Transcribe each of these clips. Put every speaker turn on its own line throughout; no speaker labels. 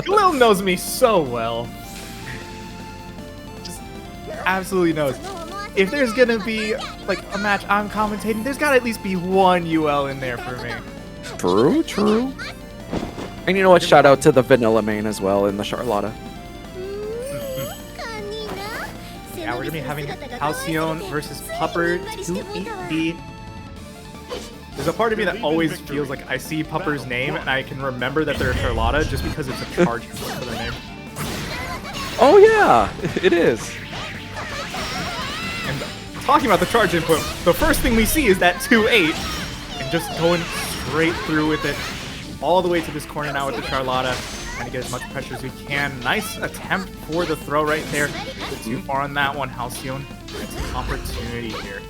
Lil knows me so well. Just absolutely knows. If there's gonna be like a match I'm commentating, there's gotta at least be one Yuel in there for me.
True, true. And you know what? Shout out to the vanilla main as well in the Charlotta.
Yeah, we're gonna be having Halcione versus Pupper 2-8B. There's a part of me that always feels like I see Pupper's name and I can remember that they're Charlotta just because it's a charge for their name.
Oh yeah, it is.
And talking about the charge input, the first thing we see is that 2-8 and just going straight through with it all the way to this corner now with the Charlotta. Trying to get as much pressure as we can. Nice attempt for the throw right there. But too far on that one, Halcione. It's an opportunity here.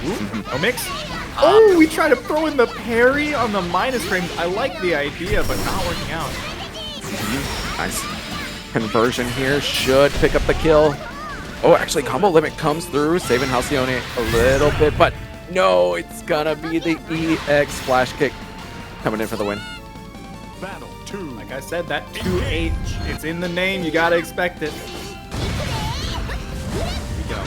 Ooh, no mix. Oh, we try to throw in the parry on the minus frames. I like the idea, but not working out.
Nice conversion here. Should pick up the kill. Oh, actually, combo limit comes through, saving Halcione a little bit, but no, it's gonna be the EX flash kick coming in for the win.
Battle 2.
Like I said, that 2-8, it's in the name. You gotta expect it. Here we go.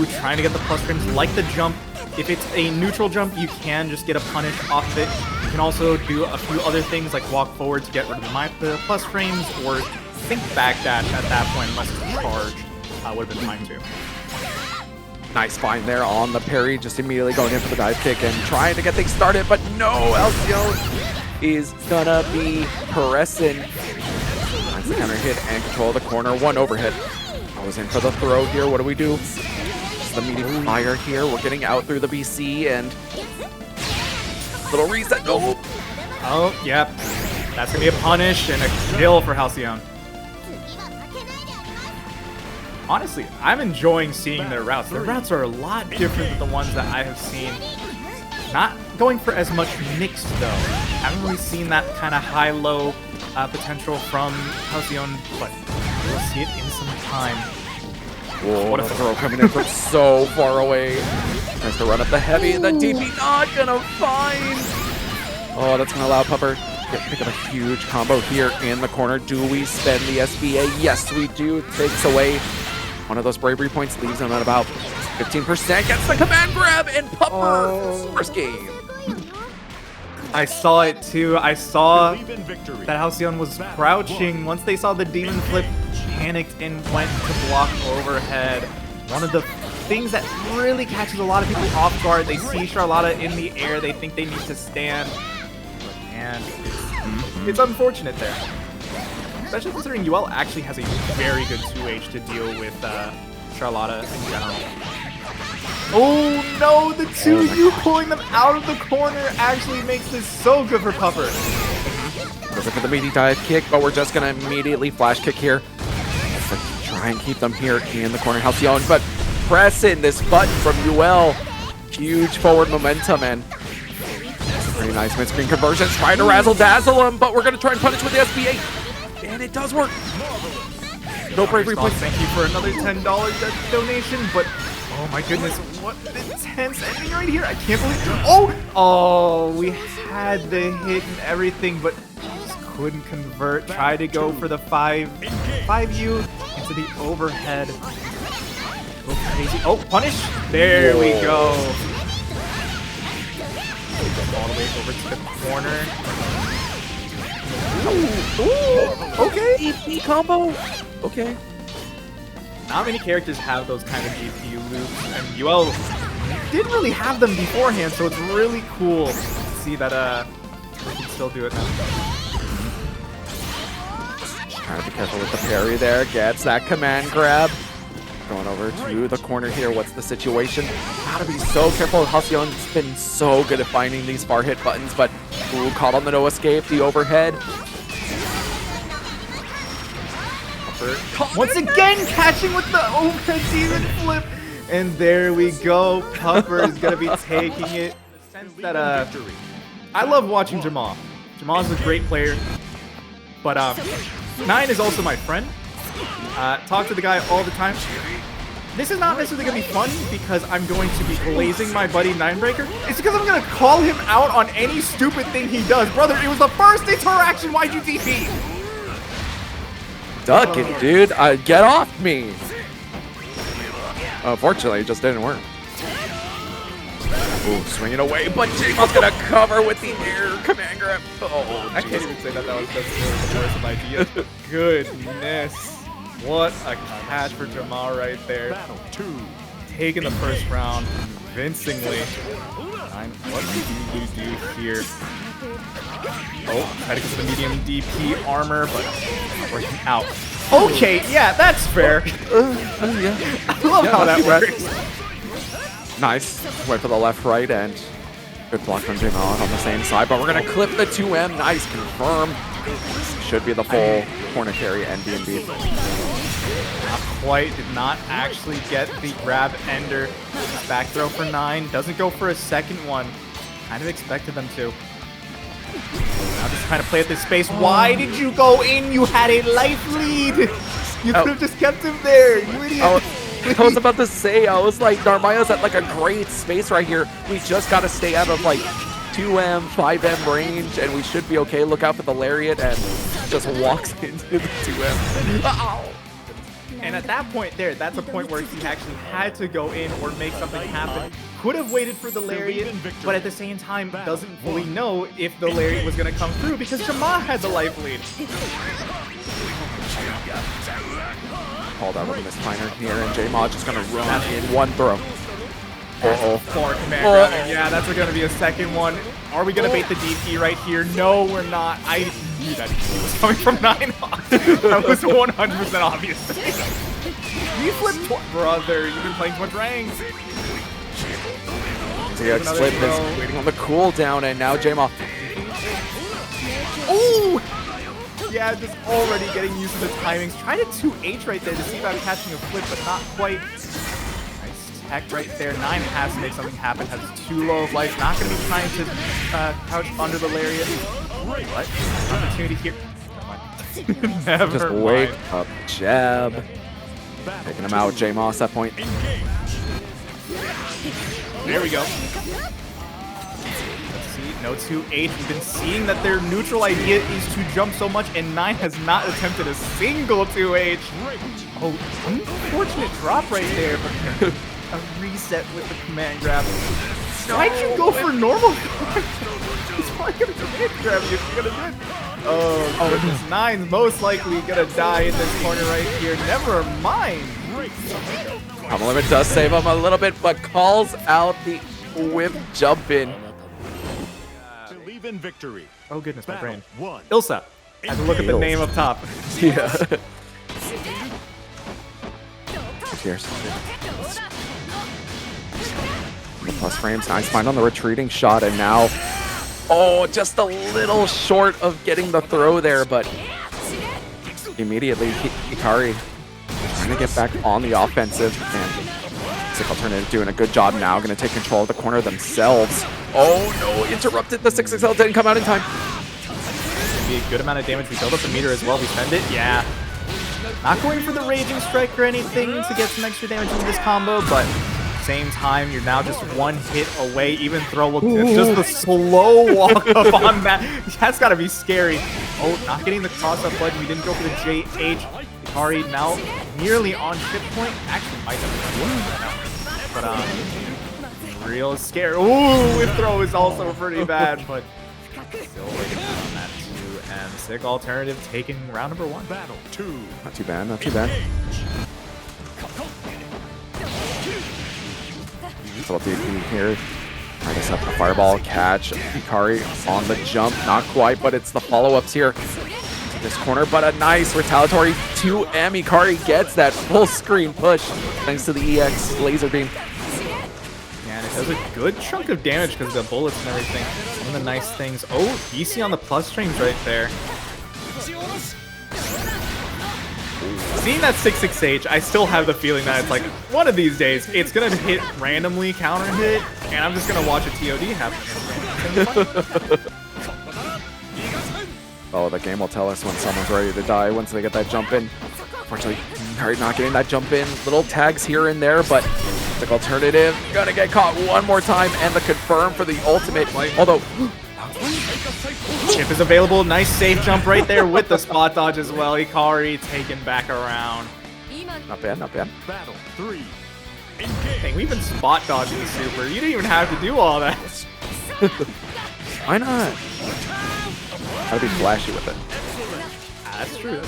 Ooh, trying to get the plus frames, like the jump. If it's a neutral jump, you can just get a punish off of it. You can also do a few other things, like walk forward to get rid of the plus frames, or think back dash at that point, unless it's charged. Would have been fine too.
Nice find there on the parry, just immediately going in for the dive kick and trying to get things started, but no, Halcione is gonna be pressing. Nice counter hit and control the corner, one overhead. I was in for the throw here, what do we do? Just the medium fire here, we're getting out through the BC and little reset, no!
Oh, yep. That's gonna be a punish and a kill for Halcione. Honestly, I'm enjoying seeing their routes. Their routes are a lot different than the ones that I have seen. Not going for as much mixed though. Haven't really seen that kind of high-low potential from Halcione, but we'll see it in some time.
Whoa, what a throw coming in from so far away. Tries to run up the heavy, and the DP not gonna find. Oh, that's gonna allow Pupper to pick up a huge combo here in the corner. Do we spend the SBA? Yes, we do. Takes away one of those bravery points, leaves him at about 15%, gets the command grab, and Pupper first game.
I saw it too. I saw that Halcione was crouching. Once they saw the demon flip, panicked and went to block overhead. One of the things that really catches a lot of people off guard. They see Charlotta in the air. They think they need to stand. And it's unfortunate there. Especially considering Yuel actually has a very good 2H to deal with Charlotta in general. Oh no, the 2U pulling them out of the corner actually makes this so good for Pupper.
Looking for the meaty dive kick, but we're just going to immediately flash kick here. Let's try and keep them here in the corner. Halcione, but pressing this button from Yuel. Huge forward momentum, and pretty nice mid-screen conversions. Trying to razzle-dazzle him, but we're going to try and punish with the SBA. And it does work. No bravery points.
Thank you for another $10 donation, but oh my goodness, what an intense ending right here. I can't believe Oh, we had the hit and everything, but just couldn't convert. Tried to go for the 5U into the overhead. Go crazy. Oh, punish. There we go. All the way over to the corner. Ooh, okay.
DP combo. Okay.
Not many characters have those kind of DP loops, and Yuel didn't really have them beforehand, so it's really cool to see that we can still do it now.
Trying to be careful with the parry there. Gets that command grab. Going over to the corner here. What's the situation? Gotta be so careful. Halcione's been so good at finding these far hit buttons, but ooh, caught on the no escape. The overhead.
Once again, catching with the overhead demon flip. And there we go. Pupper is going to be taking it. That, I love watching Jamal. Jamal's a great player. But 9 is also my friend. Talk to the guy all the time. This is not necessarily going to be fun because I'm going to be glazing my buddy Xninebreaker. It's because I'm going to call him out on any stupid thing he does. Brother, it was the first interaction. Why'd you DP?
Duck it, dude. Get off me. Unfortunately, it just didn't work. Ooh, swinging away, but JMAMH's gonna cover with the air command grab. Oh,
I can't even say that was necessarily the worst of ideas. Goodness. What a catch for Jamal right there.
Battle 2.
Taking the first round convincingly. What do you do here? Oh, try to get to the medium DP armor, but not working out. Okay, yeah, that's fair.
Yeah.
I love how that works.
Nice. Went for the left, right, and good block from JMAMH on the same side, but we're going to clip the 2M. Nice, confirm. Should be the full corner carry and B&B.
Not quite, did not actually get the grab ender. Back throw for 9, doesn't go for a second one. Kind of expected them to. Now just trying to play at this space. Why did you go in? You had a life lead. You could have just kept him there, you idiot.
I was about to say, I was like, Narmaya's at like a great space right here. We just got to stay out of like 2M, 5M range, and we should be okay. Look out for the lariat, and just walks into the 2M. Ow.
And at that point there, that's a point where he actually had to go in or make something happen. Could have waited for the lariat, but at the same time doesn't fully know if the lariat was going to come through because JMAMH had the life lead.
Called out with a mispiner here, and JMAMH just gonna run in one throw.
Four command grabbing. Yeah, that's gonna be a second one. Are we gonna bait the DP right here? No, we're not. I knew that DP was coming from 9. That was 100% obvious. You flipped, brother. You've been playing too much ranks.
TX flip is waiting on the cooldown, and now JMAMH.
Ooh! Yeah, just already getting used to the timings. Tried a 2H right there to see about catching a flip, but not quite. Nice tech right there. 9 has to make something happen. Has 2 low of life. Not going to be trying to couch under the lariat. What? Opportunity here. Never
just
mind.
wake up, jab. Taking him out, JMAMH at that point.
There we go. No 2H. We've been seeing that their neutral idea is to jump so much, and 9 has not attempted a single 2H. Oh, unfortunate drop right there, but a reset with the command grab. Why'd you go for normal? He's probably gonna command grab you if you're gonna do it. Oh, goodness. 9's most likely gonna die in this corner right here. Never mind.
Power limit does save him a little bit, but calls out the whip jump in.
In victory.
Oh goodness, my brain.
1.
Ilsa. I have to look at the name up top.
Yeah. Cheers. The plus frames, nice find on the retreating shot, and now, oh, just a little short of getting the throw there, but immediately Ikari trying to get back on the offensive, and SickAlternative doing a good job now, going to take control of the corner themselves. Oh no, interrupted. The 6XL didn't come out in time.
Be a good amount of damage. We build up the meter as well. We spend it. Yeah. Not going for the Raging Strike or anything to get some extra damage into this combo, but same time, you're now just one hit away. Even throw look just the slow walk up on that. That's got to be scary. Oh, not getting the cross-up button. We didn't go for the JH. Ikari now nearly on ship point. Actually, might have been but real scary. Ooh, whip throw is also pretty bad, but still waiting on that 2. And SickAlternative taking round number 1.
Battle 2.
Not too bad, not too bad. Little DP here. Trying to set the fireball catch. Ikari on the jump, not quite, but it's the follow-ups here to this corner. But a nice retaliatory 2M. Ikari gets that full screen push thanks to the EX laser beam.
And it does a good chunk of damage because of the bullets and everything. One of the nice things. Oh, DC on the plus strings right there. Seeing that 6-6H, I still have the feeling that it's like, one of these days, it's going to hit randomly, counter hit, and I'm just going to watch a TOD happen.
Oh, the game will tell us when someone's ready to die once they get that jump in. Unfortunately, Ikari not getting that jump in. Little tags here and there, but SickAlternative gonna get caught one more time, and the confirm for the ultimate. Although,
Chip is available. Nice safe jump right there with the spot dodge as well. Ikari taken back around.
Not bad, not bad.
Battle 3.
Dang, we've been spot dodging super. You didn't even have to do all that.
Why not? Gotta be flashy with it.
That's true.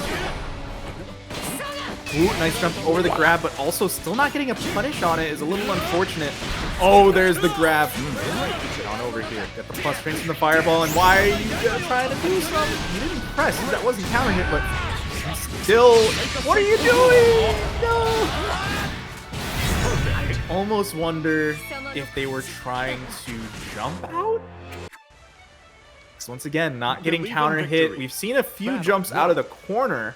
Ooh, nice jump over the grab, but also still not getting a punish on it is a little unfortunate. Oh, there's the grab. Get on over here. Get the plus strings from the fireball, and why are you trying to do something? You didn't press. That wasn't counter hit, but still, what are you doing? No. I almost wonder if they were trying to jump out. So once again, not getting counter hit. We've seen a few jumps out of the corner,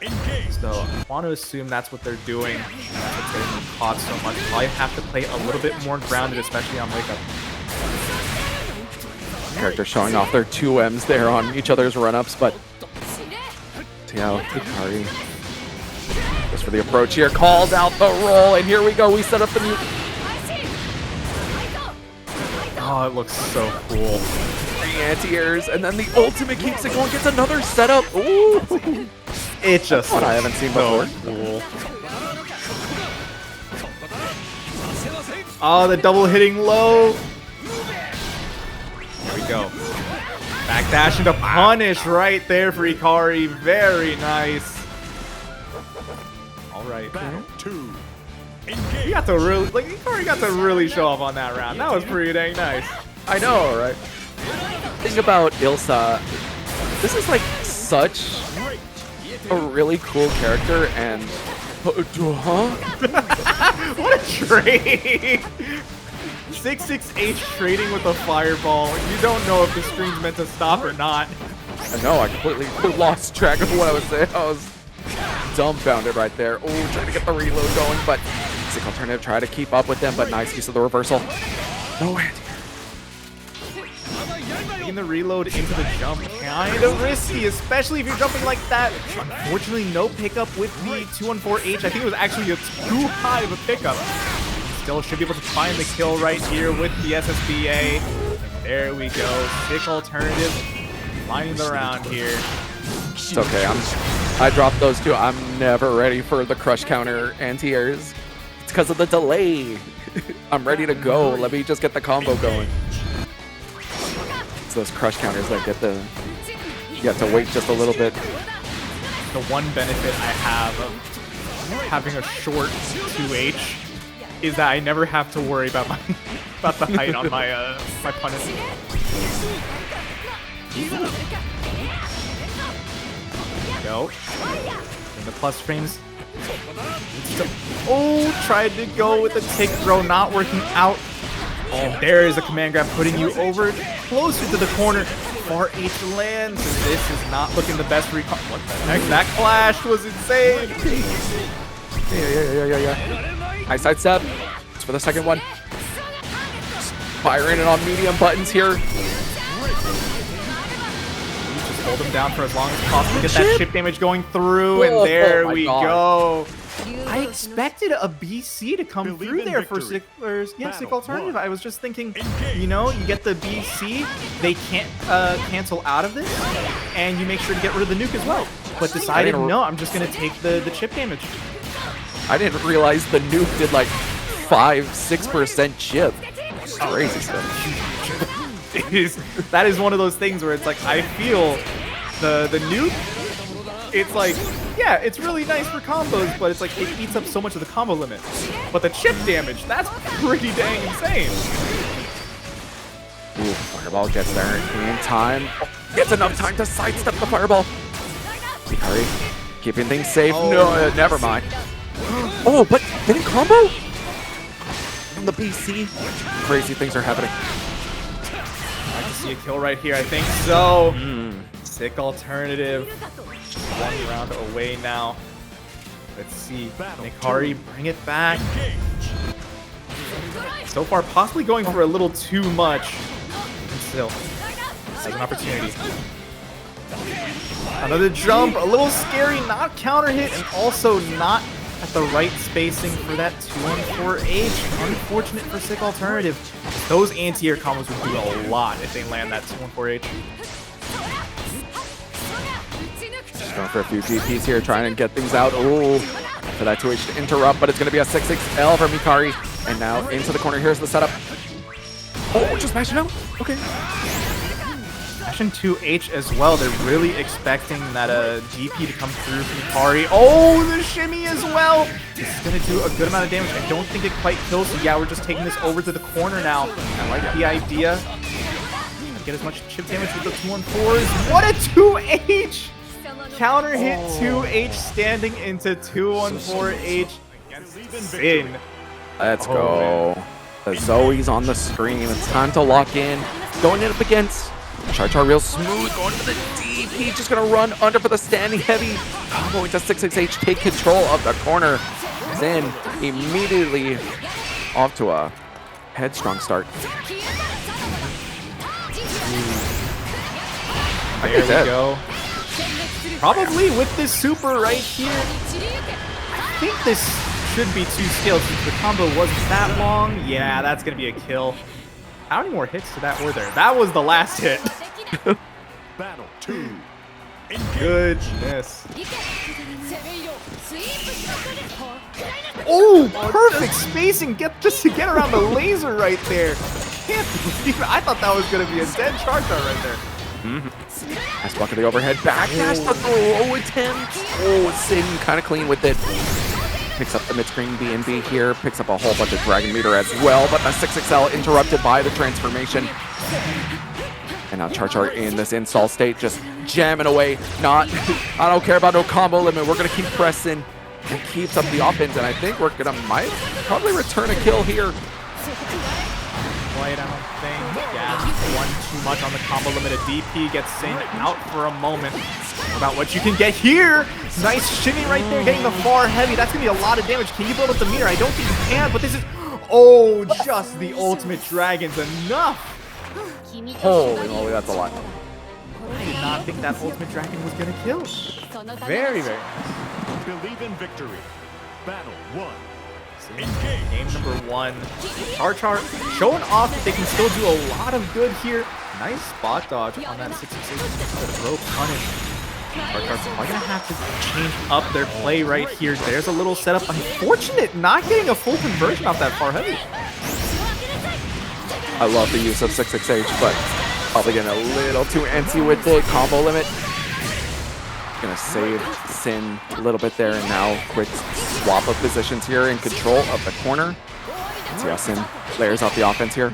so I want to assume that's what they're doing. That's what's getting them caught so much. Probably have to play a little bit more grounded, especially on wake up.
Character showing off their 2Ms there on each other's run-ups, but Ikari just for the approach here, calls out the roll, and here we go. We set up the mute.
Oh, it looks so cool.
Anti-airs, and then the ultimate keeps it going, gets another setup. Ooh!
It just
what I haven't seen before.
Cool. Oh, the double hitting low. There we go. Backdash into punish right there for Ikari. Very nice. All right.
Battle 2.
You got to really, Ikari got to really show off on that round. That was pretty dang nice.
I know, right? Think about Ilsa. This is like such a really cool character, and
what a trade! 6-6-H trading with a fireball. You don't know if the screen's meant to stop or not.
I know, I completely lost track of what I was saying. I was dumbfounded right there. Oh, trying to get the reload going, but SickAlternative tried to keep up with them, but nice use of the reversal. No anti.
Taking the reload into the jump, kind of risky, especially if you're jumping like that. Unfortunately, no pickup with the 214H. I think it was actually too high of a pickup. Still should be able to find the kill right here with the SSBA. And there we go. SickAlternative flying the round here.
It's okay. I dropped those two. I'm never ready for the crush counter anti-airs. It's because of the delay. I'm ready to go. Let me just get the combo going. It's those crush counters that get the... You have to wait just a little bit.
The one benefit I have of having a short 2H is that I never have to worry about my about the height on my my punish. Go. And the plus frames. Oh, tried to go with the tick throw, not working out. And there is a command grab putting you over closer to the corner. Far H lands. This is not looking the best recon. What the heck? That clash was insane.
Yeah. High side step. It's for the second one. Firing it on medium buttons here.
Just hold him down for as long as possible. Get that chip damage going through, and there we go. I expected a BC to come through there for SickAlternative. I was just thinking, you know, you get the BC, they can't cancel out of this, and you make sure to get rid of the nuke as well. But decided, no, I'm just going to take the chip damage.
I didn't realize the nuke did like 5-6% chip. Crazy stuff.
That is one of those things where it's like, I feel the nuke, it's like, yeah, it's really nice for combos, but it's like it eats up so much of the combo limit. But the chip damage, that's pretty dang insane.
Ooh, fireball gets there in time. Gets enough time to sidestep the fireball. Ikari keeping things safe.
Oh.
No, never mind. Oh, but didn't combo? From the BC. Crazy things are happening.
I'd like to see a kill right here, I think so. SickAlternative. One round away now. Let's see. Ikari, bring it back. So far, possibly going for a little too much. And still, has an opportunity. Another jump, a little scary, not counter hit, and also not at the right spacing for that 214H. Unfortunate for SickAlternative. Those anti-air combos would do a lot if they land that 214H.
Just going for a few DPs here, trying to get things out. Ooh, for that 2H to interrupt, but it's going to be a 6-6L from Ikari. And now into the corner. Here's the setup. Oh, just smashing out. Okay.
Smashing 2H as well. They're really expecting that DP to come through from Ikari. Oh, the shimmy as well. This is going to do a good amount of damage. I don't think it quite kills. So yeah, we're just taking this over to the corner now. I like the idea. Get as much chip damage with the 2-1-4s. What a 2H! Counter hit 2H standing into 2-1-4H against Synn.
Let's go. The Zooey's on the screen. It's time to lock in. Going up against CharCharRealSmooth. Going to the DP. Just going to run under for the standing heavy. Combo into 6-6H. Take control of the corner. Synn immediately off to a headstrong start.
There we go. Probably with this super right here. I think this should be 2 skills since the combo wasn't that long. Yeah, that's going to be a kill. How many more hits to that were there? That was the last hit.
Battle 2.
Goodness. Oh, perfect spacing just to get around the laser right there. Can't believe it. I thought that was going to be a dead CharChar right there.
Nice block of the overhead. Backdash the throw attempt. Oh, Synn kind of clean with it. Picks up the mid-screen BNB here. Picks up a whole bunch of Dragon Meter as well. But the 6XL interrupted by the transformation. And now CharChar in this install state, just jamming away. I don't care about no combo limit. We're going to keep pressing. And keeps up the offense. And I think we're going to probably return a kill here.
Quite, I don't think. Yeah, one too much on the combo limit. A DP gets Synn out for a moment. About what you can get here. Nice shimmy right there, getting the far heavy. That's going to be a lot of damage. Can you build up the meter? I don't think you can, but this is... Oh, just the ultimate dragons. Enough.
Holy moly, that's a lot.
I did not think that ultimate dragon was going to kill. Very, very nice.
Believe in victory. Battle 1.
Game number 1. CharChar showing off that they can still do a lot of good here. Nice spot dodge on that 666. The throw punish. CharChar's probably going to have to change up their play right here. There's a little setup. Unfortunate not getting a full conversion off that far heavy.
I love the use of 6XH, but probably getting a little too antsy with it. Combo limit. Gonna save Synn a little bit there, and now quick swap of positions here in control of the corner. Let's see how Synn layers out the offense here.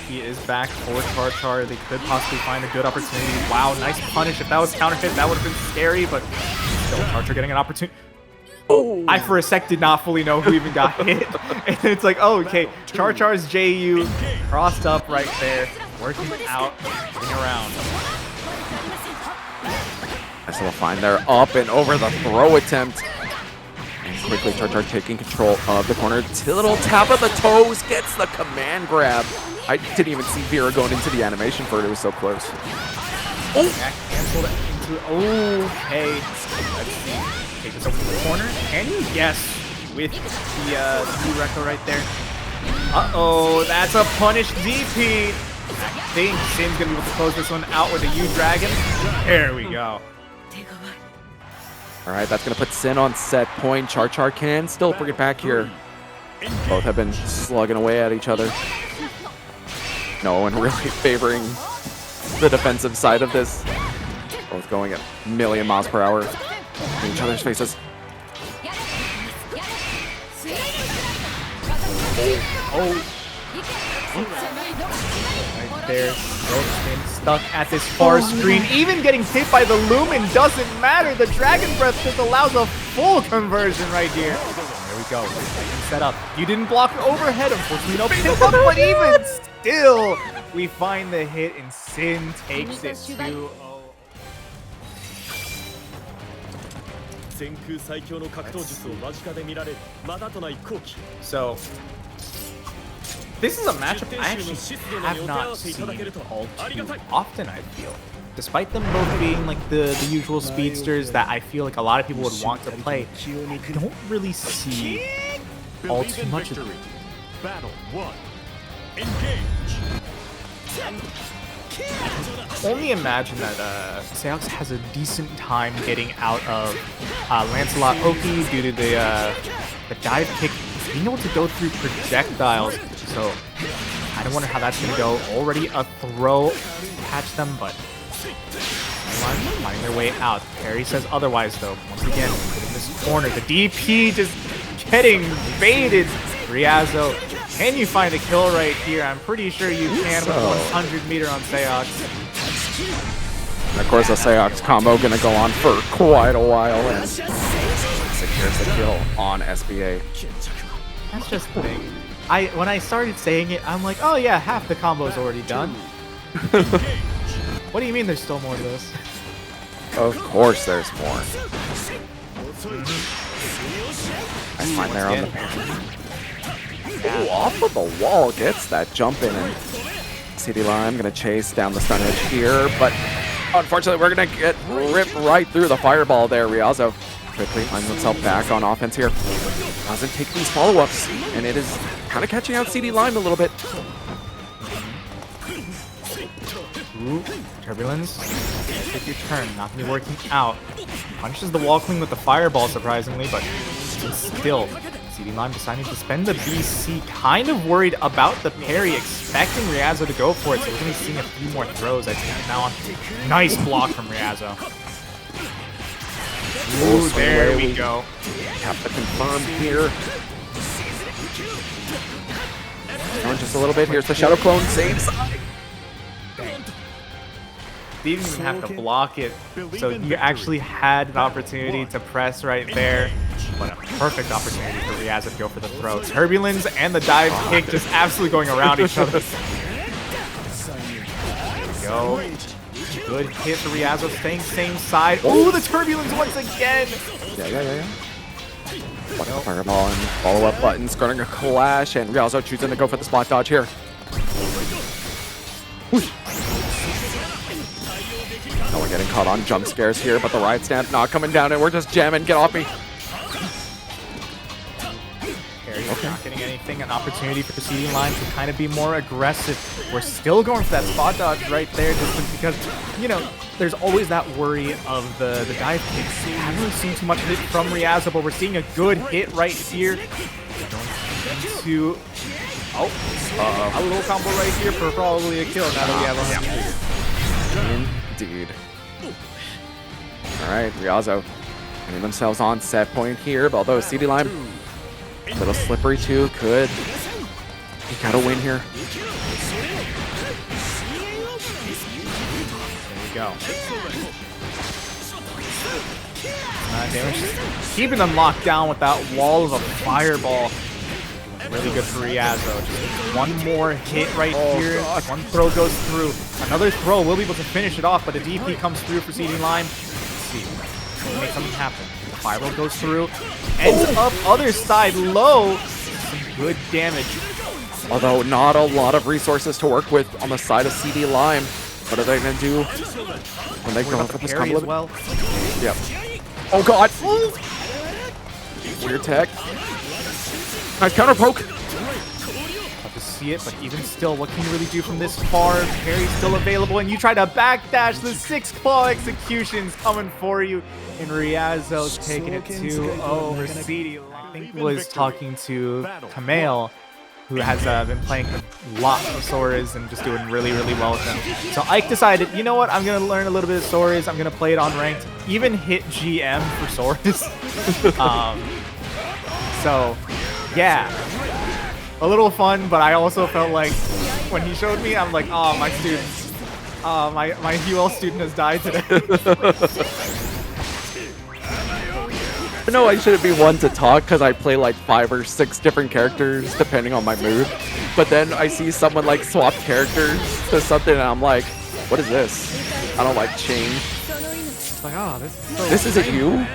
He is back for CharChar. They could possibly find a good opportunity. Wow, nice punish. If that was counter hit, that would have been scary, but still CharChar getting an opportunity. Oh, I for a sec did not fully know who even got hit. And it's like, oh, okay, CharChar's JU crossed up right there, working out, getting around.
Nice little find there, up and over the throw attempt. And quickly CharChar taking control of the corner. Little tap of the toes, gets the command grab. I didn't even see Vira going into the animation for it, it was so close.
Oh, canceled into it. Okay, let's see. Take this over to the corner. Can you guess with the Reco right there? Uh-oh, that's a punished DP. I think Synn's gonna be able to close this one out with a U-Dragon. There we go.
All right, that's going to put Synn on set point. CharChar can still bring it back here. Both have been slugging away at each other. No one really favoring the defensive side of this. Both going at a million miles per hour in each other's faces.
Oh. Right there. Both been stuck at this far screen. Even getting hit by the Lumen doesn't matter. The Dragon Breath just allows a full conversion right here. There we go. Set up. You didn't block overhead. Unfortunately, no pick up, but even still, we find the hit and Synn takes it 2-0. So, this is a matchup I actually have not seen all too often, I feel. Despite them both being like the usual speedsters that I feel like a lot of people would want to play, I don't really see all too much of them.
Battle 1. Engage.
only imagine that Seox has a decent time getting out of Lancelot Oki due to the dive kick, being able to go through projectiles. So I don't wonder how that's going to go. Already a throw to catch them, but finding their way out. Perry says otherwise, though. Once again, in this corner, the DP just getting baited. Ryazo, can you find a kill right here? I'm pretty sure you can with 100 meter on Seox.
And of course, the Seox combo gonna go on for quite a while, and secures the kill on SBA.
That's just the thing. When I started saying it, I'm like, oh yeah, half the combo's already done. What do you mean there's still more to this?
Of course there's more. Nice find there on the parry. Ooh, off of the wall, gets that jump in, and CD Lime gonna chase down the stun edge here, but unfortunately we're gonna get ripped right through the fireball there. Ryazo quickly finds himself back on offense here. Doesn't take these follow-ups, and it is kind of catching out CD Lime a little bit.
Ooh, Turbulence. Take your turn, not gonna be working out. Punches the wall clean with the fireball, surprisingly, but still, CD Lime deciding to spend the BC, kind of worried about the parry, expecting Ryazo to go for it, so we're gonna be seeing a few more throws, I think, now on. Nice block from Ryazo. Ooh, there we go.
Have to confirm here. Going just a little bit. Here's the Shadow Clone, same side.
They didn't even have to block it, so you actually had an opportunity to press right there. But a perfect opportunity for Ryazo to go for the throw. Turbulence and the dive kick just absolutely going around each other. There we go. Good hit for Ryazo, staying same side. Oh, the Turbulence once again!
Yeah. Fireball and follow-up buttons going to clash, and Ryazo choosing to go for the spot dodge here. No, we're getting caught on jump scares here, but the ride stand not coming down, and we're just jamming. Get off me.
Perry's not getting anything. An opportunity for the CD Line to kind of be more aggressive. We're still going for that spot dodge right there, just because, you know, there's always that worry of the dive kicks. I haven't really seen too much of it from Ryazo, but we're seeing a good hit right here. Going into... Oh, a little combo right here for probably a kill now that we have 100 meter.
Indeed. Alright, Ryazo getting themselves on set point here, but although CD Lime a little slippery too, he gotta win here.
There we go. Damage. Keeping them locked down with that wall of a fireball. Really good for Ryazo. Just one more hit right here.
God.
One throw goes through. Another throw will be able to finish it off, but a DP comes through for CD Lime. Let's see. Make something happen. The fireball goes through. Ends up other side low. Some good damage.
Although not a lot of resources to work with on the side of CD Lime. What are they going to do when they go for this combo?
As well.
Yep. Oh god! Weird tech. Nice counter poke.
Tough to see it, but even still, what can you really do from this far? Parry's still available, and you try to backdash. The 6 claw executions coming for you, and Ryazo's taking it 2-0 over CD. I think was talking to Kamale, who has been playing a lot of Soriz and just doing really, really well with them. So Ike decided, you know what, I'm going to learn a little bit of Soriz. I'm going to play it on ranked. Even hit GM for Soriz. So, yeah. A little fun, but I also felt like when he showed me, I'm like, oh, my student. My Yuel student has died today.
No, I shouldn't be one to talk because I play like 5 or 6 different characters depending on my mood. But then I see someone like swap characters to something and I'm like, what is this? I don't like change.
It's like, oh, this is so
This isn't you?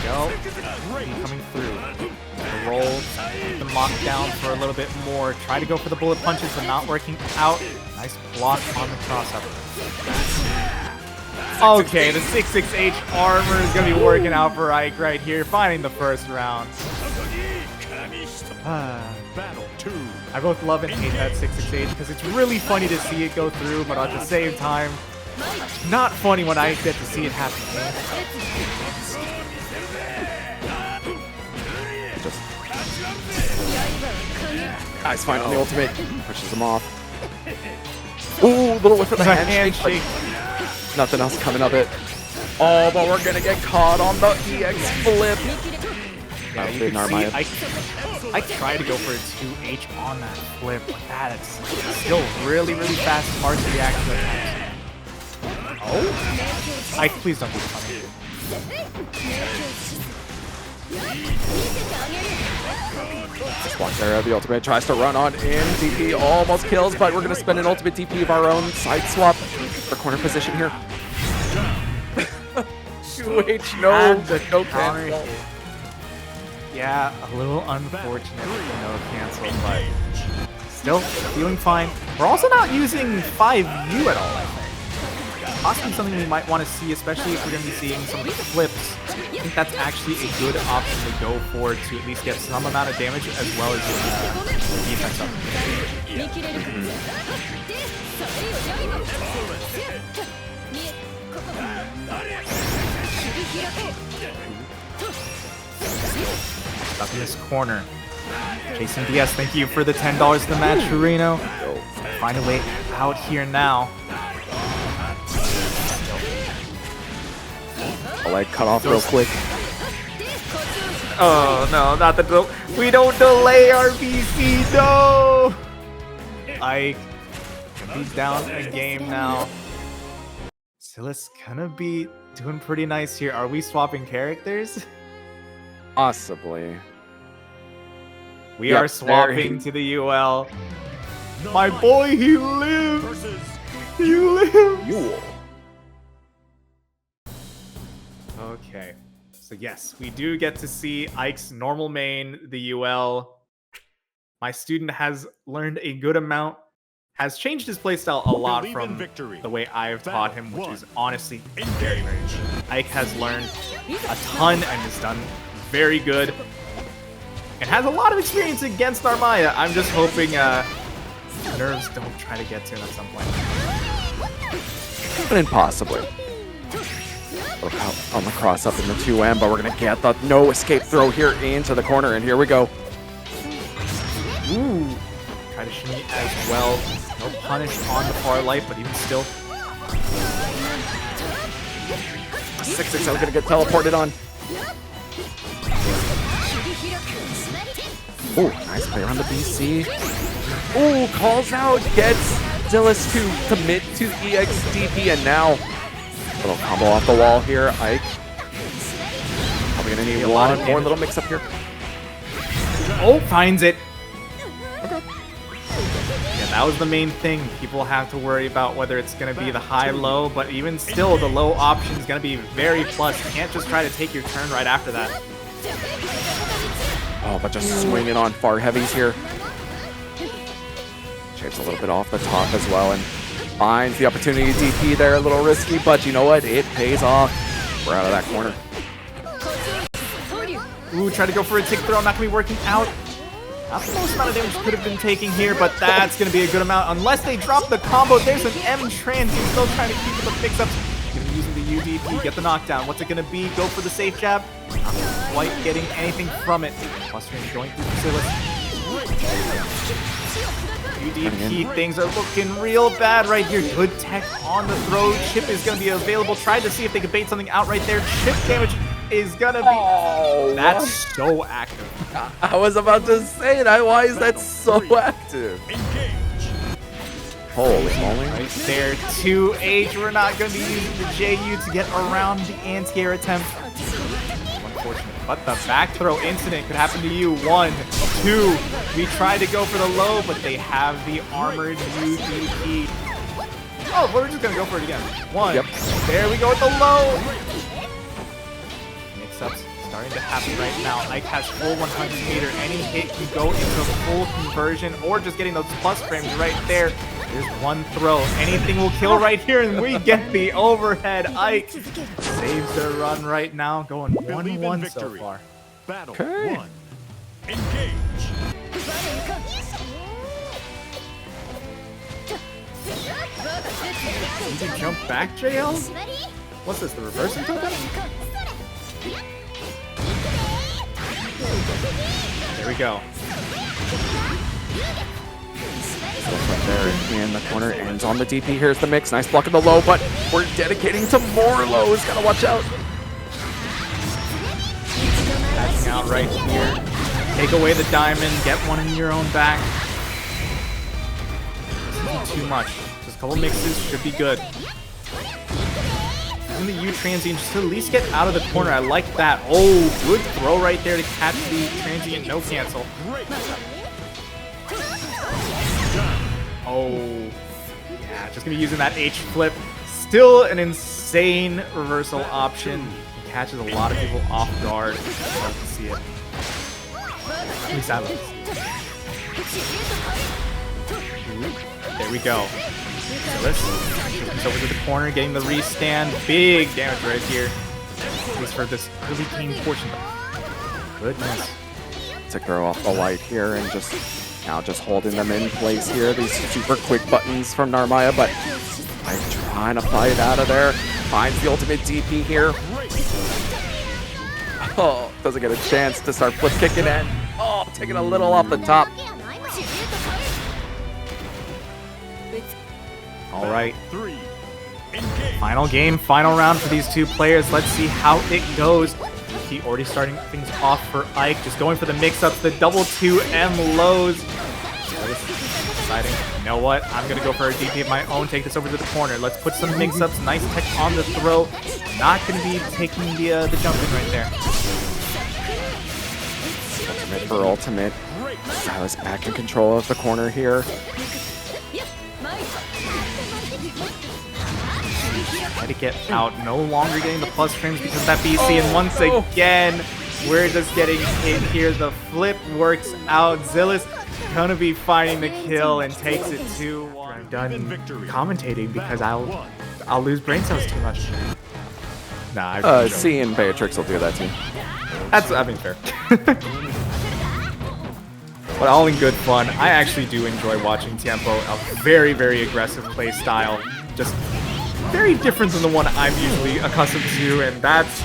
Go. Coming through. The roll. The mock down for a little bit more. Try to go for the bullet punches, but not working out. Nice block on the cross-up. Okay, the 6-6H armor is going to be working out for Ike right here, finding the first round.
Battle 2.
I both love and hate that 668 because it's really funny to see it go through, but at the same time, not funny when I get to see it happen.
Just nice find on the ultimate. Pushes him off. Ooh, little whiff of the handshake. Nothing else coming of it. Oh, but we're gonna get caught on the EX flip.
Yeah, you can see I tried to go for a 2H on that flip, but that's still really, really fast, hard to react to at times. Oh? Please don't be funny.
There, the ultimate tries to run on in. DP almost kills, but we're gonna spend an ultimate DP of our own. Side swap for corner position here. 2H, no cancel.
Yeah, a little unfortunate with the no cancel, but still feeling fine. We're also not using 5U at all, I think. Possibly something we might want to see, especially if we're going to be seeing some of the flips. I think that's actually a good option to go for to at least get some amount of damage as well as defense up. Up in this corner. Jason DS, thank you for the $10 to the match, Reno. Find a way out here now.
I'll like cut off real quick.
Oh no, not the we don't delay our BC, no! Ike, he's down a game now. Xilas gonna be doing pretty nice here. Are we swapping characters?
Possibly.
We are swapping to the UL. My boy, he lives! He lives!
Yuel.
Okay. So yes, we do get to see Ike's normal main, the UL. My student has learned a good amount, has changed his playstyle a lot from the way I've taught him, which is honestly very, very good. Ike has learned a ton and has done very good. And has a lot of experience against Narmaya. I'm just hoping nerves don't try to get to him at some point.
But impossibly. On the cross up in the 2M, but we're gonna get the no escape throw here into the corner, and here we go.
Ooh. Try to shimmy as well. No punish on the far light, but even still.
6-6 are gonna get teleported on. Ooh, nice play around the BC. Ooh, calls out, gets Xilas to commit to EXDP, and now little combo off the wall here. Ike probably gonna need one more little mix up here.
Oh, finds it. Okay. Yeah, that was the main thing. People have to worry about whether it's gonna be the high-low, but even still, the low option is gonna be very plus. You can't just try to take your turn right after that.
Oh, but just swinging on far heavies here. Shapes a little bit off the top as well, and finds the opportunity to DP there. A little risky, but you know what? It pays off. We're out of that corner.
Ooh, try to go for a tick throw. Not going to be working out. Not the most amount of damage could have been taking here, but that's going to be a good amount. Unless they drop the combo. There's an M trans. He's still trying to keep with the fix-ups. Going to be using the UDP. Get the knockdown. What's it going to be? Go for the safe jab. Not quite getting anything from it. Plus range going through Xilas. UDP, things are looking real bad right here. Good tech on the throw. Chip is going to be available. Tried to see if they could bait something out right there. Chip damage is going to be... Oh, that's so active.
I was about to say that. Why is that so active? Holy moly.
Right there, 2H. We're not going to be using the JU to get around the anti-air attempt. Unfortunate. But the back throw incident could happen to you. 1, 2. We tried to go for the low, but they have the armored UDP. Oh, we're just going to go for it again. 1. Yep. There we go with the low. Mix-ups starting to happen right now. Ike has full 100 meter. Any hit can go into full conversion or just getting those plus frames right there. There's one throw. Anything will kill right here, and we get the overhead. Ike saves the run right now, going 1-1 so far.
Battle
okay.
1. Engage.
Did you jump back, JL? What's this, the reversing token? There we go.
Right there in the corner, ends on the DP. Here's the mix. Nice block of the low, but we're dedicating to more lows. Gotta watch out.
Passing out right here. Take away the diamond, get one in your own back. This isn't too much. Just a couple mixes should be good. Using the U transient just to at least get out of the corner. I like that. Oh, good throw right there to catch the transient no cancel. Oh, yeah, just gonna be using that H flip. Still an insane reversal option. It catches a lot of people off guard. I love to see it. At least I love to see it. There we go. Xilas comes over to the corner, getting the restand. Big damage right here. At least for this really clean portion. Goodness.
To throw off the light here and just now just holding them in place here. These super quick buttons from Narmaya, but I'm trying to fight out of there. Finds the ultimate DP here. Oh, doesn't get a chance to start flip kicking in. Oh, taking a little off the top.
All right. Final game, final round for these two players. Let's see how it goes. He already starting things off for Ike, just going for the mix-ups, the double 2M lows. Deciding, you know what, I'm gonna go for a DP of my own, take this over to the corner. Let's put some mix-ups, nice tech on the throw. Not gonna be taking the jump in right there.
Ultimate for ultimate. Xilas back in control of the corner here.
Try to get out, no longer getting the plus frames because of that BC, and once again, we're just getting hit here. The flip works out. Xilas gonna be finding the kill and takes it 2-1. I'm done commentating because I'll lose brain cells too much. Nah,
C and Beatrix will do that too.
That's, I mean, fair. But all in good fun. I actually do enjoy watching Tiempo, a very, very aggressive play style. Just very different than the one I'm usually accustomed to, and that's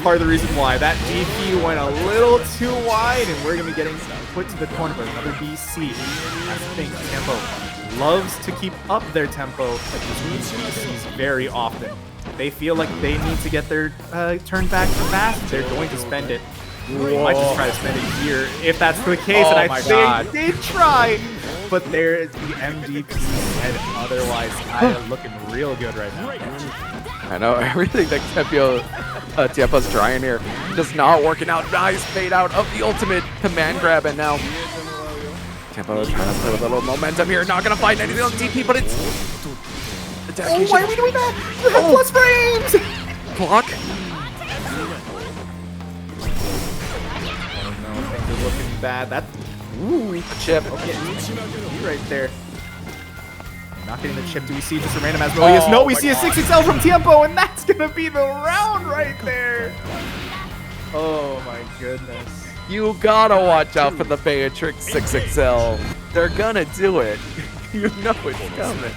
part of the reason why. That DP went a little too wide, and we're going to be getting put to the corner for another BC. I think Tiempo loves to keep up their tempo at these BCs very often. They feel like they need to get their turn back fast, they're going to spend it. They might just try to spend it here if that's the case, and I think they did try. But there is the MVP said otherwise. I am looking real good right now.
I know, everything that Tiempo's trying here, just not working out. Nice fade out of the ultimate command grab, and now Tiempo trying to put a little momentum here. Not going to find anything on DP, but it's the dedication.
Oh, why are we doing that? You have plus frames!
Block.
Oh no, things are looking bad. That, ooh, chip. Okay, right there. Not getting the chip. Do we see just a random Asmodeus? No, we see a 6XL from Tiempo, and that's gonna be the round right there. Oh my goodness.
You gotta watch out for the Beatrix 6XL. They're gonna do it. You know it's coming.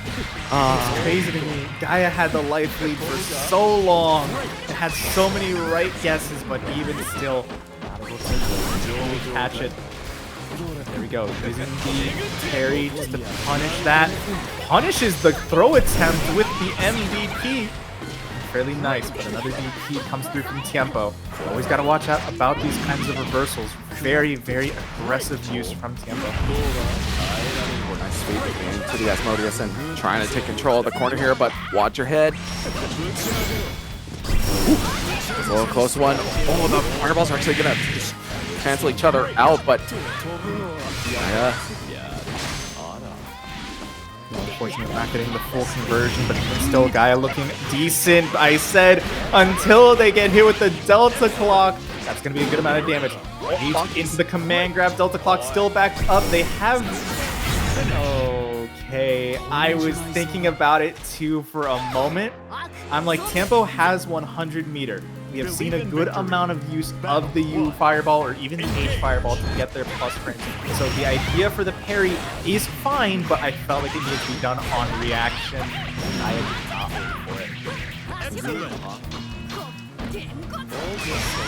It's crazy to me. Gaia had the life lead for so long. It had so many right guesses, but even still, not able to really catch it. There we go. Using the parry just to punish that. Punishes the throw attempt with the MVP. Fairly nice, but another DP comes through from Tiempo. Always got to watch out about these kinds of reversals. Very, very aggressive use from Tiempo.
Nice sweep into the Asmodeus and trying to take control of the corner here, but watch your head. It's a little close one. Oh, the fireballs are actually going to cancel each other out, but yeah.
Unfortunately, not getting the full conversion, but still Gaia looking decent. I said until they get hit with the Delta Clock, that's going to be a good amount of damage. Deep into the command grab, Delta Clock still back up. They have... Okay, I was thinking about it too for a moment. I'm like, Tiempo has 100 meter. We have seen a good amount of use of the U Fireball or even the H Fireball to get their plus frames. So the idea for the parry is fine, but I felt like it needed to be done on reaction. I did not wait for it.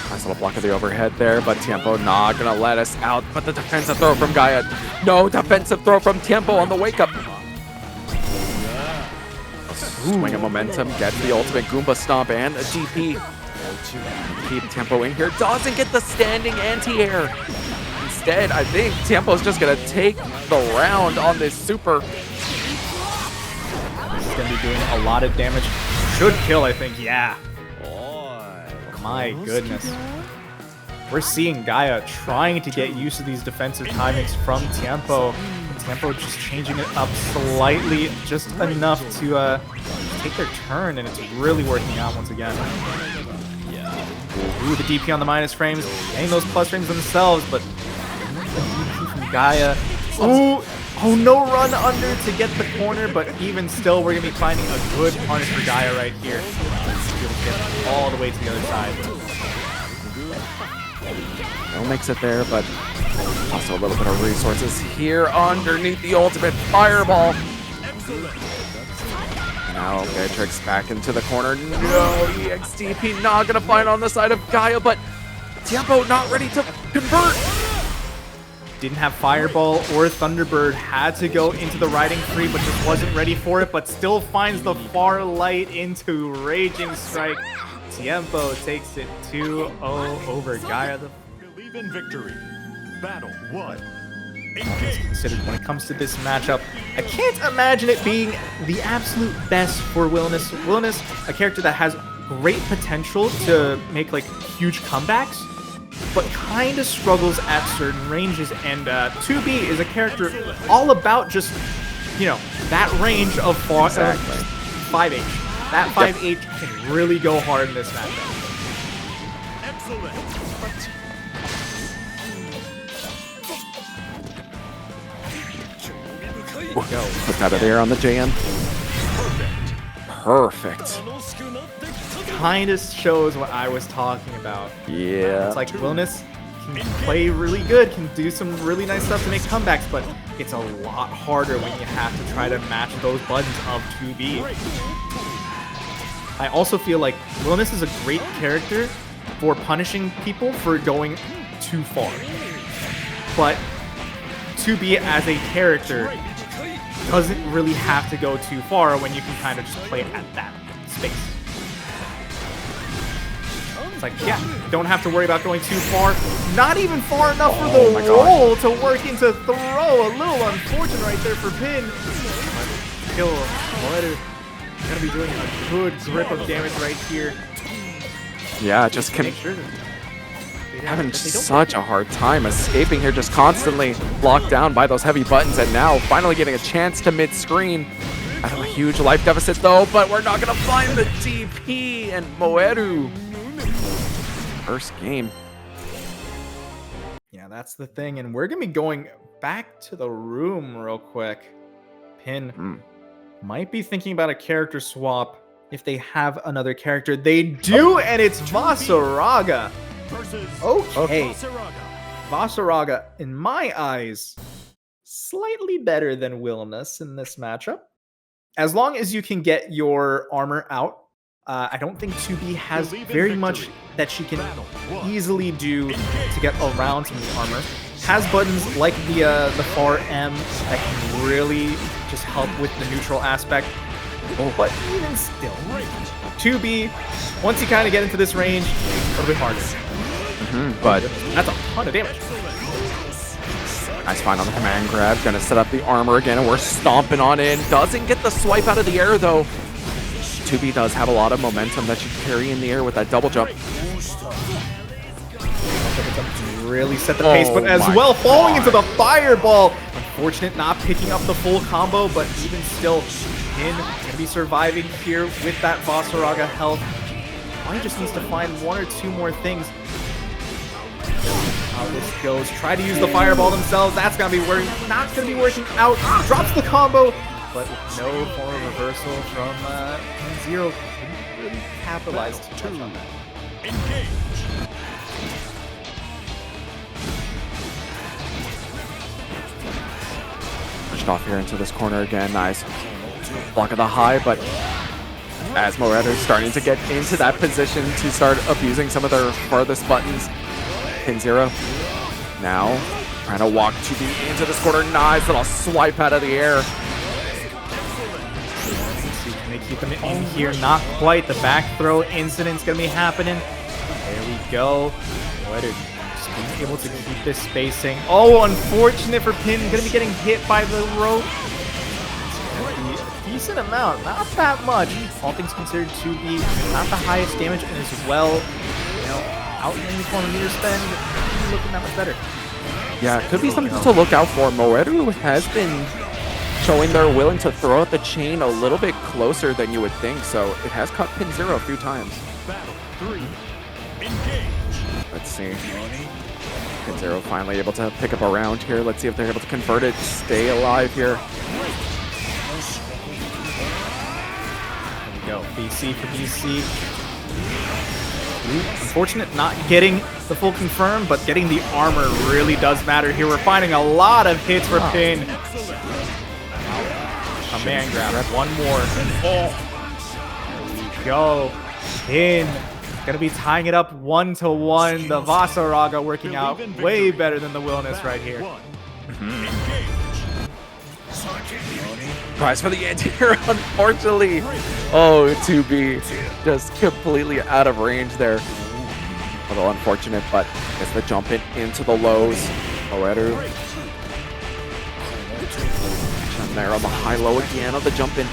Nice little block of the overhead there, but Tiempo not gonna let us out. But the defensive throw from Gaia. No defensive throw from Tiempo on the wake up. Swing of momentum, gets the ultimate Goomba Stomp and a DP. Keep Tiempo in here, doesn't get the standing anti-air. Instead, I think Tiempo's just gonna take the round on this super.
This is gonna be doing a lot of damage. Should kill, I think, yeah. My goodness. We're seeing Gaia trying to get used to these defensive timings from Tiempo. Tiempo just changing it up slightly, just enough to take their turn, and it's really working out once again. Ooh, the DP on the minus frames, getting those plus frames themselves, but the DP from Gaia. Ooh, oh, no run under to get the corner, but even still, we're gonna be finding a good punish for Gaia right here. Get all the way to the other side.
No makes it there, but also a little bit of resources here underneath the ultimate fireball. Now Beatrix back into the corner. No, EXDP not gonna find on the side of Gaia, but Tiempo not ready to convert.
Didn't have Fireball or Thunderbird, had to go into the Riding Free, but just wasn't ready for it, but still finds the far light into Raging Strike. Tiempo takes it 2-0 over Gaia.
Believe in victory. Battle 1.
Considered when it comes to this matchup, I can't imagine it being the absolute best for Wilnas. Wilnas, a character that has great potential to make like huge comebacks, but kind of struggles at certain ranges, and 2B is a character all about just, you know, that range of 5H. That 5H can really go hard in this matchup.
Excellent.
Put that there on the JM. Perfect.
Kind of shows what I was talking about.
Yeah.
It's like Wilnas can play really good, can do some really nice stuff to make comebacks, but it's a lot harder when you have to try to match those buttons of 2B. I also feel like Wilnas is a great character for punishing people for going too far. But 2B as a character doesn't really have to go too far when you can kind of just play at that space. It's like, yeah, don't have to worry about going too far. Not even far enough for the roll to work into throw. A little unfortunate right there for Pin. Kill Moeru. Gonna be doing a good grip of damage right here.
Yeah, just can having such a hard time escaping here, just constantly blocked down by those heavy buttons, and now finally getting a chance to mid-screen. I have a huge life deficit though, but we're not gonna find the DP, and Moeru. First game.
Yeah, that's the thing, and we're gonna be going back to the room real quick. Pin might be thinking about a character swap if they have another character. They do, and it's Vaseraga. Okay. Vaseraga, in my eyes, slightly better than Wilnas in this matchup. As long as you can get your armor out, I don't think 2B has very much that she can easily do to get around some of the armor. Has buttons like the far M that can really just help with the neutral aspect. But even still, 2B, once you kind of get into this range, a little bit harder.
But
that's a ton of damage.
Nice find on the command grab. Gonna set up the armor again, and we're stomping on in. Doesn't get the swipe out of the air, though. 2B does have a lot of momentum that she can carry in the air with that double jump.
Really set the pace, but as well falling into the fireball. Unfortunate not picking up the full combo, but even still, Pin gonna be surviving here with that Vaseraga health. He just needs to find one or two more things. How this goes. Try to use the fireball themselves. That's gonna be working. Not gonna be working out. Drops the combo, but with no form of reversal from 0. Didn't really capitalize too much on that.
Engage.
Pushed off here into this corner again. Nice block of the high, but as Moeru is starting to get into that position to start abusing some of their farthest buttons. Pin 0. Now trying to walk 2B into this corner. Nice little swipe out of the air.
Can they keep him in here? Not quite. The back throw incident's gonna be happening. There we go. Moeru just being able to keep this spacing. Oh, unfortunate for Pin. Gonna be getting hit by the rope. Decent amount, not that much. All things considered, 2B, not the highest damage, and as well, you know, outrange 1 meter spend, looking that much better.
Yeah, it could be something to look out for. Moeru has been showing they're willing to throw out the chain a little bit closer than you would think, so it has caught Pin 0 a few times.
Battle 3. Engage.
Let's see. Pin 0 finally able to pick up a round here. Let's see if they're able to convert it, stay alive here.
Go, BC for BC. Unfortunate not getting the full confirm, but getting the armor really does matter here. We're finding a lot of hits for Pin. A man grab, one more. There we go. Pin gonna be tying it up 1-1. The Vaseraga working out way better than the Wilnas right here.
Prize for the anti-hero, unfortunately. Oh, 2B just completely out of range there. A little unfortunate, but it's the jump in into the lows. Moeru. And there on the high-low again on the jump in.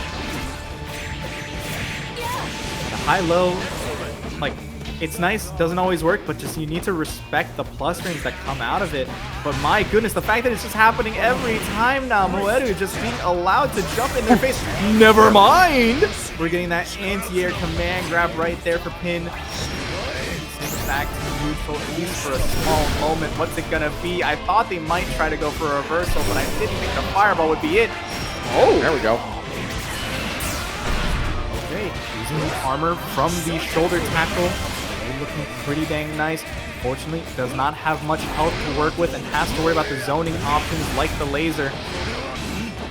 The high-low, like, it's nice, doesn't always work, but just you need to respect the plus frames that come out of it. But my goodness, the fact that it's just happening every time now, Moeru just being allowed to jump in their face. Never mind! We're getting that anti-air command grab right there for Pin. Send it back to neutral, at least for a small moment. What's it gonna be? I thought they might try to go for a reversal, but I didn't think the fireball would be it.
Oh, there we go.
Okay, using the armor from the shoulder tackle. Looking pretty dang nice. Fortunately, does not have much health to work with and has to worry about the zoning options like the laser.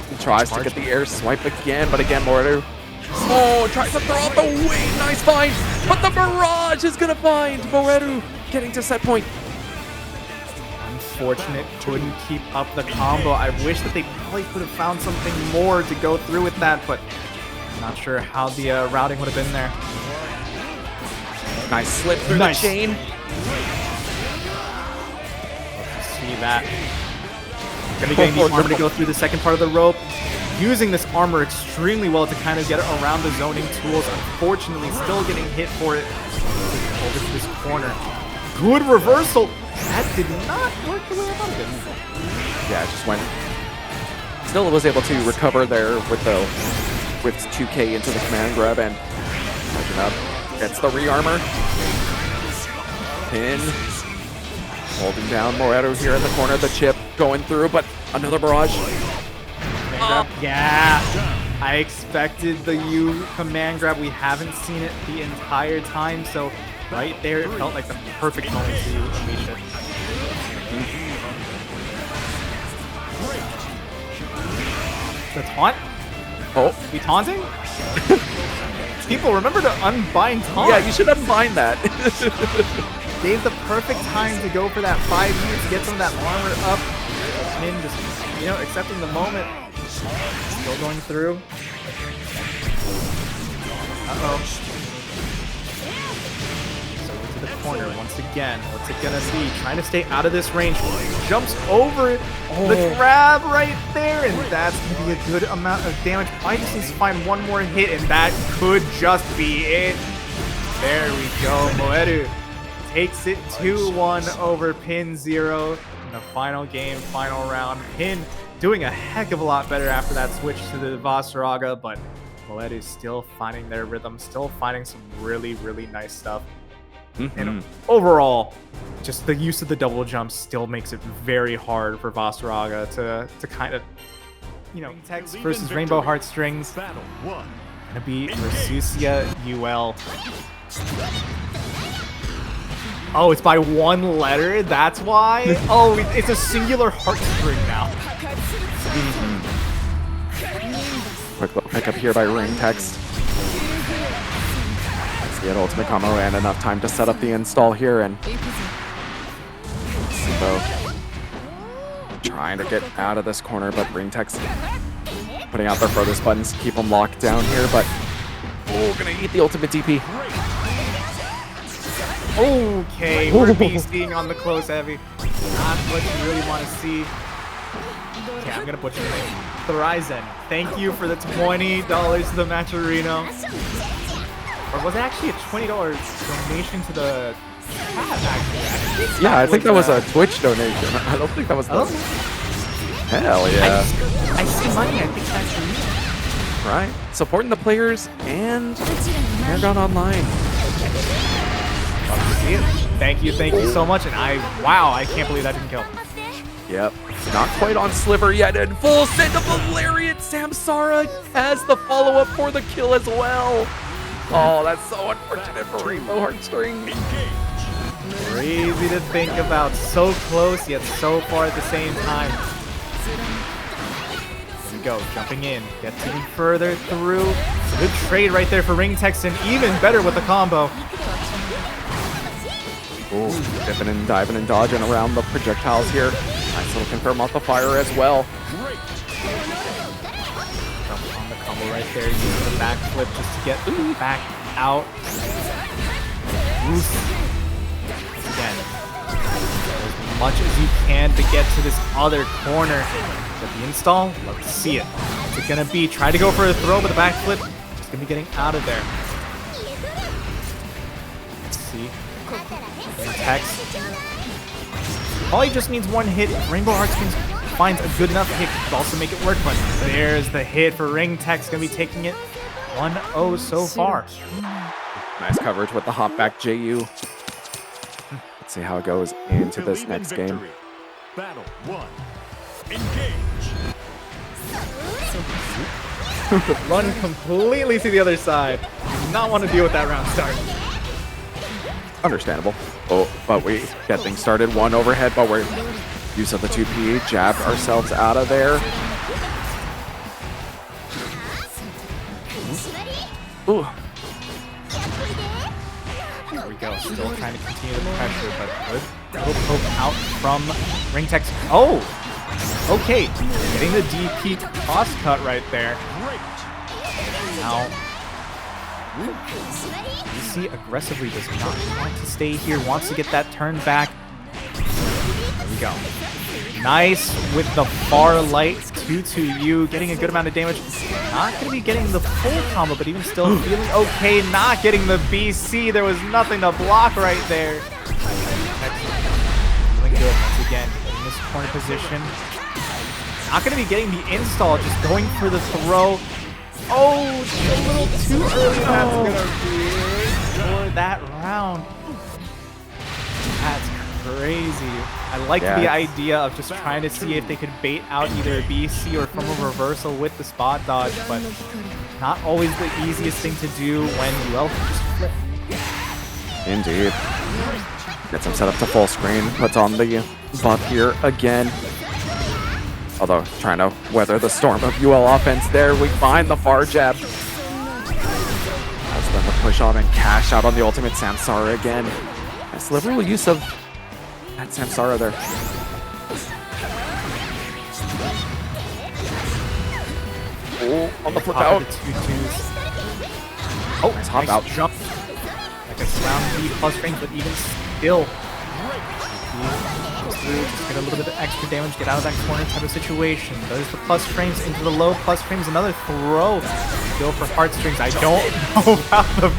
He tries to get the air swipe again, but again, Moeru. Oh, tries to throw out the wing. Nice find, but the barrage is gonna find Moeru getting to set point.
Unfortunate, couldn't keep up the combo. I wish that they probably could have found something more to go through with that, but I'm not sure how the routing would have been there.
Nice slip through the chain.
See that. Gonna be getting the armor to go through the second part of the rope. Using this armor extremely well to kind of get around the zoning tools. Unfortunately, still getting hit for it. Over to this corner. Good reversal. That did not work the way I thought it did.
Yeah, it just went. Still was able to recover there with the whips 2K into the command grab and catching up. Gets the re-armor. Pin. Holding down Moeru here in the corner. The chip going through, but another barrage.
Yeah. I expected the U command grab. We haven't seen it the entire time, so right there it felt like the perfect moment to unleash it. The taunt?
Oh.
We taunting? People, remember to unbind taunt.
Yeah, you should unbind that.
Gave the perfect time to go for that 5U to get some of that armor up. Min just, you know, accepting the moment. Still going through. Uh-oh. So into the corner once again. What's it gonna be? Trying to stay out of this range. Jumps over the grab right there, and that's gonna be a good amount of damage. I just need to find one more hit, and that could just be it. There we go. Moeru takes it 2-1 over Pin 0 in the final game, final round. Pin doing a heck of a lot better after that switch to the Vaseraga, but Moeru still finding their rhythm, still finding some really, really nice stuff. And overall, just the use of the double jump still makes it very hard for Vaseraga to kind of, you know, Ringtext versus Rainbow Heartstrings.
Battle 1.
Gonna be Versusia Yuel. Oh, it's by one letter? That's why? Oh, it's a singular heartstring now.
Quick little pickup here by Ringtext. Let's get ultimate combo and enough time to set up the install here, and so trying to get out of this corner, but Ringtext putting out their furthest buttons to keep them locked down here, but gonna eat the ultimate DP.
Okay, we're beasting on the close heavy. Not what you really want to see. Okay, I'm gonna butcher your name. Thrizen, thank you for the $20 to the Matcherino. Or was it actually a $20 donation to the chat, actually?
Yeah, I think that was a Twitch donation. I don't think that was the... Hell yeah.
I see money, I think that's for me.
Right? Supporting the players and Paragon Online.
Thank you so much, and wow, I can't believe that didn't kill.
Yep, not quite on Sliver yet, and full send of Valerian. Samsara has the follow-up for the kill as well. Oh, that's so unfortunate for Rainbow Heartstring.
Crazy to think about, so close yet so far at the same time. Here we go, jumping in, gets even further through. Good trade right there for Ringtext, and even better with the combo.
Ooh, dipping and diving and dodging around the projectiles here. Nice little confirm off the fire as well.
Jump on the combo right there, using the backflip just to get back out. Again, as much as you can to get to this other corner. But the install, love to see it. What's it gonna be? Try to go for a throw, but the backflip just gonna be getting out of there. Let's see. Text. Probably just needs one hit. Rainbow Heartstring finds a good enough hit to also make it work, but there's the hit for Ringtext. Gonna be taking it 1-0 so far.
Nice coverage with the hop back JU. Let's see how it goes into this next game.
Battle 1. Engage.
Run completely to the other side. Do not want to deal with that round start.
Understandable. Oh, but we get things started. One overhead, but we're use of the 2P, jabbed ourselves out of there. Ooh.
There we go. Still trying to continue the pressure, but good. Little poke out from Ringtext. Oh! Okay. Getting the DP cross cut right there. Now, you see aggressively does not want to stay here, wants to get that turn back. There we go. Nice with the far light 2-2-U, getting a good amount of damage. Not going to be getting the full combo, but even still feeling okay. Not getting the BC. There was nothing to block right there. Feeling good once again. In this corner position. Not going to be getting the install, just going for the throw. Oh, just a little too early. That's going to be it for that round. That's crazy. I like the idea of just trying to see if they could bait out either a BC or from a reversal with the spot dodge, but not always the easiest thing to do when Yuel can just flip.
Indeed. Gets him set up to full screen, puts on the buff here again. Although, trying to weather the storm of UL offense there, we find the far jab. That's them to push off and cash out on the ultimate Samsara again. Nice liberal use of that Samsara there. Oh, on the flip out. Oh, it's hop out.
Jump. Like a surround B plus range, but even still. Just get a little bit of extra damage, get out of that corner type of situation. There's the plus frames into the low plus frames, another throw. Go for heartstrings. I don't know about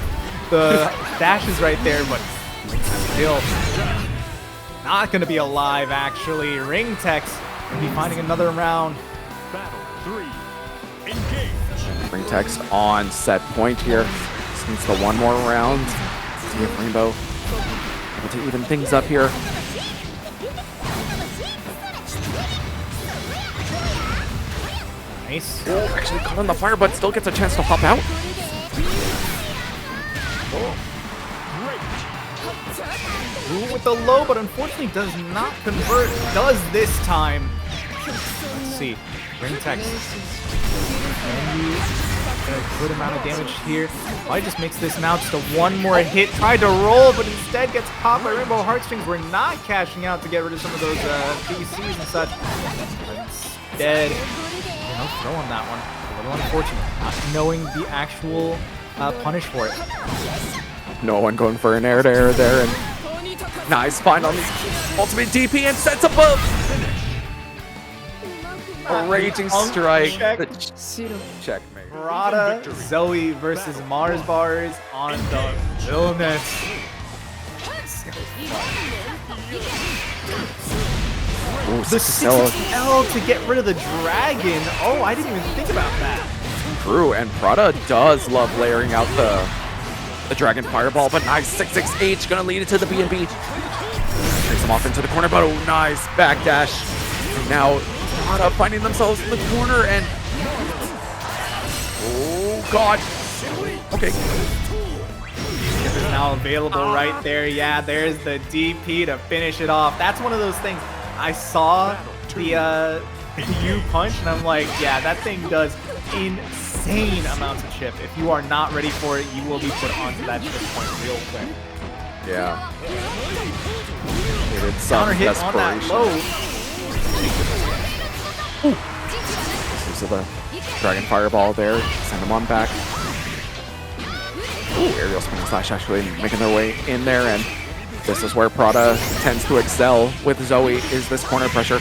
the dashes right there, but still not going to be alive, actually. Ringtext will be finding another round.
Battle 3. Engage.
Ringtext on set point here. Just needs the one more round. See if Rainbow able to even things up here.
Nice.
Oh, actually caught on the fire, but still gets a chance to hop out.
Ooh, with the low, but unfortunately does not convert. Does this time. Let's see. Ringtext. A good amount of damage here. Probably just makes this now just a one more hit. Tried to roll, but instead gets caught by Rainbow Heartstrings. We're not cashing out to get rid of some of those PCs and such. But instead, no throw on that one. A little unfortunate. Not knowing the actual punish for it.
No one going for an air to air there, and nice find on the ultimate DP and sets up a raging strike. Checkmate.
Prada, Zooey versus Mars Bars on the Wilnas. The 6L to get rid of the dragon. Oh, I didn't even think about that.
True, and Prada does love layering out the Dragon Fireball, but nice 6-6-H, gonna lead it to the B&B. Takes him off into the corner, but oh, nice backdash. And now Prada finding themselves in the corner, and oh god. Okay.
It is now available right there. Yeah, there's the DP to finish it off. That's one of those things. I saw the U punch, and I'm like, yeah, that thing does insane amounts of chip. If you are not ready for it, you will be put onto that chip point real quick.
Yeah. Needed some
Counter hit on that low.
Use of the Dragon Fireball there. Send them on back. Ooh, aerial spinning slash actually making their way in there, and this is where Prada tends to excel with Zooey, is this corner pressure.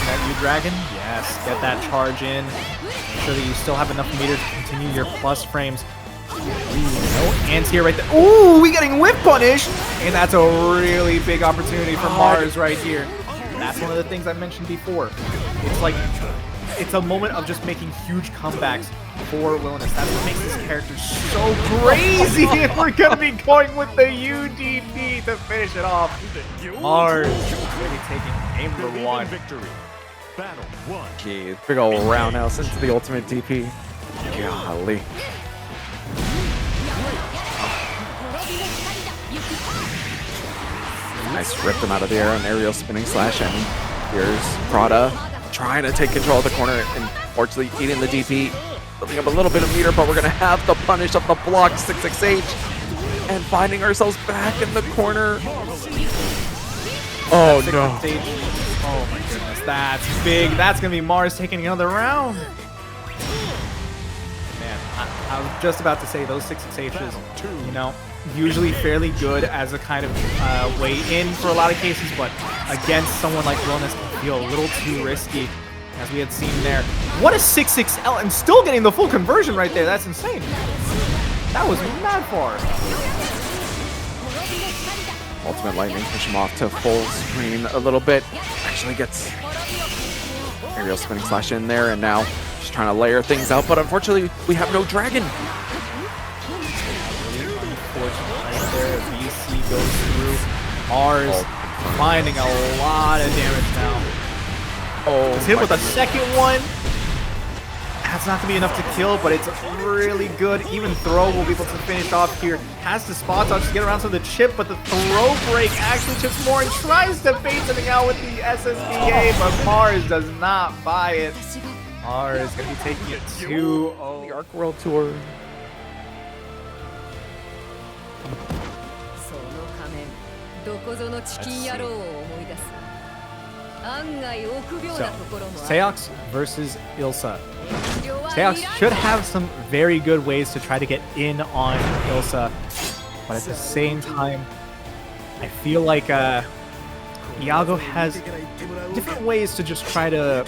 That U-Dragon? Yes, get that charge in. Make sure that you still have enough meter to continue your plus frames. Ooh, no anti-air right there. Ooh, we getting whip punished! And that's a really big opportunity for Mars right here. That's one of the things I mentioned before. It's like, it's a moment of just making huge comebacks for Wilnas. That's what makes this character so crazy. And we're going to be going with the UDP to finish it off. Mars really taking game number one.
Victory. Battle 1.
Jeez, big ol' roundhouse into the ultimate DP. Golly. Nice, ripped him out of the air on aerial spinning slash, and here's Prada trying to take control of the corner, and fortunately eating the DP. Building up a little bit of meter, but we're gonna have the punish of the block 6-6-H, and finding ourselves back in the corner. Oh no.
Oh my goodness, that's big. That's gonna be Mars taking another round. Man, I was just about to say those 6-6-H's, you know, usually fairly good as a kind of way in for a lot of cases, but against someone like Wilnas can feel a little too risky, as we had seen there. What a 6-6L, and still getting the full conversion right there. That's insane. That was mad far.
Ultimate Lightning push him off to full screen a little bit. Actually gets aerial spinning slash in there, and now just trying to layer things out, but unfortunately we have no dragon.
Right there, VC goes through. Mars finding a lot of damage now.
Oh,
He's hit with a second one. That's not going to be enough to kill, but it's really good. Even Throw will be able to finish off here. Has to spot dodge to get around to the chip, but the Throw break actually chips more and tries to bait something out with the SSBA, but Mars does not buy it. Mars going to be taking it 2-0.
The Arc World Tour.
So, Seox versus Ilsa. Seox should have some very good ways to try to get in on Ilsa, but at the same time, I feel like Iago has different ways to just try to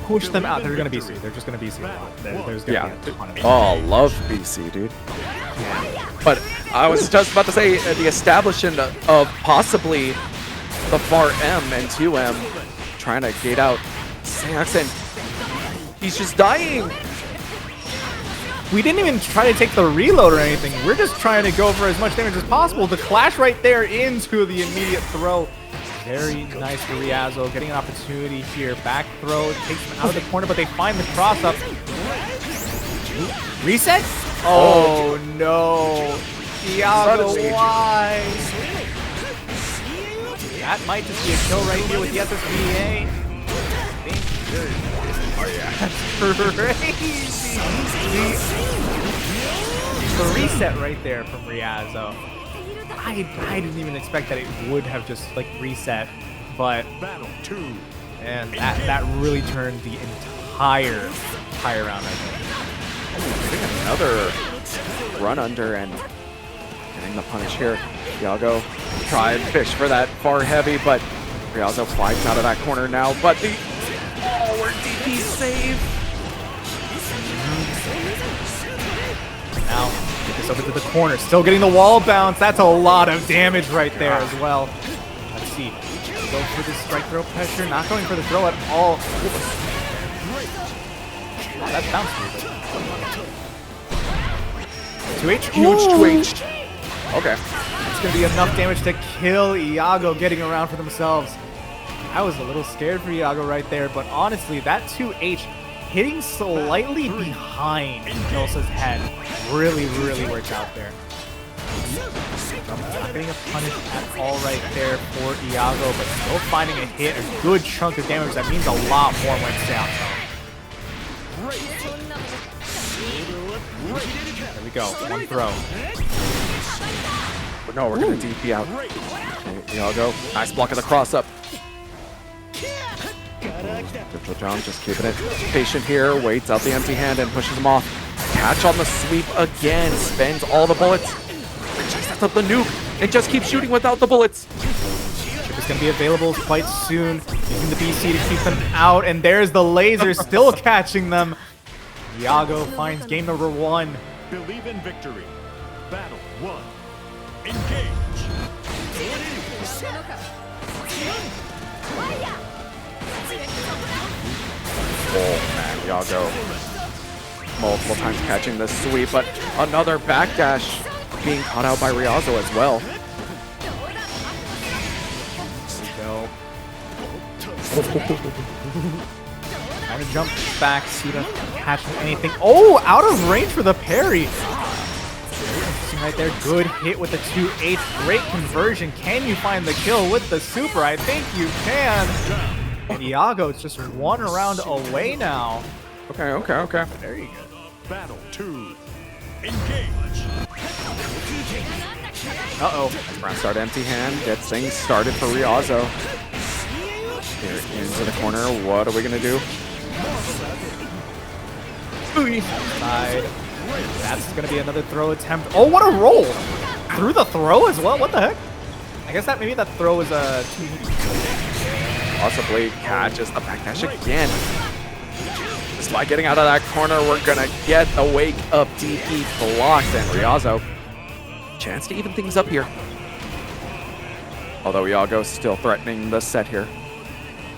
push them out. They're going to BC. They're just going to BC. There's going to be a ton of it.
Oh, love BC, dude. But I was just about to say the establishment of possibly the far M and 2M trying to gate out Seox, and he's just dying.
We didn't even try to take the reload or anything. We're just trying to go for as much damage as possible. The clash right there into the immediate throw. Very nice for Ryazo, getting an opportunity here. Back throw, takes him out of the corner, but they find the cross up. Reset? Oh no. Iago,
Suddenly.
why? That might just be a kill right here with the SSVA.
Oh yeah.
Crazy. The reset right there from Ryazo. I didn't even expect that it would have just like reset, but
Battle 2.
and that really turned the entire round. I think.
Getting another run under and getting the punish here. Iago try and fish for that far heavy, but Ryazo flies out of that corner now. But the forward DP save.
Now, get this over to the corner. Still getting the wall bounce. That's a lot of damage right there as well. Let's see. Go for the strike throw pressure. Not going for the throw at all. Oh, that bounced me. 2H.
Huge
Ooh.
2H. Okay.
It's going to be enough damage to kill Iago getting around for themselves. I was a little scared for Iago right there, but honestly, that 2H hitting slightly behind Ilsa's head really worked out there. Not getting a punish at all right there for Iago, but still finding a hit, a good chunk of damage. That means a lot more when it's down. There we go, one throw.
But no, we're going to DP out. Okay, Iago, nice block of the cross up. Triple jump, just keeping it patient here. Waits out the empty hand and pushes him off. Catch on the sweep again. Spends all the bullets. Just sets up the nuke and just keeps shooting without the bullets.
It's going to be available quite soon. Using the BC to keep them out. And there's the laser still catching them. Iago finds game number 1.
Believe in victory. Battle 1. Engage.
Oh man, Iago multiple times catching the sweep, but another backdash being caught out by Ryazo as well.
Trying to jump back, see if catch anything. Oh, out of range for the parry. Interesting right there. Good hit with the 2H. Great conversion. Can you find the kill with the super? I think you can. And Iago is just one round away now.
Okay.
Very good.
Battle 2. Engage.
Uh-oh.
Round start empty hand, gets things started for Ryazo. Here into the corner, what are we gonna do?
Side. That's gonna be another throw attempt. Oh, what a roll! Through the throw as well? What the heck? I guess that maybe that throw was a
Possibly catches the backdash again. Just by getting out of that corner, we're gonna get the wake up DP blocked, and Ryazo chance to even things up here. Although Iago's still threatening the set here.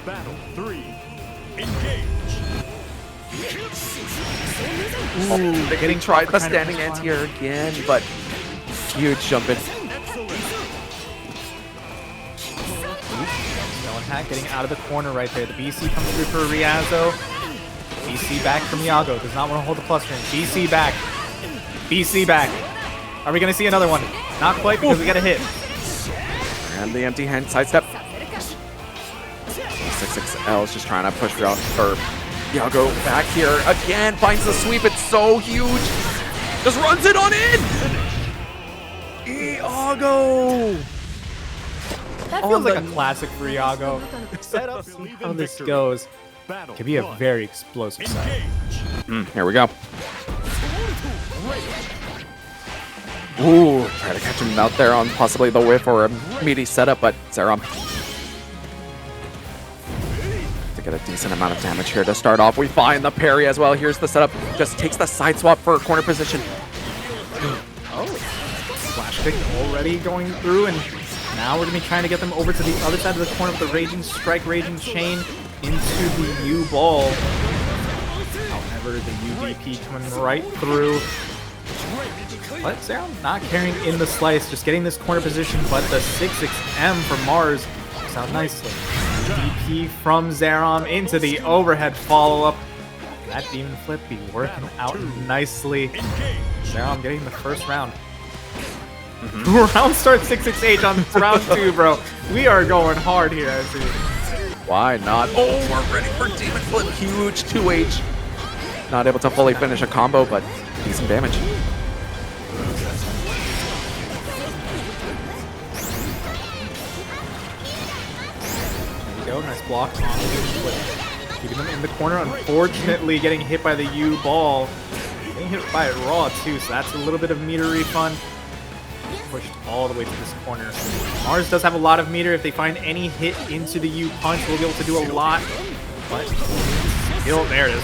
Battle 3. Engage.
They're getting tried the standing anti-air again, but huge jump in.
Hack getting out of the corner right there. The BC comes through for Ryazo. BC back from Iago. Does not want to hold the plus ring. BC back. BC back. Are we going to see another one? Not quite because we got a hit.
And the empty hand sidestep. 6XL is just trying to push for Iago back here again. Finds the sweep. It's so huge. Just runs it on in. Iago.
That feels like a classic for Iago. Set up, see how this goes. Could be a very explosive set.
Here we go. Ooh, try to catch him out there on possibly the whiff or a meaty setup, but Zeram to get a decent amount of damage here to start off. We find the parry as well. Here's the setup. Just takes the side swap for corner position.
Oh, flash kick already going through, and now we're going to be trying to get them over to the other side of the corner with the Raging Strike, Raging Chain into the U-Ball. However, the UDP coming right through. But Zeram not carrying in the slice, just getting this corner position, but the 6XM from Mars works out nicely. UDP from Zeram into the overhead follow-up. That Demon Flip be working out nicely. Zeram getting the first round. Round start 6-6-H on round 2, bro. We are going hard here, I see.
Why not? Oh, we're ready for Demon Flip. Huge 2H. Not able to fully finish a combo, but decent damage.
There we go. Nice block on the flip. Keeping them in the corner. Unfortunately, getting hit by the U ball. Getting hit by it raw, too, so that's a little bit of meter refund. Pushed all the way to this corner. Mars does have a lot of meter. If they find any hit into the U punch, we'll be able to do a lot. But still, there it is.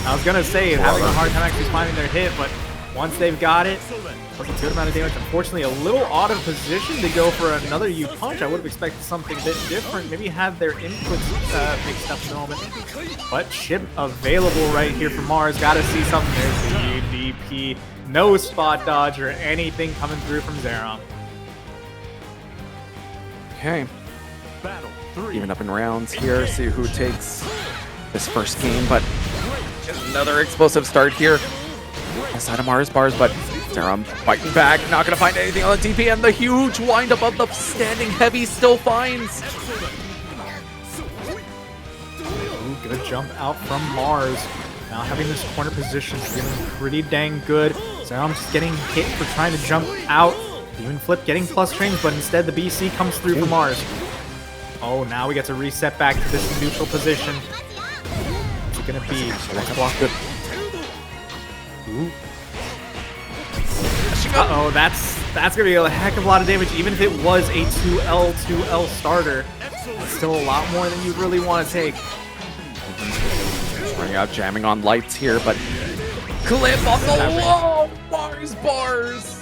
I was gonna say having a hard time actually finding their hit, but once they've got it, that's a good amount of damage. Unfortunately, a little out of position to go for another U punch. I would have expected something a bit different. Maybe have their inputs mixed up in the moment. But chip available right here for Mars. Gotta see something. There's the DP. No spot dodge or anything coming through from Zerom.
Okay.
Battle 3.
Even up in rounds here. See who takes this first game, but another explosive start here. Outside of Mars bars, but Zerom fighting back. Not going to find anything on the DP, and the huge wind up of the standing heavy still finds.
Ooh, good jump out from Mars. Now having this corner position is feeling pretty dang good. Zerom just getting hit for trying to jump out. Demon Flip getting plus trains, but instead the BC comes through for Mars. Oh, now we get to reset back to this neutral position. What's it gonna be? Block good. Ooh. Uh-oh, that's gonna be a heck of a lot of damage, even if it was a 2L starter. It's still a lot more than you'd really want to take.
Running out, jamming on lights here, but clip off the wall! Mars bars!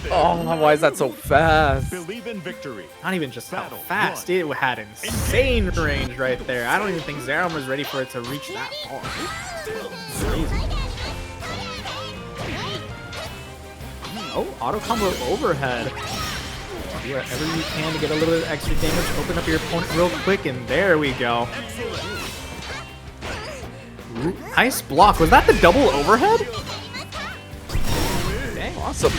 Oh, why is that so fast?
Believe in victory.
Not even just how fast, it had insane range right there. I don't even think Zerom was ready for it to reach that far. Crazy. Oh, auto combo overhead. Do whatever you can to get a little bit of extra damage. Open up your opponent real quick, and there we go. Ooh, nice block. Was that the double overhead? Dang.
Awesome.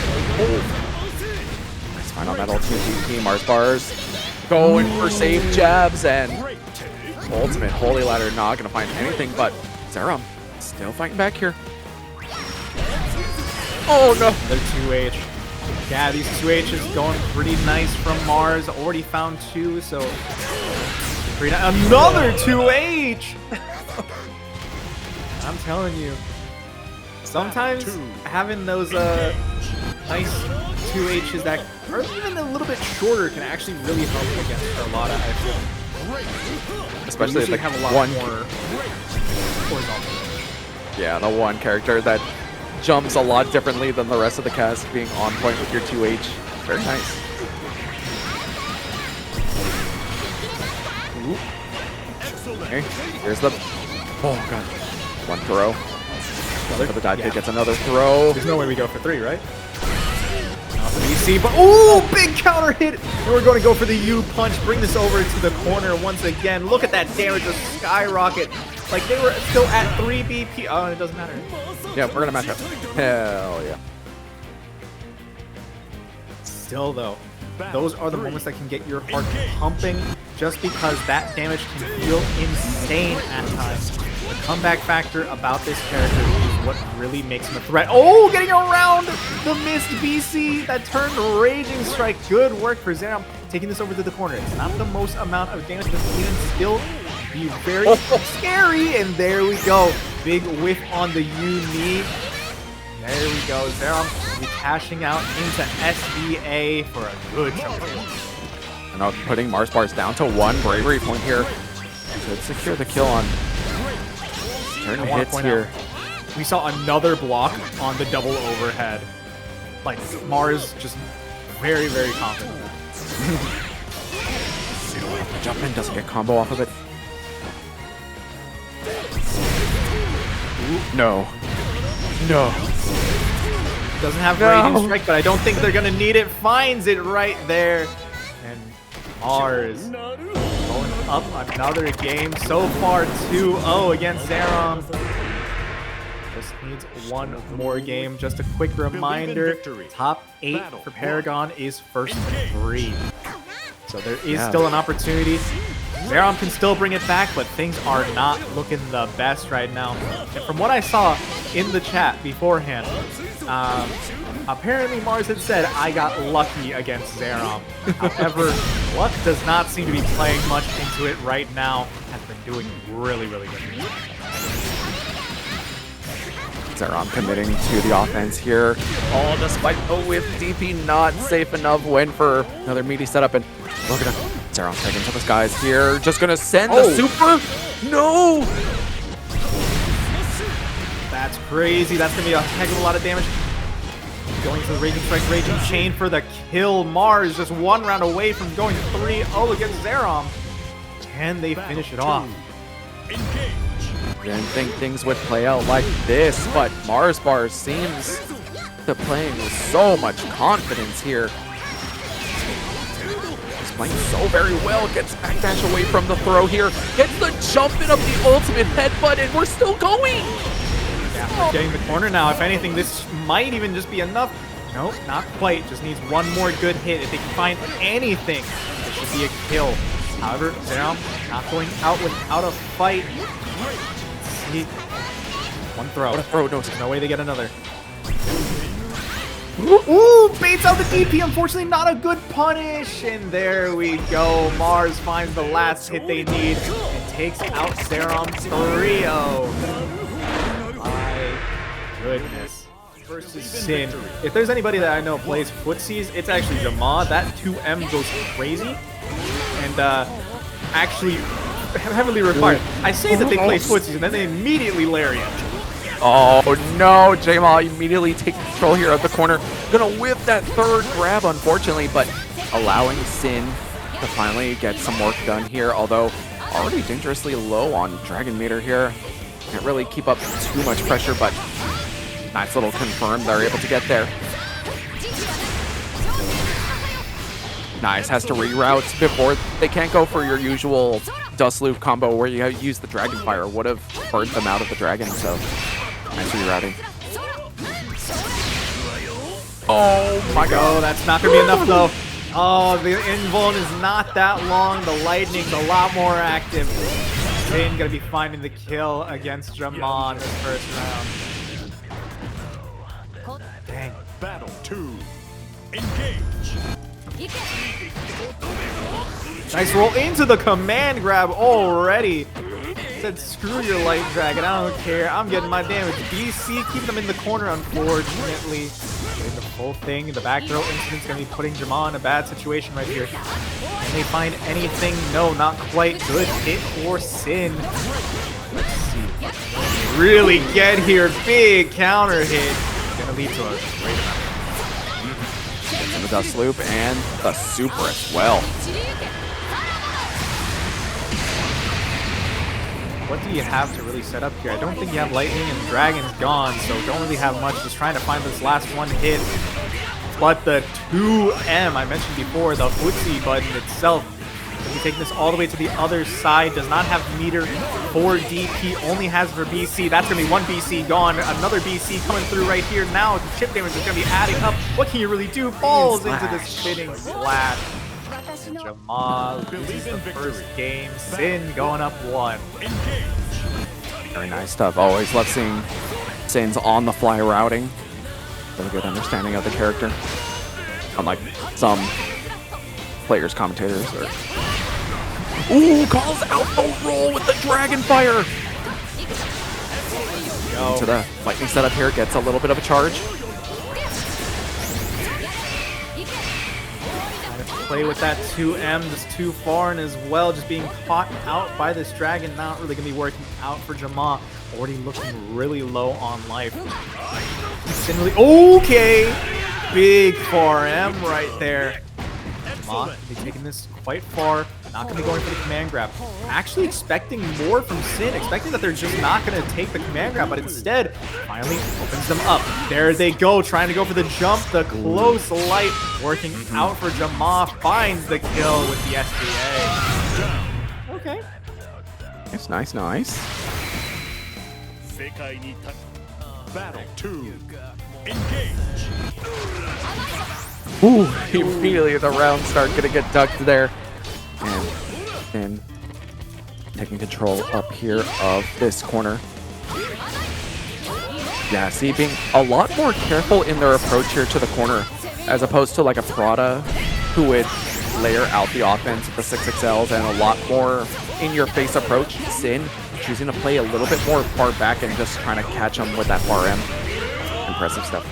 Nice find on that ultimate DP. Mars bars going for safe jabs, and ultimate Holy Ladder not going to find anything, but Zerom still fighting back here. Oh no!
Another 2H. Yeah, these 2Hs going pretty nice from Mars. Already found 2, so another 2H! I'm telling you. Sometimes having those nice 2Hs that are even a little bit shorter can actually really help against Charlotta, I feel.
Especially if they
have a lot more horizontal.
Yeah, the one character that jumps a lot differently than the rest of the cast, being on point with your 2H. Very nice. Ooh. Okay, here's the... Oh, God. One throw. The dive kick gets another throw.
There's no way we go for 3, right? Not the BC, but ooh, big counter hit! And we're going to go for the U punch. Bring this over to the corner once again. Look at that damage, just skyrocket. Like they were still at 3 BP. Oh, it doesn't matter.
Yeah, we're gonna match up. Hell yeah.
Still though, those are the moments that can get your heart pumping just because that damage can feel insane at times. The comeback factor about this character is what really makes him a threat. Oh, getting around the missed BC that turned Raging Strike. Good work for Zerom taking this over to the corner. It's not the most amount of damage, but even still be very scary. And there we go. Big whiff on the U knee. There we go. Zerom will be cashing out into SBA for a good chunk of damage.
And now putting Mars bars down to 1 bravery point here. Could secure the kill on turn hits here.
We saw another block on the double overhead. Like Mars just very, very confident.
Jump in, doesn't get combo off of it. Ooh, no. No.
Doesn't have Raging Strike, but I don't think they're gonna need it. Finds it right there. And Mars going up another game. So far 2-0 against Zerom. Just need needs one more game. Just a quick reminder, top 8 for Paragon is first to 3. So there is still an opportunity. Zerom can still bring it back, but things are not looking the best right now. And from what I saw in the chat beforehand, apparently Mars had said, I got lucky against Zerom. However, luck does not seem to be playing much into it right now. Has been doing really, really good.
Zerom committing to the offense here. Oh, despite with DP not safe enough, went for another meaty setup, and look at him. Zerom's taking some of his guys here. Just gonna send the super. No!
That's crazy. That's gonna be a heck of a lot of damage. Going to the Raging Strike, Raging Chain for the kill. Mars just one round away from going 3-0 against Zerom. Can they finish it off?
Didn't think things would play out like this, but Mars Bar seems to playing with so much confidence here. He's playing so very well. Gets backdash away from the throw here. Gets the jumping up the ultimate headbutt, and we're still going.
Yeah, getting the corner now. If anything, this might even just be enough. Nope, not quite. Just needs one more good hit. If they can find anything, it should be a kill. However, Zerom not going out without a fight. One throw.
What a throw. No,
there's no way they get another. Ooh, baits out the DP. Unfortunately, not a good punish. And there we go. Mars finds the last hit they need and takes out Zerom 3-0. My goodness. Versus Synn. If there's anybody that I know plays footsies, it's actually JMAMH. That 2M goes crazy. And actually heavily required. I say that they play footsies and then they immediately lariat.
Oh no, JMAMH immediately takes control here of the corner. Gonna whip that third grab, unfortunately, but allowing Synn to finally get some work done here, although already dangerously low on Dragon Meter here. Can't really keep up too much pressure, but nice little confirm they're able to get there. Nice, has to reroute before they can't go for your usual Dust Loop combo where you use the Dragon Fire. Would have burnt them out of the dragon, so nice rerouting. Oh my god.
Oh, that's not going to be enough though. Oh, the invuln is not that long. The lightning's a lot more active. Synn going to be finding the kill against JMAMH in this first round. Dang.
Battle 2. Engage.
Nice roll into the command grab already. Said, screw your light dragon, I don't care. I'm getting my damage. BC, keep them in the corner, unfortunately. Getting the full thing. The back throw incident's going to be putting JMAMH in a bad situation right here. Can they find anything? No, not quite. Good hit for Synn. Let's see. Really get here. Big counter hit. Going to lead to a great amount.
The Dust Loop and the super as well.
What do you have to really set up here? I don't think you have lightning and dragon's gone, so don't really have much. Just trying to find this last one hit. But the 2M, I mentioned before, the footsie button itself, if you take this all the way to the other side, does not have meter for DP, only has for BC. That's going to be one BC gone. Another BC coming through right here now. The chip damage is going to be adding up. What can you really do? Falls into the spinning slash. And JMAMH loses the first game. Synn going up 1.
Very nice stuff. Always love seeing Synn's on the fly routing. Really good understanding of the character. Unlike some players, commentators, or ooh, calls out the roll with the Dragon Fire. Into the lightning setup here, gets a little bit of a charge.
Play with that 2M just too far, and as well just being caught out by this dragon. Not really going to be working out for JMAMH. Already looking really low on life. Synn really, okay, big 4M right there. JMAMH will be taking this quite far. Not going to be going for the command grab. Actually expecting more from Synn, expecting that they're just not going to take the command grab, but instead finally opens them up. There they go, trying to go for the jump. The close light working out for JMAMH. Finds the kill with the SBA. Okay.
It's nice, nice.
Battle 2. Engage.
Ooh, immediately the round start gonna get ducked there. And Synn taking control up here of this corner. Yeah, see, being a lot more careful in their approach here to the corner, as opposed to like a Prada who would layer out the offense with the 6XLs and a lot more in-your-face approach. Synn choosing to play a little bit more far back and just trying to catch them with that far M. Impressive stuff.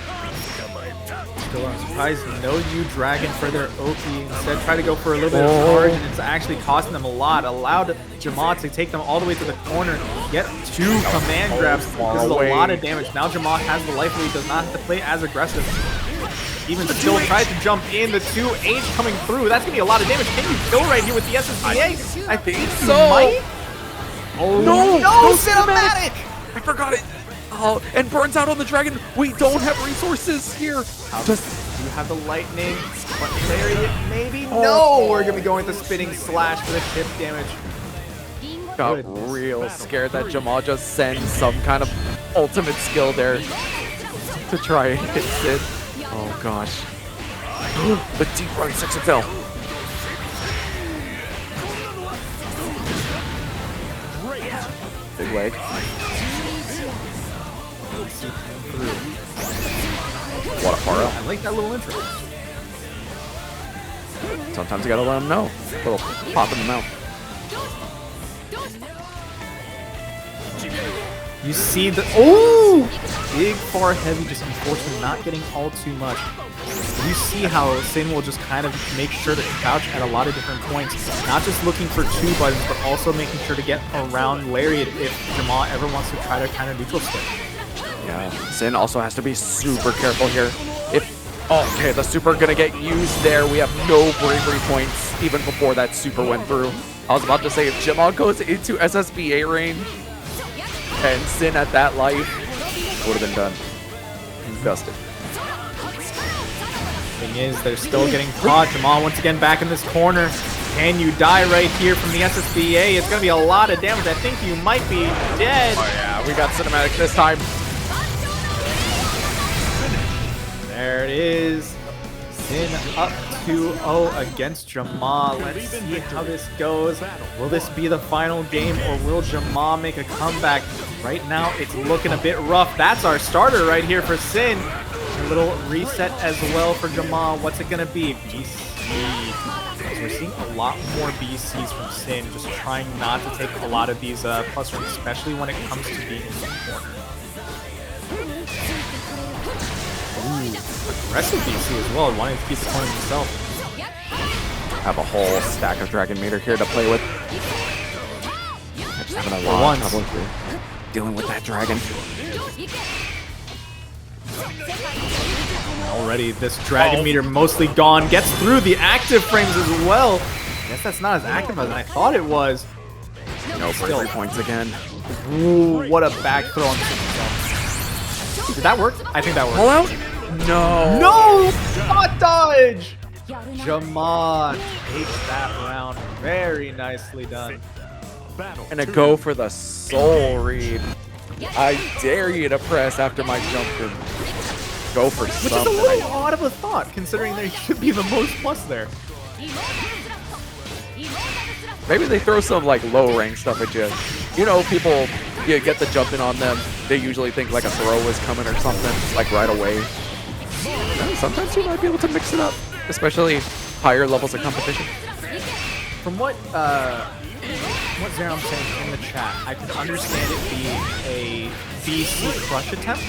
Still, I'm surprised no U Dragon for their Oki. Instead, try to go for a little bit of charge, and it's actually costing them a lot. Allowed JMAMH to take them all the way to the corner, get 2 command grabs. This is a lot of damage. Now JMAMH has the life lead, does not have to play as aggressive. Even still tried to jump in, the 2H coming through. That's going to be a lot of damage. Can you kill right here with the SSBA? I think so. Might? Oh, no, cinematic!
I forgot it. Oh, and burns out on the dragon. We don't have resources here.
Just you have the lightning, but Lariat maybe? No, we're gonna be going with the spinning slash for the chip damage.
Got real scared that JMAMH just sends some kind of ultimate skill there to try and hit Synn. Oh gosh. The deep right 6XL. Big leg. What a Para.
I like that little intro.
Sometimes you gotta let them know. A little pop in the mouth.
You see the big far heavy, just unfortunately not getting all too much. You see how Synn will just kind of make sure to crouch at a lot of different points, not just looking for 2 buttons, but also making sure to get around Lariat if JMAMH ever wants to try to kind of neutral stick.
Yeah, Synn also has to be super careful here. Okay, the super gonna get used there. We have no bravery points even before that super went through. I was about to say, if JMAMH goes into SSBA range and Synn at that life, would have been done. Dusted.
Thing is, they're still getting caught. JMAMH once again back in this corner. Can you die right here from the SSBA? It's gonna be a lot of damage. I think you might be dead.
Oh yeah, we got cinematic this time.
There it is. Synn up 2-0 against JMAMH. Let's see how this goes. Will this be the final game, or will JMAMH make a comeback? Right now, it's looking a bit rough. That's our starter right here for Synn. A little reset as well for JMAMH. What's it going to be? BC. So we're seeing a lot more BCs from Synn, just trying not to take a lot of these plus runs, especially when it comes to being in the corner. Aggressive BC as well, wanting to keep the corner himself.
Have a whole stack of Dragon Meter here to play with. Just having a lot of trouble here dealing with that dragon.
Already, this Dragon Meter mostly gone. Gets through the active frames as well. Guess that's not as active as I thought it was.
No bravery points again.
Ooh, what a back throw on the. Did that work? I think that worked.
Pull out? No.
No! Not dodge! JMAMH takes that round. Very nicely done.
And a go for the soul read. I dare you to press after my jump and go for something.
Which is a little odd of a thought, considering there should be the most plus there.
Maybe they throw some like low rank stuff at you. You know, people, you get the jumping on them. They usually think like a throw is coming or something, like right away. Sometimes you might be able to mix it up, especially higher levels of competition.
From what Zeram's saying in the chat, I could understand it being a BC crush attempt.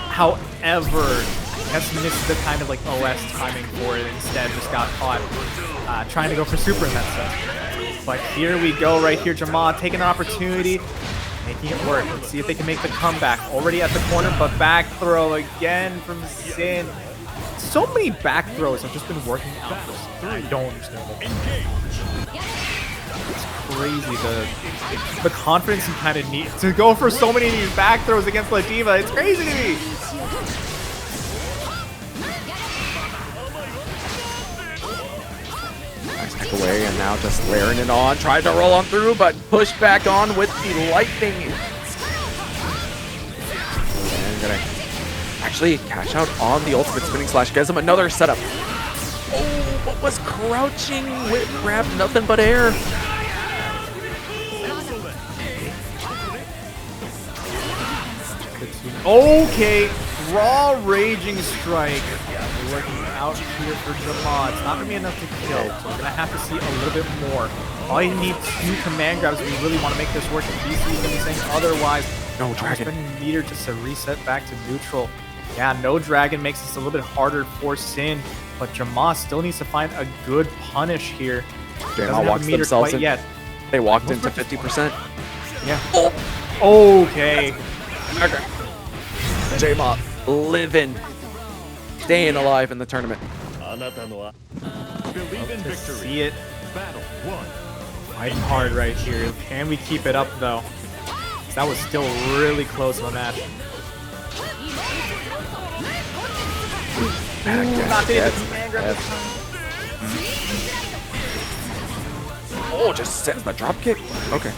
However, I guess missed the kind of like OS timing for it. Instead, just got caught trying to go for super in that sense. But here we go, right here, JMAMH taking an opportunity, making it work. Let's see if they can make the comeback. Already at the corner, but back throw again from Synn. So many back throws have just been working out for Synn. I don't understand it. It's crazy, the confidence you kind of need to go for so many of these back throws against Ladiva. It's crazy to me.
Nice hack away, and now just layering it on. Tried to roll on through, but pushed back on with the lightning. And gonna actually cash out on the ultimate spinning slash. Gives him another setup. Oh, what was crouching? Whip grabbed nothing but air.
Okay, raw raging strike. We're working out here for JMAMH. It's not gonna be enough to kill, so we're gonna have to see a little bit more. All you need 2 command grabs if you really want to make this work. And DC is gonna be saying otherwise.
No dragon.
Spending meter just to reset back to neutral. Yeah, no dragon makes this a little bit harder for Synn, but JMAMH still needs to find a good punish here.
JMAMH walks themselves
quite
in.
Yet.
They walked into 50%.
Yeah. Oh. Okay.
Okay. JMAMH living, staying alive in the tournament.
Believe in victory.
See it.
Battle 1.
Fighting hard right here. Can we keep it up though? That was still really close of a match. Not the command grab this time.
Oh, just sends the drop kick. Okay.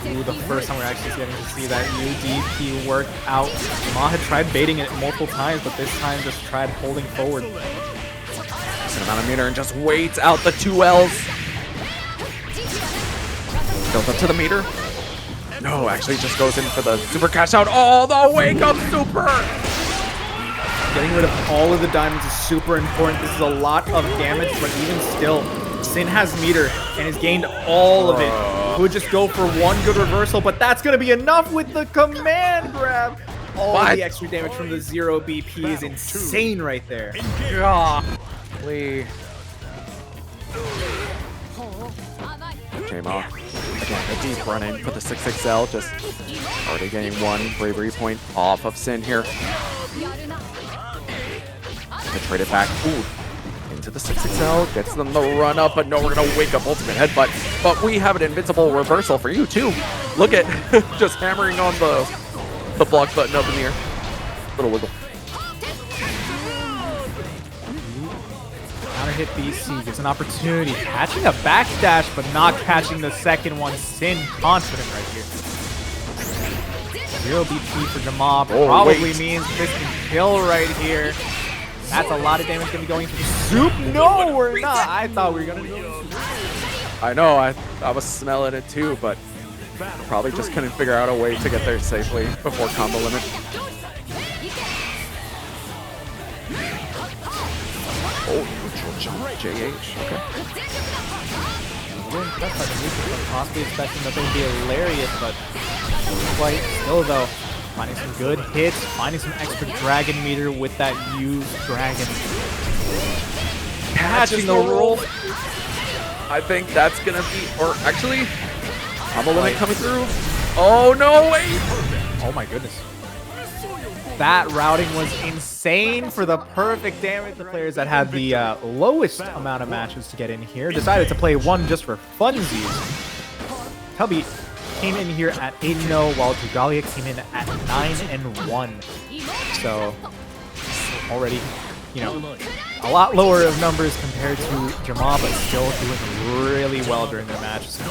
Ooh, the first time we're actually getting to see that UDP work out. JMAMH had tried baiting it multiple times, but this time just tried holding forward.
Decent amount of meter and just waits out the 2 Ls. Goes up to the meter. No, actually just goes in for the super cash out. Oh, the wake up super!
Getting rid of all of the diamonds is super important. This is a lot of damage, but even still, Synn has meter and has gained all of it. Could just go for one good reversal, but that's going to be enough with the command grab. All the extra damage from the 0 BP is insane right there.
Golly. JMAMH. Again, a deep run in for the 6XL. Just already getting 1 bravery point off of Synn here. To trade it back. Ooh. Into the 6XL, gets them the run up, but no, we're gonna wake up ultimate headbutt. But we have an invincible reversal for you too. Look at just hammering on the block button up in the air. Little wiggle.
Counter hit BC gives an opportunity, catching a backdash, but not catching the second one. Synn confident right here. 0 BP for JMAMH probably means this can kill right here. That's a lot of damage going to be going to the soup. No, we're not. I thought we were going to go.
I know, I was smelling it too, but probably just couldn't figure out a way to get there safely before combo limit. Oh, neutral jump, JH, okay.
Possibly expecting that they would be hilarious, but quite still though. Finding some good hits, finding some extra dragon meter with that used dragon. Catching the roll.
I think that's gonna be, or actually, combo limit coming through. Oh no, wait!
Oh my goodness. That routing was insane for the perfect damage. The players that had the lowest amount of matches to get in here decided to play one just for funsies. Tubby came in here at 8-0, while Dragalia came in at 9-1. So already, you know, a lot lower of numbers compared to JMAMH, but still doing really well during their matches.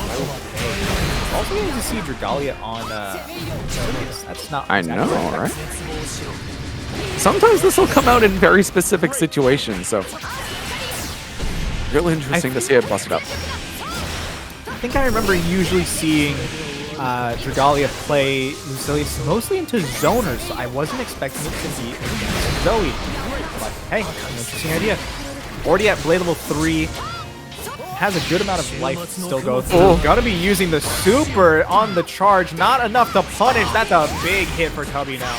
Also getting to see Dragalia on that's not
I know, right? Sometimes this will come out in very specific situations, so really interesting to see it busted up.
I think I remember usually seeing Dragalia play Lucilius mostly into zoners, so I wasn't expecting it to be against Zooey. But hey, an interesting idea. Already at blade level 3, has a good amount of life to still go through. Gonna be using the super on the charge, not enough to punish. That's a big hit for Tubby now.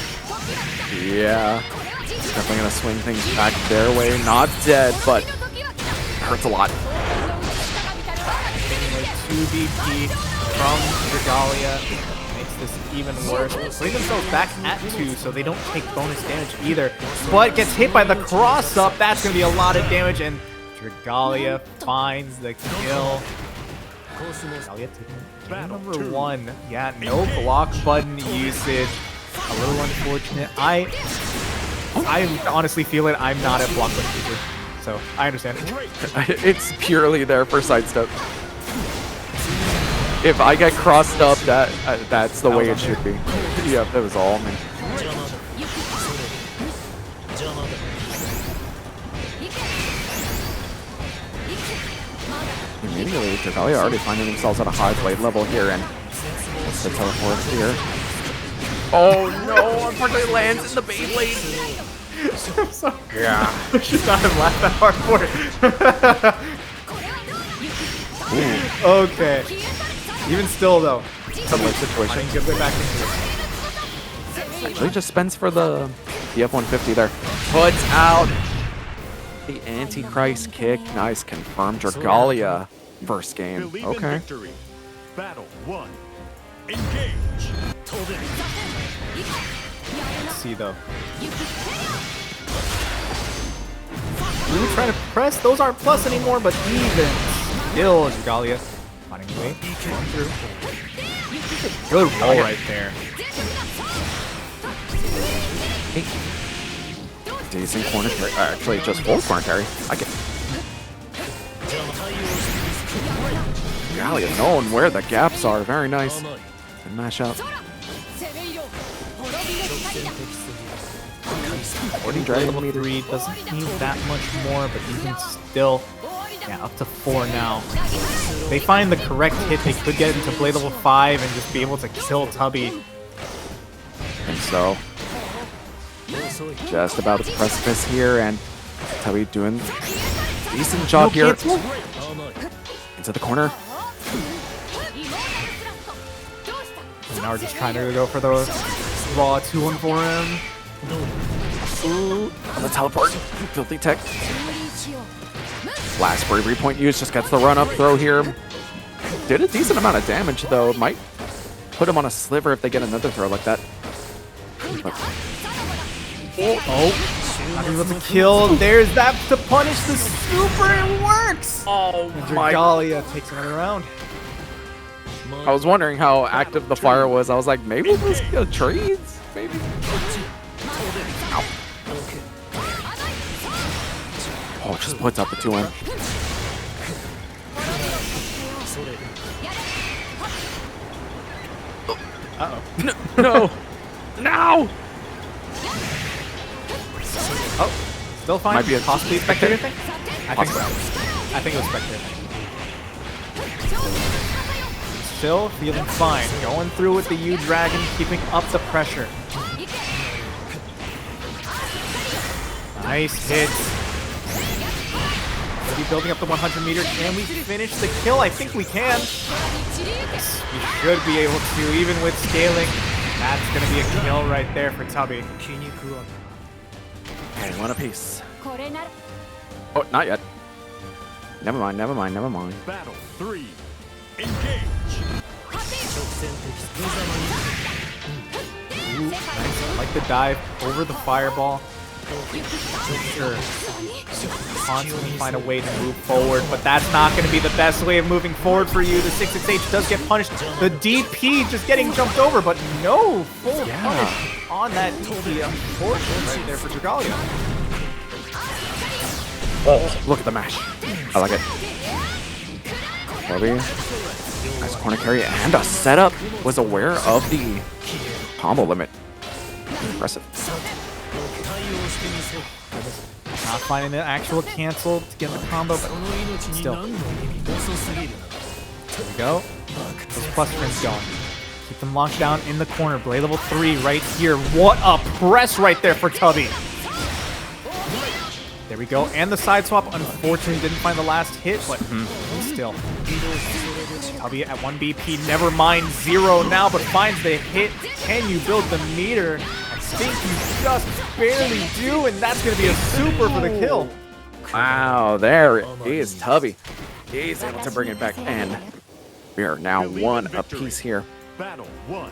Yeah, definitely gonna swing things back their way. Not dead, but hurts a lot.
2 BP from Dragalia makes this even worse. Putting themselves back at 2 so they don't take bonus damage either. But gets hit by the cross up. That's going to be a lot of damage, and Dragalia finds the kill. Dragalia taking number 1. Yeah, no block button usage. A little unfortunate. I honestly feel it. I'm not a block button user, so I understand.
It's purely there for sidestep. If I get crossed up, that's the way it should be. Yep, that was all, man. Immediately, Dragalia already finding themselves at a high blade level here, and it's the teleport here. Oh no, unfortunately lands in the Beyblade.
I'm sorry.
Yeah.
I should not have laughed that hard for it. Okay. Even still, though.
Similar situation.
Get back into it.
Actually just spends for the F-150 there. Puts out the Antichrist kick. Nice, confirmed Dragalia. First game.
Believe in
Okay.
victory. Battle 1. Engage.
Let's see, though. Really trying to press. Those aren't plus anymore, but even still, Dragalia finding a way. Going through. Good roll right there.
Decent corner carry. Actually, just full corner carry. I get. Dragalia knowing where the gaps are. Very nice. And mash up. 40
Dragon
dragon
level 3 doesn't need that much more, but even still, yeah, up to 4 now. They find the correct hit, they could get into blade level 5 and just be able to kill Tubby.
And so, just about the precipice here, and Tubby doing a decent job here. Into the corner.
Now we're just trying to go for the raw 2-1 for him.
Ooh, on the teleport. Filthy tech. Last bravery point used, just gets the run up throw here. Did a decent amount of damage though. Might put him on a sliver if they get another throw like that. But
Not able to kill. There's that to punish the super. It works.
oh
And
my!
Dragalia takes another round.
I was wondering how active the fire was. I was like, maybe this trades, maybe. Ow. Oh, just puts up the 2-1.
Uh-oh.
No! No!
Oh, still fine.
Might be a
possibly a spectator thing? I think so.
Possibly.
I think it was spectator thing. Still feeling fine. Going through with the U-Dragon, keeping up the pressure. Nice hit. Maybe building up the 100 meter. Can we finish the kill? I think we can. Yes, we should be able to, even with scaling. That's going to be a kill right there for Tubby.
Okay, one apiece. Oh, not yet. Never mind, never mind, never mind.
Battle 3. Engage.
Ooh, nice. I like the dive over the fireball. Sure. Constantly find a way to move forward, but that's not going to be the best way of moving forward for you. The 668 does get punished. The DP just getting jumped over, but no full punish on that DP. Unfortunate right there for Dragalia.
Oh, look at the mash. I like it. Bobby. Nice corner carry and a setup. Was aware of the combo limit. Impressive.
Not finding the actual cancel to get the combo, but still. There we go. Those plus strings going. Keep them locked down in the corner. Blade level 3 right here. What a press right there for Tubby. There we go. And the side swap, unfortunately, didn't find the last hit, but still. Tubby at 1 BP. Never mind 0 now, but finds the hit. Can you build the meter? I think you just barely do, and that's going to be a super for the kill.
Wow, there is Tubby. He's able to bring it back, and we are now one apiece here.
Battle 1.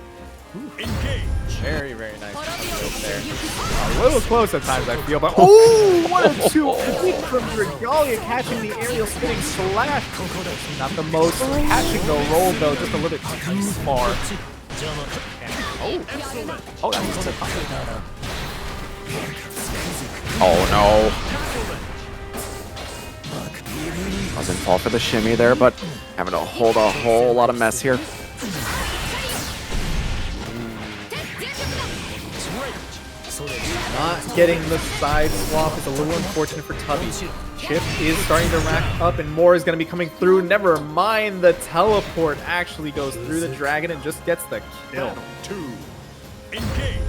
Engage.
Very, very nice there. A little close at times, I feel, but oh, what a 2 from Dragalia catching the aerial spinning slash. Not the most catching the roll, though, just a little bit too far. And, oh, that was a little bit.
Oh no. Doesn't fall for the shimmy there, but having to hold a whole lot of mess here.
Not getting the side swap is a little unfortunate for Tubby. Chip is starting to rack up and more is going to be coming through. Never mind, the teleport actually goes through the dragon and just gets the kill.
Battle 2. Engage.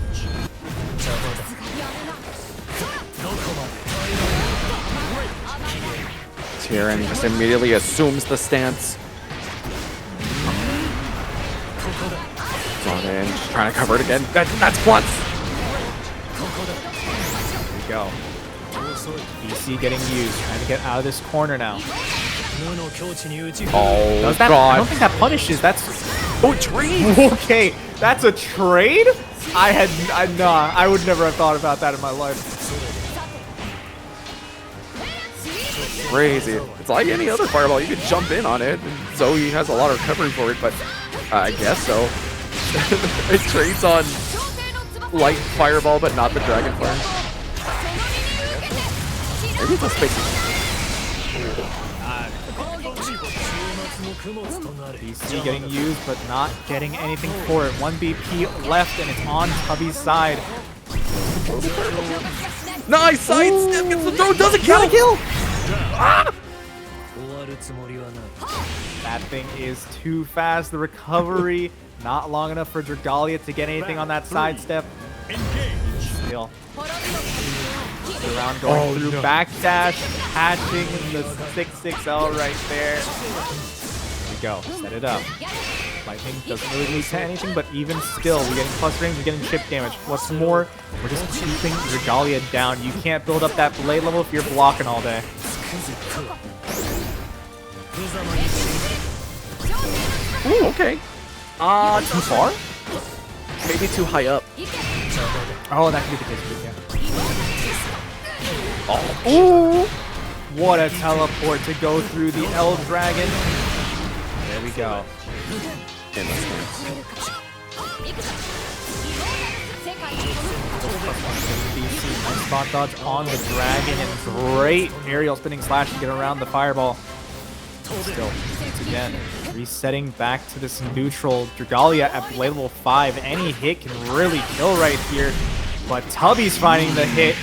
Tyrion just immediately assumes the stance. Drawn in, just trying to cover it again. That's once.
There we go. BC getting used, trying to get out of this corner now.
Oh,
Does that,
God.
I don't think that punishes. That's
Oh, trade.
okay. That's a trade. I would never have thought about that in my life.
Crazy. It's like any other fireball. You can jump in on it. And Zooey has a lot of recovery for it, but I guess so. It trades on light fireball, but not the dragon flare. Maybe it's a space.
BC getting used, but not getting anything for it. 1 BP left, and it's on Tubby's side.
Nice sidestep. Gets the throw. Doesn't kill. Ah!
That thing is too fast. The recovery, not long enough for Dragalia to get anything on that sidestep. Still. Around going through backdash, catching the 6-6L right there. There we go. Set it up. Lightning doesn't really lead to anything, but even still, we're getting plus range, we're getting chip damage. What's more, we're just keeping Dragalia down. You can't build up that blade level if you're blocking all day.
Ooh, okay. Too far? Maybe too high up.
Oh, that could be the case, yeah. Oh, ooh! What a teleport to go through the L Dragon. There we go. Nice spot dodge on the dragon and great aerial spinning slash to get around the fireball. Still, once again, resetting back to this neutral. Dragalia at blade level 5. Any hit can really kill right here, but Tubby's finding the hit.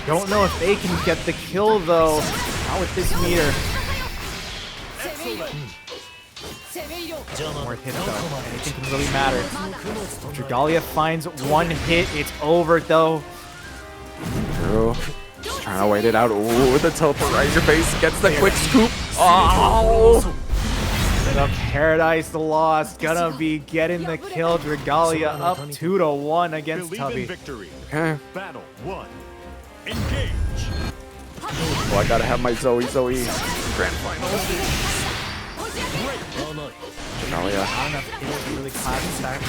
Don't know if they can get the kill though. Not with this meter. More hit though. Anything can really matter. Dragalia finds one hit. It's over though.
True. Just trying to wait it out. Ooh, the teleporizer base gets the quick scoop. Oh!
The Paradise Lost gonna be getting the kill. Dragalia up 2-1 against Tubby.
Okay.
Battle 1. Engage.
Well, I gotta have my Zooey grand final. Dragalia.
Not enough hits to really class attack.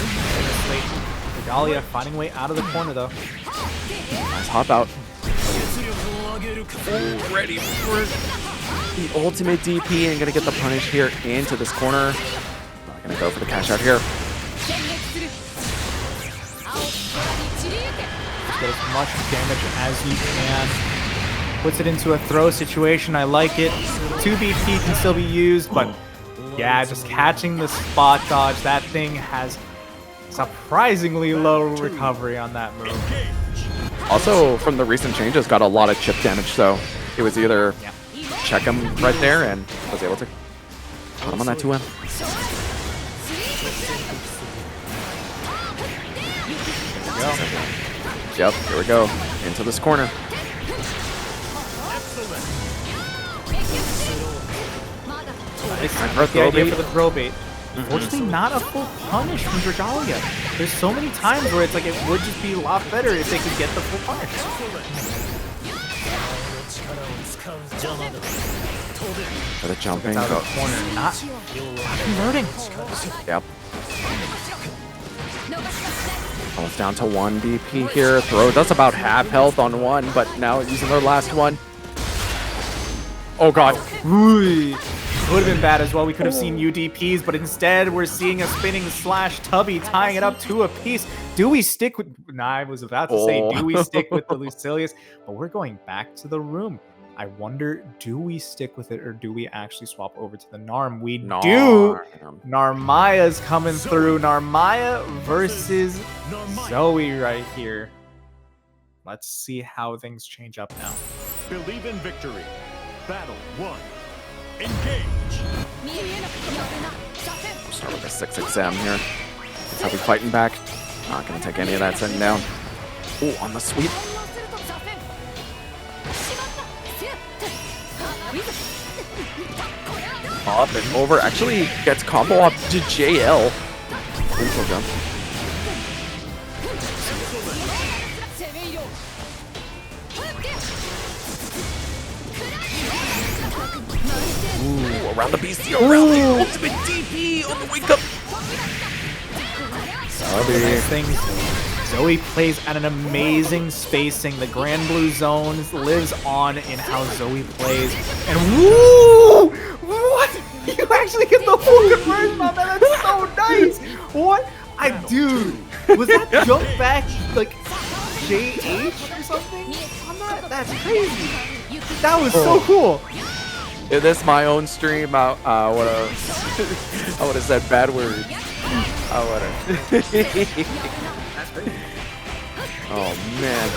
Dragalia finding way out of the corner though.
Nice hop out. Ooh, ready for the ultimate DP and gonna get the punish here into this corner. Not gonna go for the cash out here.
Get as much damage as you can. Puts it into a throw situation. I like it. 2 BP can still be used, but yeah, just catching the spot dodge. That thing has surprisingly low recovery on that move.
Also, from the recent changes, got a lot of chip damage, so it was either check him right there and was able to put him on that 2M. Yep, here we go. Into this corner.
The idea for the throw bait. Unfortunately, not a full punish from Dragalia. There's so many times where it's like it would just be a lot better if they could get the full punish.
For the jumping.
Out of the corner, not converting.
Yep. Almost down to 1 DP here. Throw does about half health on one, but now using their last one. Oh god.
Ooh. Would have been bad as well. We could have seen UDPs, but instead we're seeing a spinning slash Tubby tying it up to a piece. Do we stick with... Nah, I was about to say, do we stick with the Lucilius? But we're going back to the room. I wonder, do we stick with it or do we actually swap over to the Narm? We do.
Narm.
Narmaya's coming through. Narmaya versus Zooey right here. Let's see how things change up now.
Believe in victory. Battle 1. Engage.
Start with a 6XM here. That's how we fighting back. Not gonna take any of that sitting down. Oh, on the sweep. Up and over. Actually gets combo up to JL. Info jump. Ooh, around the beastie, around the ultimate DP on the wake up.
Nice things. Zooey plays at an amazing spacing. The Granblue zone lives on in how Zooey plays. And woo! What? You actually get the whole conversion on that? That's so nice! What? Dude, was that jump back like JH or something? That's crazy. That was so cool.
If this my own stream, I would have said bad words. I would have.
That's crazy.
Oh man.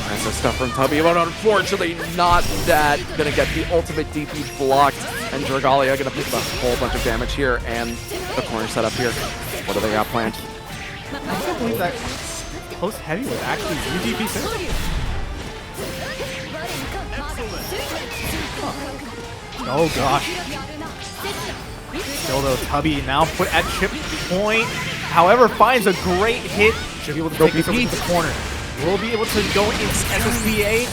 Nice stuff from Tubby, but unfortunately not that. Gonna get the ultimate DP blocked, and Dragalia gonna pick up a whole bunch of damage here, and the corner set up here. What do they got planned?
I can't believe that close heavy was actually UDP sensitive. Oh gosh. Still though, Tubby now put at chip point. However, finds a great hit. Should be able to take this over to the corner. Will be able to go into SSBA.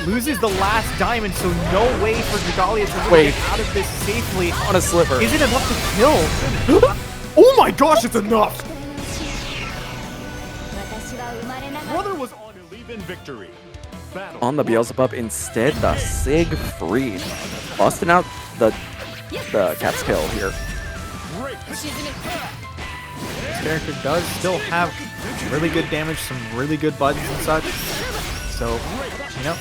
Loses the last diamond, so no way for Dragalia to really get out of this safely.
On a sliver.
Is it enough to kill? Oh my gosh, it's enough!
Brother was on Believe in victory. Battle
On the Beelzebub instead, the Siegfried. Busting out the cat's kill here.
This character does still have really good damage, some really good buttons and such. So, you know,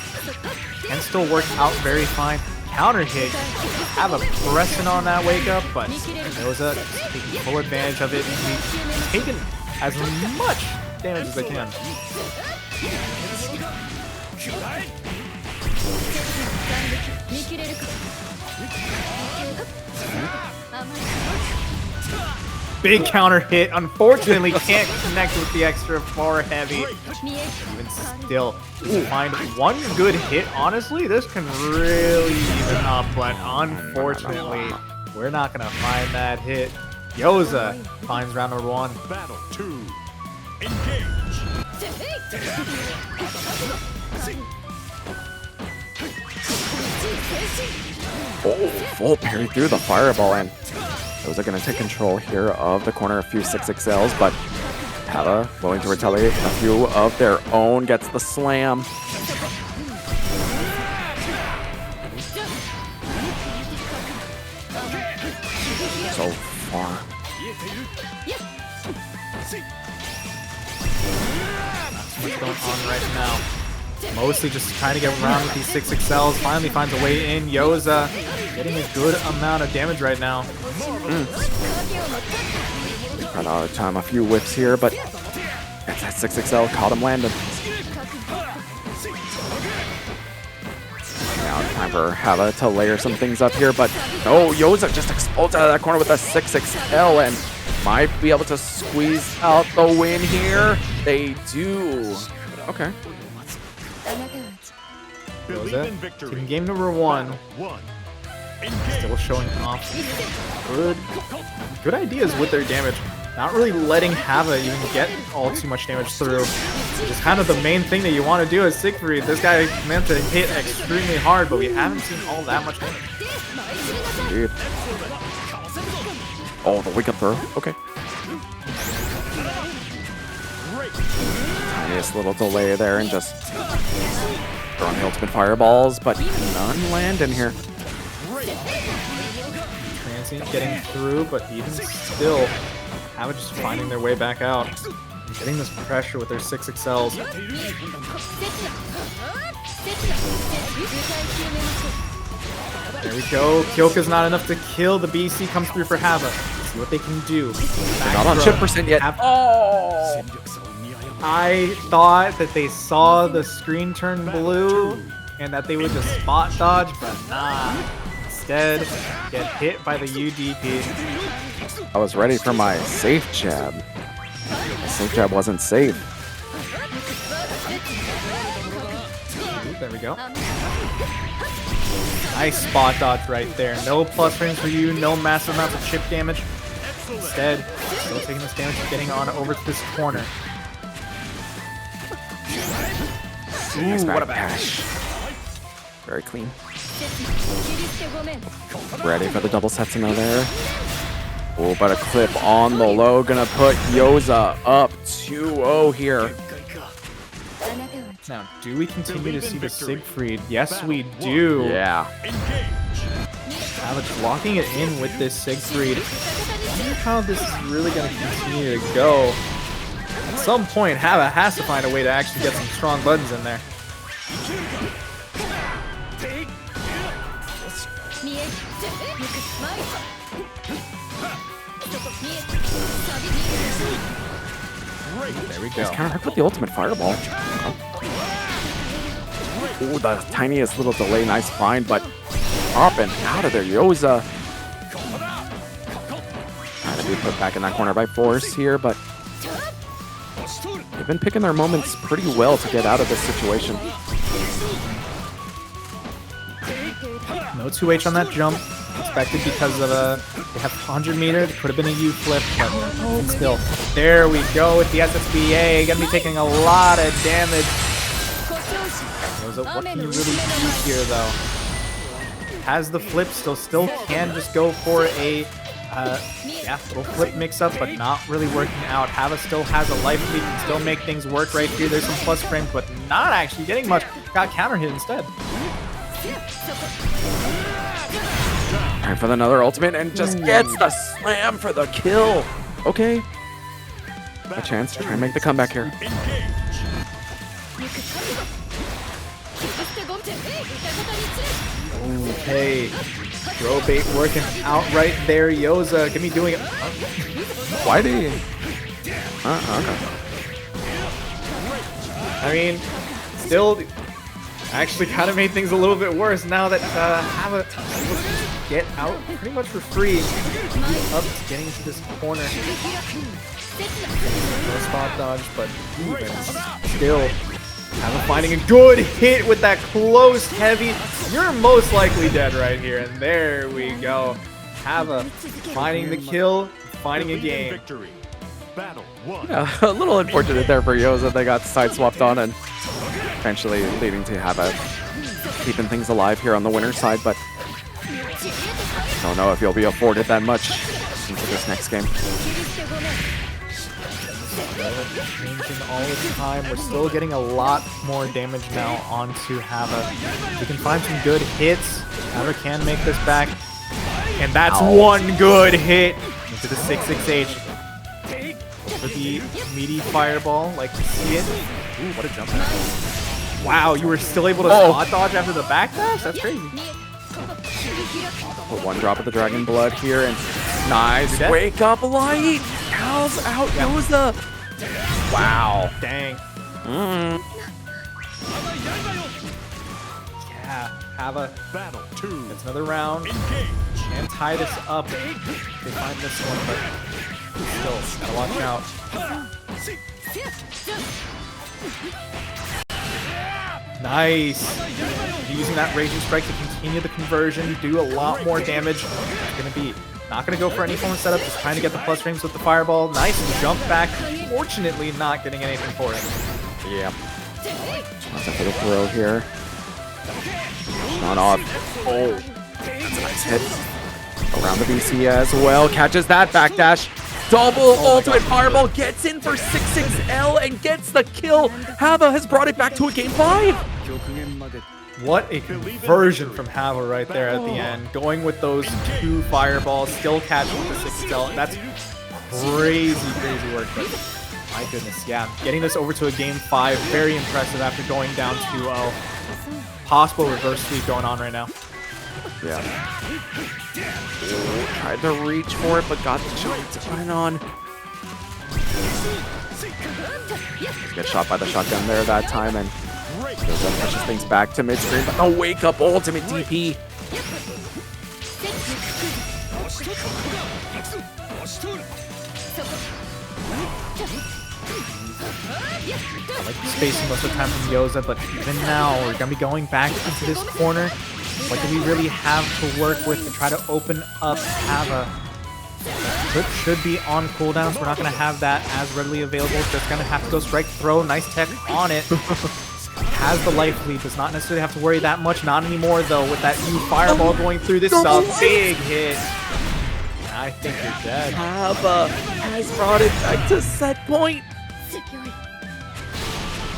can still work out very fine. Counter hit, have a pressing on that wake up, but Ilsa taking full advantage of it and taking as much damage as they can. Big counter hit. Unfortunately, can't connect with the extra far heavy. Even still, find one good hit. Honestly, this can really even up, but unfortunately, we're not gonna find that hit. Yoza finds round number 1.
Battle 2. Engage.
Oh, full parry through the fireball, and those are going to take control here of the corner. A few 6XLs, but Hava willing to retaliate. A few of their own, gets the slam. So far.
What's going on right now? Mostly just trying to get around with these 6XLs. Finally finds a way in. Yoza getting a good amount of damage right now.
Run out of time. A few whips here, but it's that 6XL caught him landing. Now time for Hava to layer some things up here, but no, Yoza just explodes out of that corner with a 6XL and might be able to squeeze out the win here. They do. Okay.
Yoza in game number 1. Still showing off good ideas with their damage. Not really letting Hava even get all too much damage through. Which is kind of the main thing that you want to do as Siegfried. This guy meant to hit extremely hard, but we haven't seen all that much damage.
Indeed. Oh, the wake up throw. Okay. Tiniest little delay there and just throwing the ultimate fireballs, but none land in here.
Transient getting through, but even still, Hava just finding their way back out. Getting this pressure with their 6XLs. There we go. Kyoka's not enough to kill. The BC comes through for Hava. See what they can do.
They're not on chip percent yet. Oh!
I thought that they saw the screen turn blue and that they would just spot dodge, but nah. Instead, get hit by the UDP.
I was ready for my safe jab. The safe jab wasn't safe.
Ooh, there we go. Nice spot dodge right there. No plus frames for you, no massive amounts of chip damage. Instead, still taking this damage and getting on over to this corner.
Ooh, what a bash. Very clean. Ready for the double Setsuna there. Oh, but a clip on the low. Gonna put Yoza up 2-0 here.
Now, do we continue to see the Siegfried? Yes, we do.
Yeah.
Savage locking it in with this Siegfried. I wonder how this is really going to continue to go. At some point, Hava has to find a way to actually get some strong buttons in there. There we go.
Just counter with the ultimate fireball. Ooh, the tiniest little delay. Nice find, but popping out of there. Yoza trying to be put back in that corner by force here, but they've been picking their moments pretty well to get out of this situation.
No 2H on that jump. Expected because of they have 100 meters. Could have been a U flip, but still. There we go with the SSBA. Gonna be taking a lot of damage. What can you really do here, though? Has the flip, still can just go for a little flip mix-up, but not really working out. Hava still has a life lead, can still make things work right here. There's some plus frames, but not actually getting much. Got counter hit instead.
And for another ultimate, and just gets the slam for the kill. Okay. A chance to try and make the comeback here.
Okay. Throw bait working out right there. Yoza gonna be doing it.
Why did he? Okay.
I mean, still actually kind of made things a little bit worse now that Hava get out pretty much for free. Up, getting into this corner. No spot dodge, but even still, Hava finding a good hit with that close heavy. You're most likely dead right here, and there we go. Hava finding the kill, finding a game.
Yeah, a little unfortunate there for Yoza. They got side swapped on and eventually leading to Hava keeping things alive here on the winner's side, but don't know if you'll be afforded that much into this next game.
Changing all the time. We're still getting a lot more damage now onto Hava. We can find some good hits. Hava can make this back. And that's one good hit into the 6-6H. For the meaty fireball, like to see it. Ooh, what a jump there. Wow, you were still able to spot dodge after the backdash? That's crazy.
Put one drop of the dragon blood here, and nice wake up light. Cal's out, Yoza. Wow.
Dang. Yeah, Hava.
Battle 2.
That's another round. And tie this up. They find this one, but still, gotta watch out. Nice. Using that Raging Strike to continue the conversion, do a lot more damage. It's gonna be not gonna go for any form of setup, just trying to get the plus frames with the fireball. Nice jump back. Fortunately, not getting anything for it.
Yeah. That's for the throw here. Not off. Oh, that's a nice hit. Around the BC as well. Catches that backdash. Double ultimate fireball, gets in for 6-6L and gets the kill. Hava has brought it back to a game 5.
What a conversion from Hava right there at the end. Going with those 2 fireballs, still catching with the 6-6L. That's crazy, crazy work. But my goodness, yeah. Getting this over to a game 5, very impressive after going down 2-0. possible reverse sweep going on right now.
Yeah. Ooh, tried to reach for it, but got the joint running on. Get shot by the shotgun there that time, and pushes things back to mid-screen. But a wake-up ultimate DP.
I like the spacing most of the time from Yoza, but even now, we're going to be going back into this corner. What do we really have to work with to try to open up Hava? Flip should be on cooldown, so we're not going to have that as readily available. Just going to have to go strike throw. Nice tech on it. Has the life lead. Does not necessarily have to worry that much. Not anymore, though, with that new fireball going through. This is a big hit. I think you're dead.
Hava has brought it back to set point.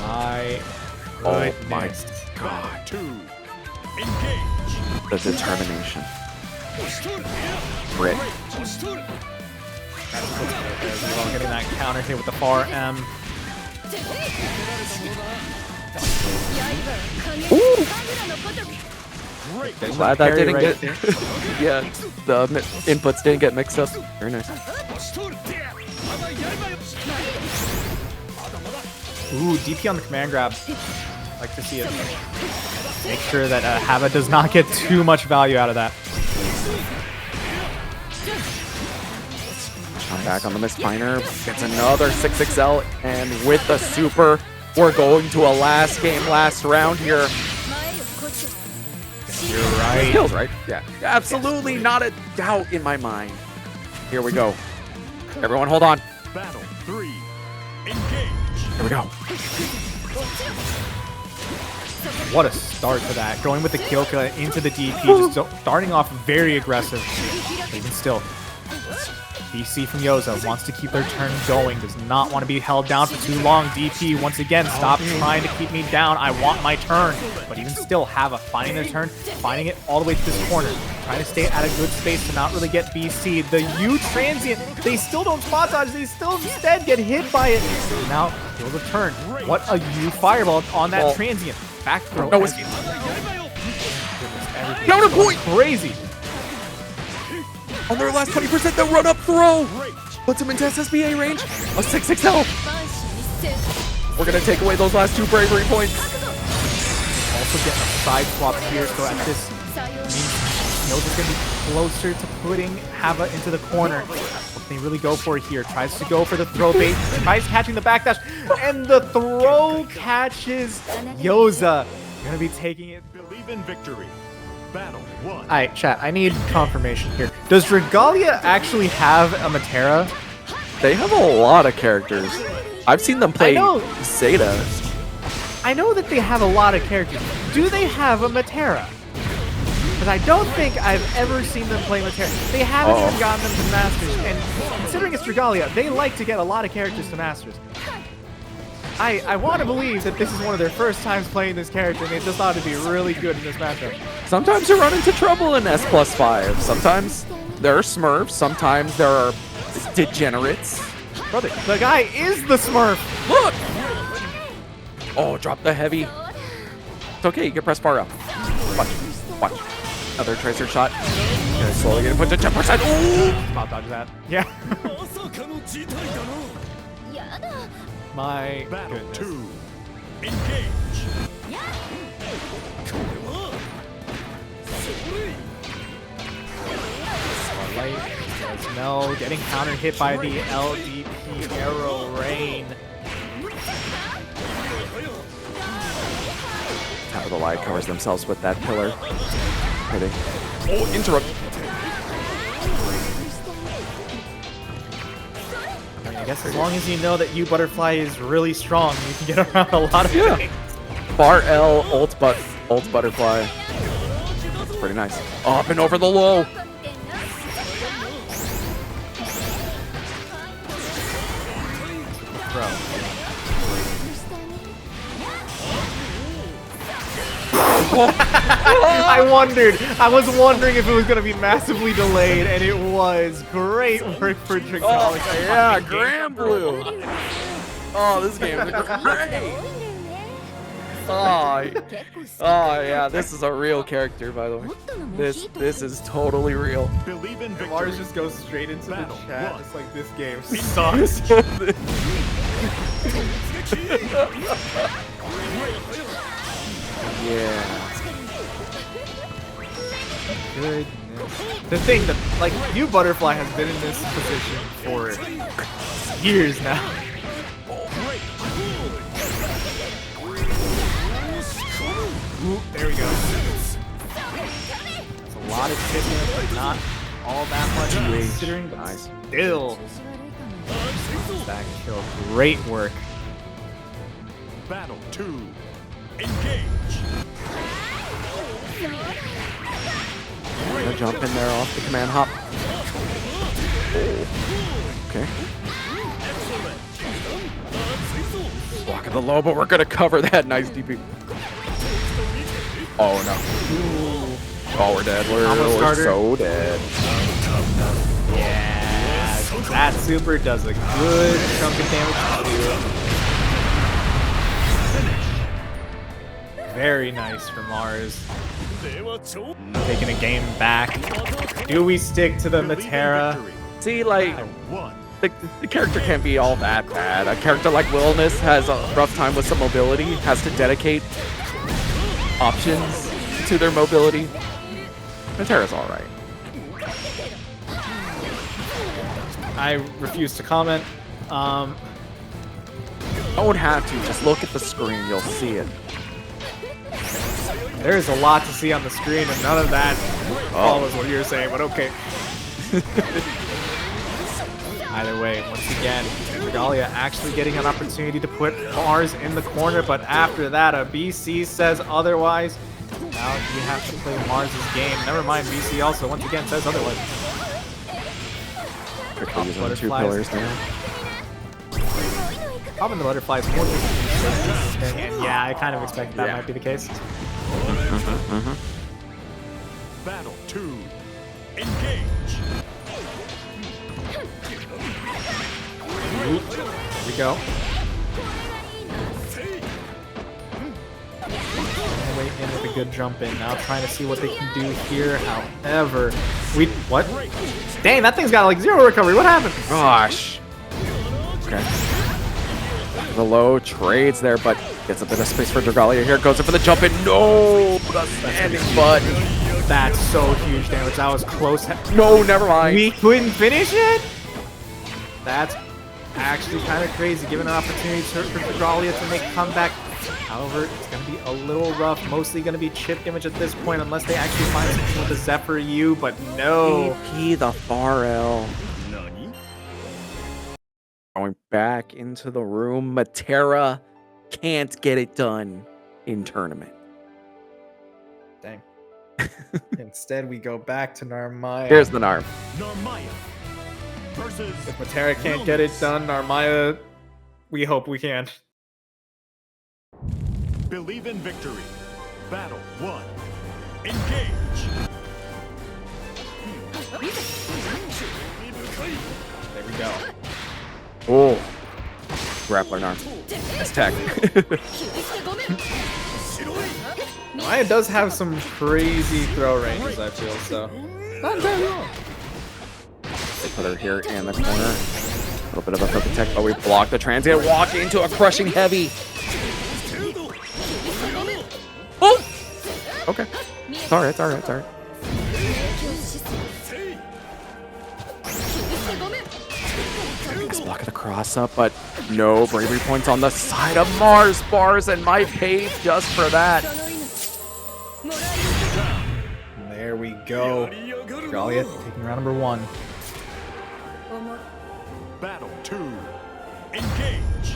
Oh
my god. The determination. Grit.
Getting that counter hit with the far M.
Ooh. Glad that didn't
right
get... yeah, the inputs didn't get mixed up. Very nice.
Ooh, DP on the command grab. Like to see it. Make sure that Hava does not get too much value out of that.
I'm back on the Misfiner. Gets another 6XL, and with the super, we're going to a last game, last round here.
You're right.
Kills, right? Yeah. Absolutely not a doubt in my mind. Here we go. Everyone hold on.
Battle 3. Engage.
Here we go.
What a start to that. Going with the Kyoka into the DP, just starting off very aggressive. Even still, BC from Yoza wants to keep their turn going, does not want to be held down for too long. DP, once again, stop trying to keep me down. I want my turn. But even still, Hava finding their turn, finding it all the way to this corner, trying to stay at a good space to not really get BC. The U transient, they still don't spot dodge, they still instead get hit by it. Now, he'll return. What a U fireball on that transient. Back throw.
No, it's counterpoint.
Crazy.
On their last 20%, the run-up throw puts him into SSBA range. A 6XL. We're going to take away those last 2 bravery points.
Also getting a side swap here, so at this means Yoza's going to be closer to putting Hava into the corner. What can they really go for here? Tries to go for the throw bait, tries catching the backdash, and the throw catches Yoza. Going to be taking it.
Believe in victory. Battle 1.
Alright, chat, I need confirmation here. Does Regalia actually have a Matera?
They have a lot of characters. I've seen them play Zeta.
I know that they have a lot of characters. Do they have a Matera? Because I don't think I've ever seen them play Matera. They haven't even gotten them to Masters, and considering it's Regalia, they like to get a lot of characters to Masters. I want to believe that this is one of their first times playing this character, and they just thought it'd be really good in this matchup.
Sometimes you run into trouble in S+5. Sometimes there are Smurfs. Sometimes there are degenerates.
Brother, the guy is the Smurf.
Look! Oh, drop the heavy. It's okay, you can press far up. Watch. Another tracer shot. Okay, slowly getting put to 10%. Ooh!
Spot dodge that. Yeah. My
Battle
goodness.
2. Engage.
Light, no, getting counter hit by the LDP arrow rain.
Top of the light covers themselves with that pillar. Hitting. Oh, interrupt.
I guess as long as you know that U-Butterfly is really strong, you can get around a lot of things.
Bar L, ult butterfly. That's pretty nice. Up and over the low.
Bro. I was wondering if it was going to be massively delayed, and it was. Great work for Drake.
Oh, yeah, Granblue. Oh, this game is great. Oh yeah, this is a real character, by the way. This is totally real.
Believe in victory.
Mars just goes straight into the
Battle
chat.
one.
It's like, this game sucks.
Yeah.
Goodness. The thing that, like, you Butterfly has been in this position for years now. Ooh, there we go. It's a lot of chicken, but not all that much considering, but still. That kill. Great work.
Battle 2. Engage.
Gonna jump in there off the command hop. Okay. Blocking the low, but we're gonna cover that. Nice DP. Oh no. Oh, we're dead. We're so dead.
Yeah, that super does a good chunk of damage to you. Very nice for Mars. Taking a game back. Do we stick to the Matera?
See, like,
One.
the character can't be all that bad. A character like Wilnas has a rough time with some mobility, has to dedicate options to their mobility. Matera's alright.
I refuse to comment.
Don't have to, just look at the screen, you'll see it.
There's a lot to see on the screen, and none of that follows what you're saying, but okay. Either way, once again, Regalia actually getting an opportunity to put Mars in the corner, but after that, a BC says otherwise. Now you have to play Mars' game. Never mind, BC also once again says otherwise.
Quickly using the 2 pillars now.
Popping the butterflies more than and yeah, I kind of expected that might be the case.
Battle 2. Engage.
Here we go. Wait in with a good jump in. Now trying to see what they can do here. However, what? Dang, that thing's got like 0 recovery. What happened?
Gosh. Okay. The low trades there, but gets a bit of space for Regalia here. Goes in for the jump in. No! The standing butt.
That's so huge damage. That was close.
No, never mind.
We couldn't finish it? That's actually kind of crazy, given an opportunity for Regalia to make a comeback. However, it's going to be a little rough. Mostly going to be chip damage at this point, unless they actually find something with the Zephyr U, but no.
AP the far L. Going back into the room. Matera can't get it done in tournament.
Dang. Instead, we go back to Narmaya.
Here's the Narm.
Narmaya versus.
If Matera can't get it done, Narmaya, we hope we can.
Believe in victory. Battle 1. Engage.
There we go.
Oh. Grappler Narm. That's tech.
Maya does have some crazy throw ranges, I feel, so. Not entirely wrong.
They put her here in the corner. A little bit of a perfect tech, but we block the transient. Walk into a crushing heavy. Oh! Okay. It's alright, it's alright, it's alright. Nice block of the cross up, but no bravery points on the side of Mars. Bars and might pay just for that.
There we go. Regalia taking round number 1.
Battle 2. Engage.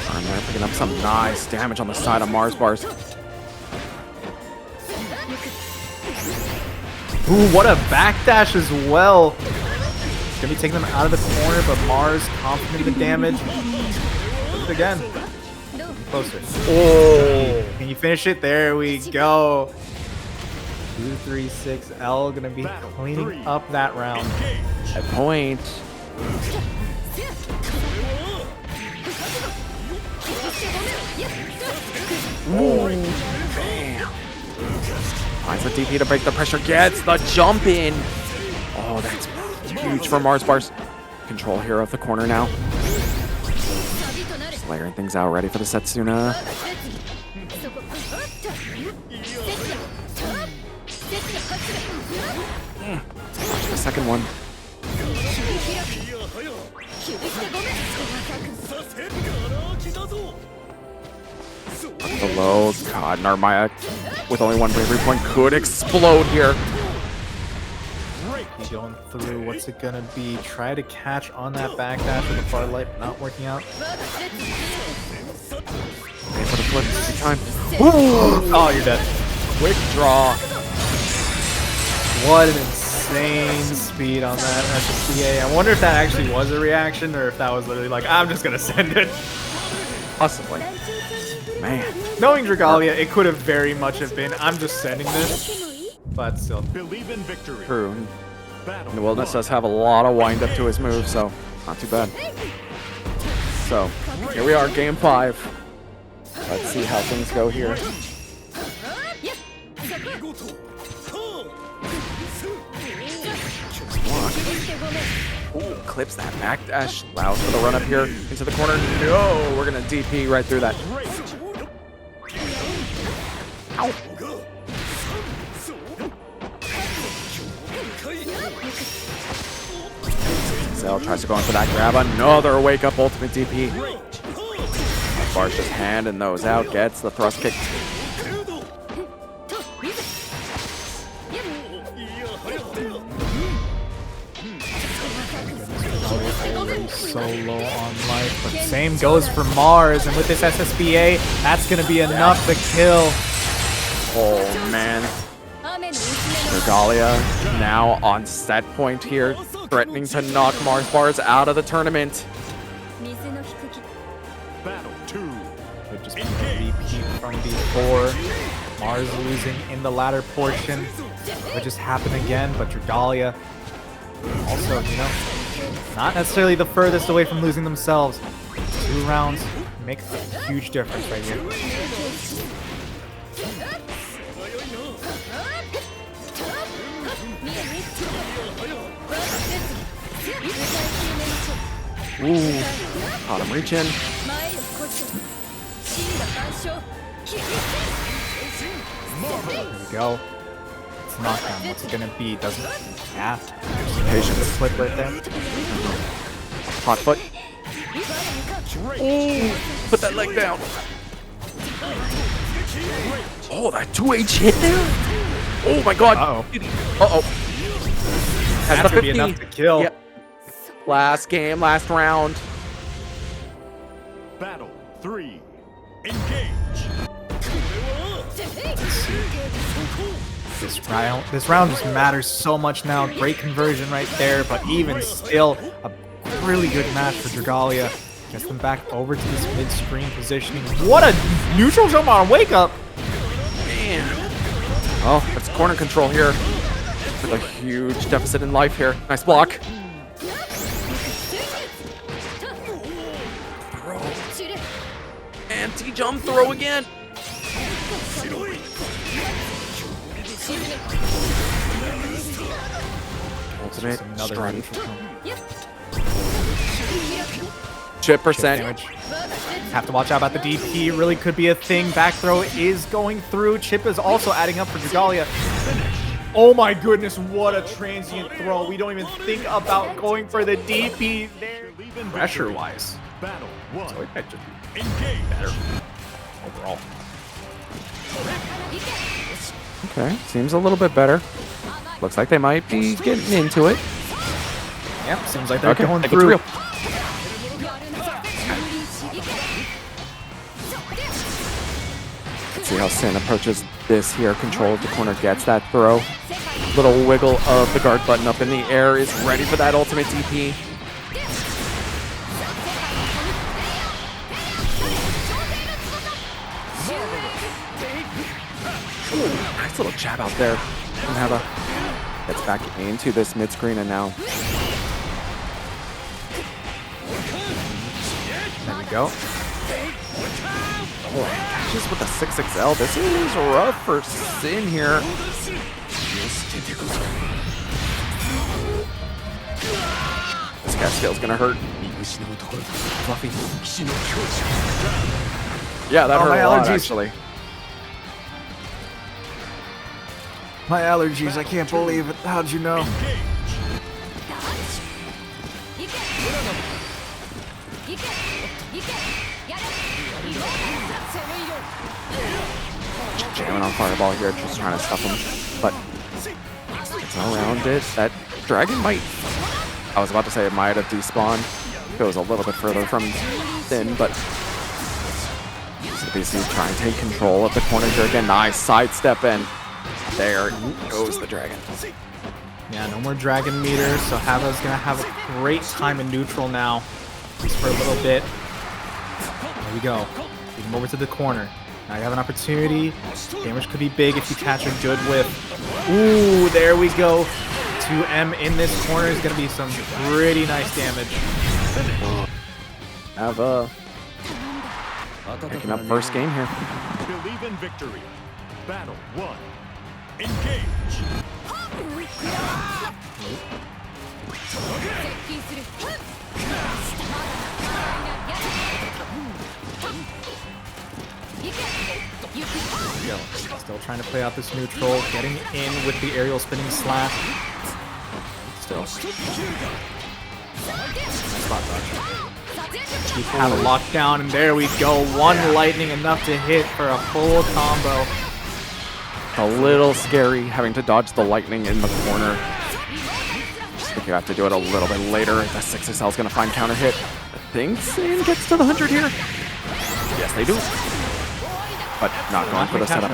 I'm there picking up some nice damage on the side of Mars bars.
Ooh, what a backdash as well. It's gonna be taking them out of the corner, but Mars confident in the damage. Does it again. Closer. Oh, can you finish it? There we go. 236L gonna be cleaning up that round.
At point. Ooh. Damn. Finds the DP to break the pressure. Gets the jump in. Oh, that's huge for Mars Bars. Control here of the corner now. Just layering things out, ready for the Setsuna. The second one. Below, God, Narmaya with only one bravery point could explode here.
He's going through. What's it gonna be? Try to catch on that backdash with the far light, not working out.
Wait for the flip every time.
Oh, you're dead.
Quick draw.
What an insane speed on that SSBA. I wonder if that actually was a reaction or if that was literally like, I'm just gonna send it.
Possibly. Man.
Knowing Dragalia, it could have very much have been, I'm just sending this. But still.
Believe in victory.
True. And Wilnas does have a lot of wind up to his move, so not too bad. So, here we are, game 5. Let's see how things go here. Ooh, clips that backdash. Allows for the run up here into the corner. No, we're gonna DP right through that. Ow. Zell tries to go in for that grab. Another wake up ultimate DP. Bar's just handing those out. Gets the thrust kick.
So low on life, but same goes for Mars, and with this SSBA, that's gonna be enough to kill.
Oh man. Dragalia now on set point here, threatening to knock Mars Bars out of the tournament.
Battle 2.
Would just be a repeat from before. Mars losing in the latter portion. Would just happen again, but Dragalia also, you know, not necessarily the furthest away from losing themselves. 2 rounds make a huge difference right here.
Ooh, caught him reaching.
There we go. It's knockdown. What's it gonna be? Doesn't have.
Patience.
Flip right there.
Hot foot. Ooh, put that leg down. Oh, that 2H hit there? Oh my god.
Uh-oh.
Uh-oh. Has
That's
the
gonna be
50.
enough to kill.
Yep. Last game, last round.
Battle 3. Engage.
This round just matters so much now. Great conversion right there, but even still, a really good match for Dragalia. Gets them back over to this mid-screen positioning. What a neutral jump on a wake-up!
Man. Oh, it's corner control here. With a huge deficit in life here. Nice block. Throw. Anti-jump throw again. Ultimate strike. Chip percent.
Damage. Have to watch out about the DP. Really could be a thing. Back throw is going through. Chip is also adding up for Dragalia. Oh my goodness, what a transient throw. We don't even think about going for the DP there. Pressure-wise.
Battle 1.
So it might just be
Engage.
better overall.
Okay, seems a little bit better. Looks like they might be getting into it.
Yep, seems like they're going
I think
through.
it's real. Let's see how Synn approaches this here. Control of the corner, gets that throw. Little wiggle of the guard button up in the air, is ready for that ultimate DP. Ooh, nice little jab out there. And Hava gets back into this mid screen, and now
There we go.
just with the 6XL. This is rough for Synn here. This cat scale's gonna hurt. Fluffy. Yeah, that hurt
my
a lot,
allergies.
actually.
My allergies, I can't believe it. How'd you know?
Jamming on Fireball here, just trying to stuff him. But it's around it. That dragon might... I was about to say it might have despawned. Goes a little bit further from Synn, but... So basically try and take control of the corner here again. Nice sidestep, and there goes the dragon.
Yeah, no more dragon meter, so Hava's gonna have a great time in neutral now. At least for a little bit. There we go. Lead him over to the corner. Now you have an opportunity. Damage could be big if you catch a good whiff. Ooh, there we go. 2M in this corner is gonna be some pretty nice damage.
Hava picking up first game here.
Believe in victory. Battle 1. Engage.
Still trying to play out this neutral, getting in with the aerial spinning slash. Still. Nice spot dodge. Keep Hava locked down, and there we go. One lightning enough to hit for a full combo.
A little scary having to dodge the lightning in the corner. I think you have to do it a little bit later. The 6XL is going to find counter hit. I think Synn gets to the 100 here. Yes, they do. But not going for the setup.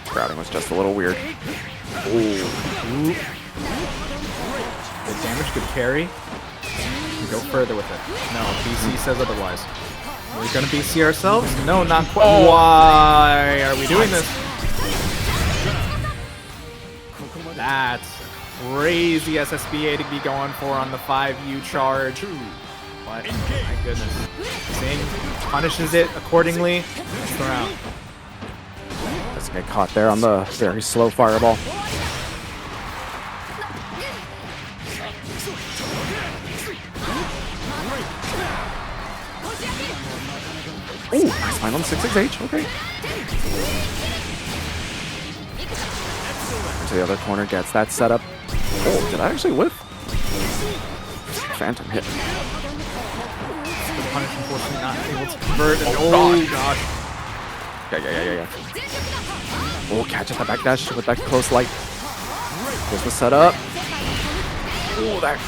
Crowding was just a little weird. Ooh.
Good damage, good carry. Go further with it. No, BC says otherwise. We're gonna BC ourselves? No, not quite. Oh. Why are we doing this? That's crazy SSBA to be going for on the 5U charge. But, my goodness. Synn punishes it accordingly. That's the round.
Doesn't get caught there on the very slow fireball. Ooh, nice find on the 6XH, okay. To the other corner, gets that set up. Oh, did I actually whiff? Phantom hit.
The punish, unfortunately, not able to convert. And oh, gosh.
Yeah. Oh, catch at the backdash with that close light. Here's the setup. Oh, that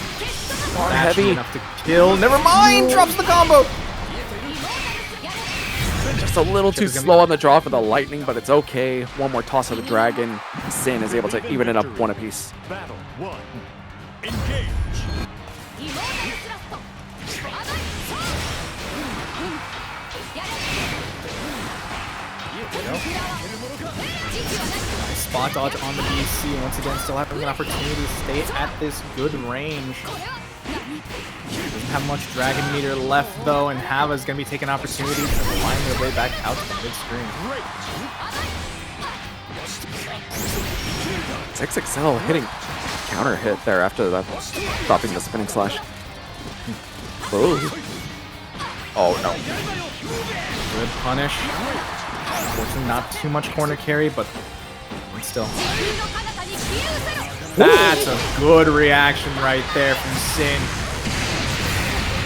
heavy.
Enough to kill. Never mind! Drops the combo!
Just a little too slow on the draw for the lightning, but it's okay. One more toss of the dragon. Synn is able to even it up one apiece.
Battle 1. Engage.
Nice spot dodge on the BC. Once again, still having an opportunity to stay at this good range. Doesn't have much dragon meter left though, and Hava's gonna be taking opportunity to find their way back out to the mid screen.
6XL hitting counter hit there after that, stopping the spinning slash. Oh no.
Good punish. Unfortunately, not too much corner carry, but still. That's a good reaction right there from Synn.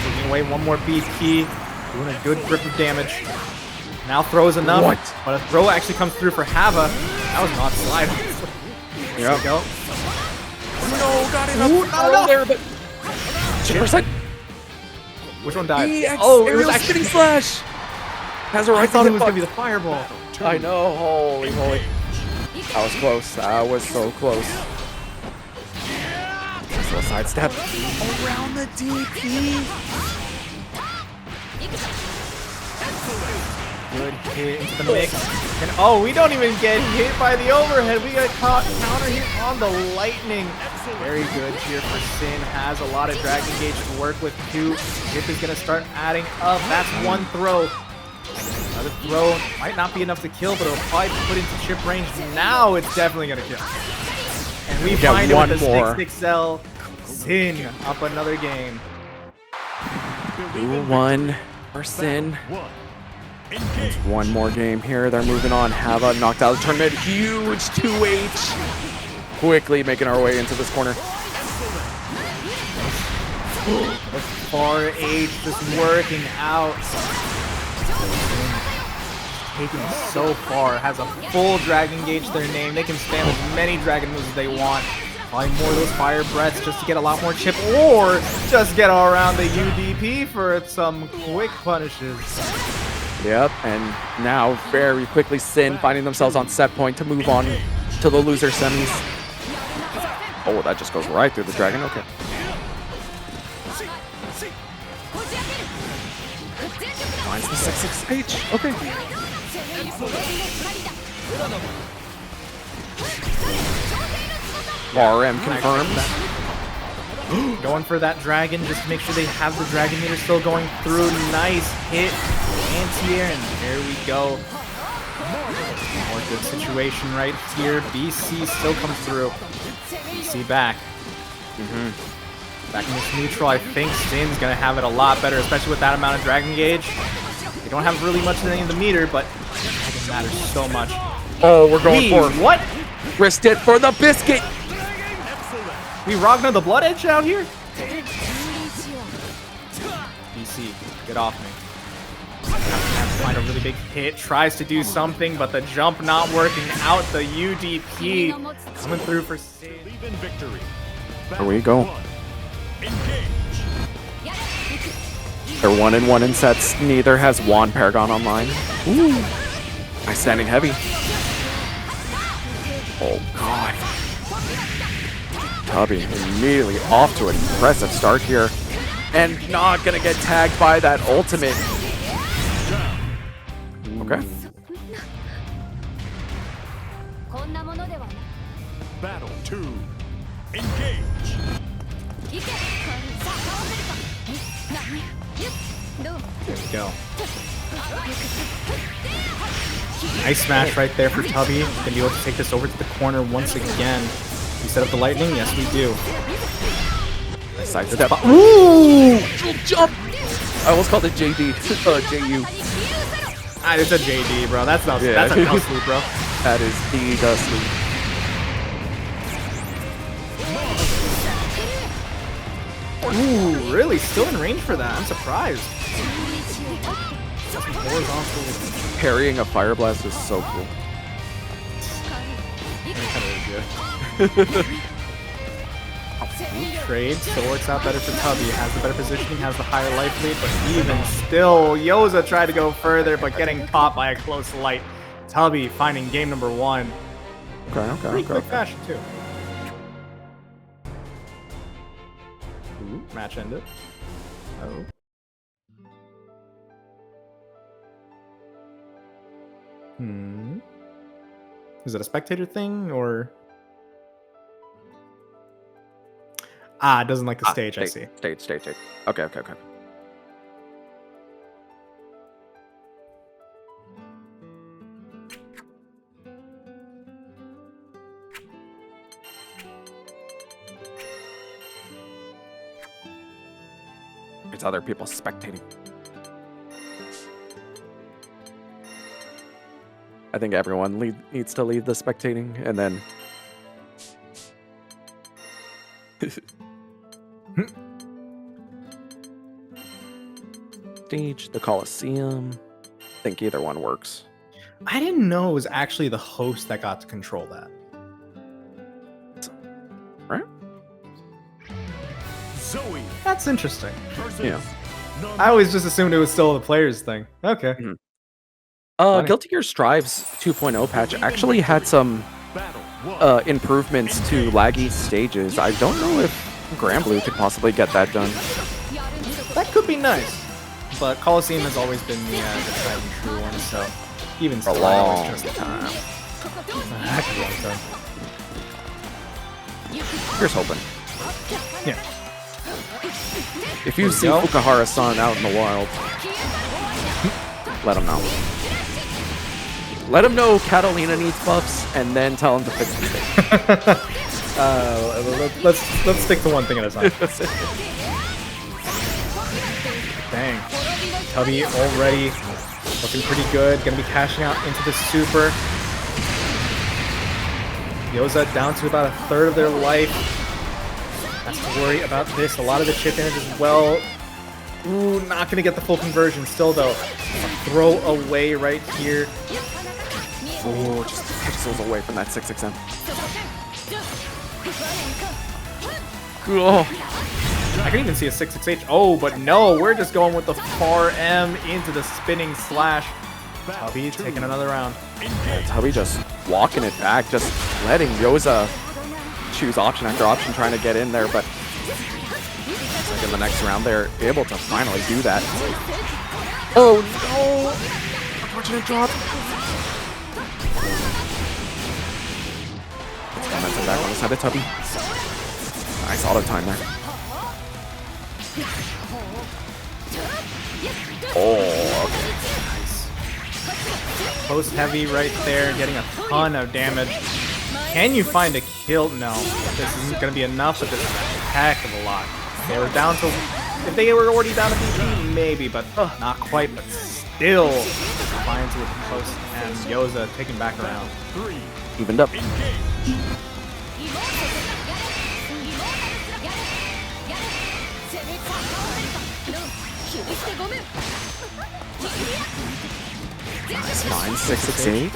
Taking away one more BP, doing a good grip of damage. Now throws enough, but a throw actually comes through for Hava. That was not slide. There we go.
No, got it up there, but 2%.
Which one died?
Oh, it was actually slash. Has a right.
I thought it was gonna be the fireball.
I know. Holy moly. That was close. That was so close. Nice little sidestep. Around the DP.
good hit into the mix. And oh, we don't even get hit by the overhead. We got caught counter hit on the lightning. Very good here for Synn. Has a lot of Dragon Gauge to work with too. Chip is going to start adding up. That's one throw. Another throw might not be enough to kill, but it'll probably put into chip range. Now it's definitely going to kill. And we find it with the 6XL. Synn up another game.
2-1 for Synn. There's one more game here. They're moving on. Hava knocked out of the tournament. Huge 2H. Quickly making our way into this corner.
Far H just working out. Taking so far. Has a full Dragon Gauge to their name. They can spam as many Dragon moves as they want. Probably more of those fire breaths just to get a lot more chip, or just get around the UDP for some quick punishes.
Yep, and now very quickly Synn finding themselves on set point to move on to the loser semis. Oh, that just goes right through the dragon. Okay. Finds the 6-6H. Okay. RM confirmed.
Going for that dragon, just to make sure they have the dragon meter still going through. Nice hit, anti-air, and there we go. More good situation right here. BC still comes through. BC back. Back in this neutral, I think Synn's gonna have it a lot better, especially with that amount of Dragon Gauge. They don't have really much of any of the meter, but it matters so much.
Oh, we're going for
what?
Risked it for the biscuit.
We Ragnar the Blood Edge out here? BC, get off me. Find a really big hit, tries to do something, but the jump not working out. The UDP coming through for Synn.
Here we go. They're 1-1 in sets. Neither has Juan Paragon online. Ooh. Nice standing heavy. Oh, God. Tubby immediately off to an impressive start here. And not going to get tagged by that ultimate. Okay.
Battle 2. Engage.
There we go. Nice smash right there for Tubby. Gonna be able to take this over to the corner once again. We set up the lightning? Yes, we do.
Side step. Ooh! Jump! I almost called it JD. JU.
Ah, it's a JD, bro. That's not.
Yeah.
That's a house loop, bro.
That is the dust loop.
Ooh, really? Still in range for that? I'm surprised.
Parrying a fire blast is so cool.
Trade still works out better for Tubby. Has the better positioning, has the higher life lead, but even still, Yoza tried to go further, but getting caught by a close light. Tubby finding game number 1. Pretty quick fashion too. Ooh, match ended. Oh. Is it a spectator thing or? Ah, it doesn't like the stage. I see.
Stage. Okay. It's other people spectating. I think everyone needs to leave the spectating, and then... Stage, the Coliseum. I think either one works.
I didn't know it was actually the host that got to control that.
Right?
Zooey.
That's interesting.
Yeah.
I always just assumed it was still the players thing. Okay.
Guilty Gear Strive's 2.0 patch actually had some improvements to laggy stages. I don't know if Granblue could possibly get that done.
That could be nice. but Coliseum has always been the tried and true one, so even still, I
long
know it's just time. A heck of a long time.
Here's hoping.
Yeah.
If you see Fukuhara-san out in the wild, let him know. Let him know Catalina needs buffs, and then tell him to fix the thing.
Let's stick to one thing at a time. Dang. Tubby already looking pretty good. Gonna be cashing out into the super. Yoza down to about a third of their life. Has to worry about this. A lot of the chip damage as well. Ooh, not gonna get the full conversion still though. A throw away right here.
Ooh, just pixels away from that 6XM. Cool.
I can even see a 6XH. Oh, but no, we're just going with the far M into the spinning slash. Tubby taking another round.
Yeah, Tubby just walking it back, just letting Yoza choose option after option, trying to get in there, but like in the next round, they're able to finally do that. Oh no! Unfortunate drop. Let's momentum back on the side of Tubby. Nice auto time there. Oh, okay.
Post heavy right there, getting a ton of damage. Can you find a kill? No. This isn't going to be enough, but this is a heck of a lot. They were down to... If they were already down to BP, maybe, but not quite, but still. Finds with the post and Yoza taking back around.
Evened up. Nice find, 668.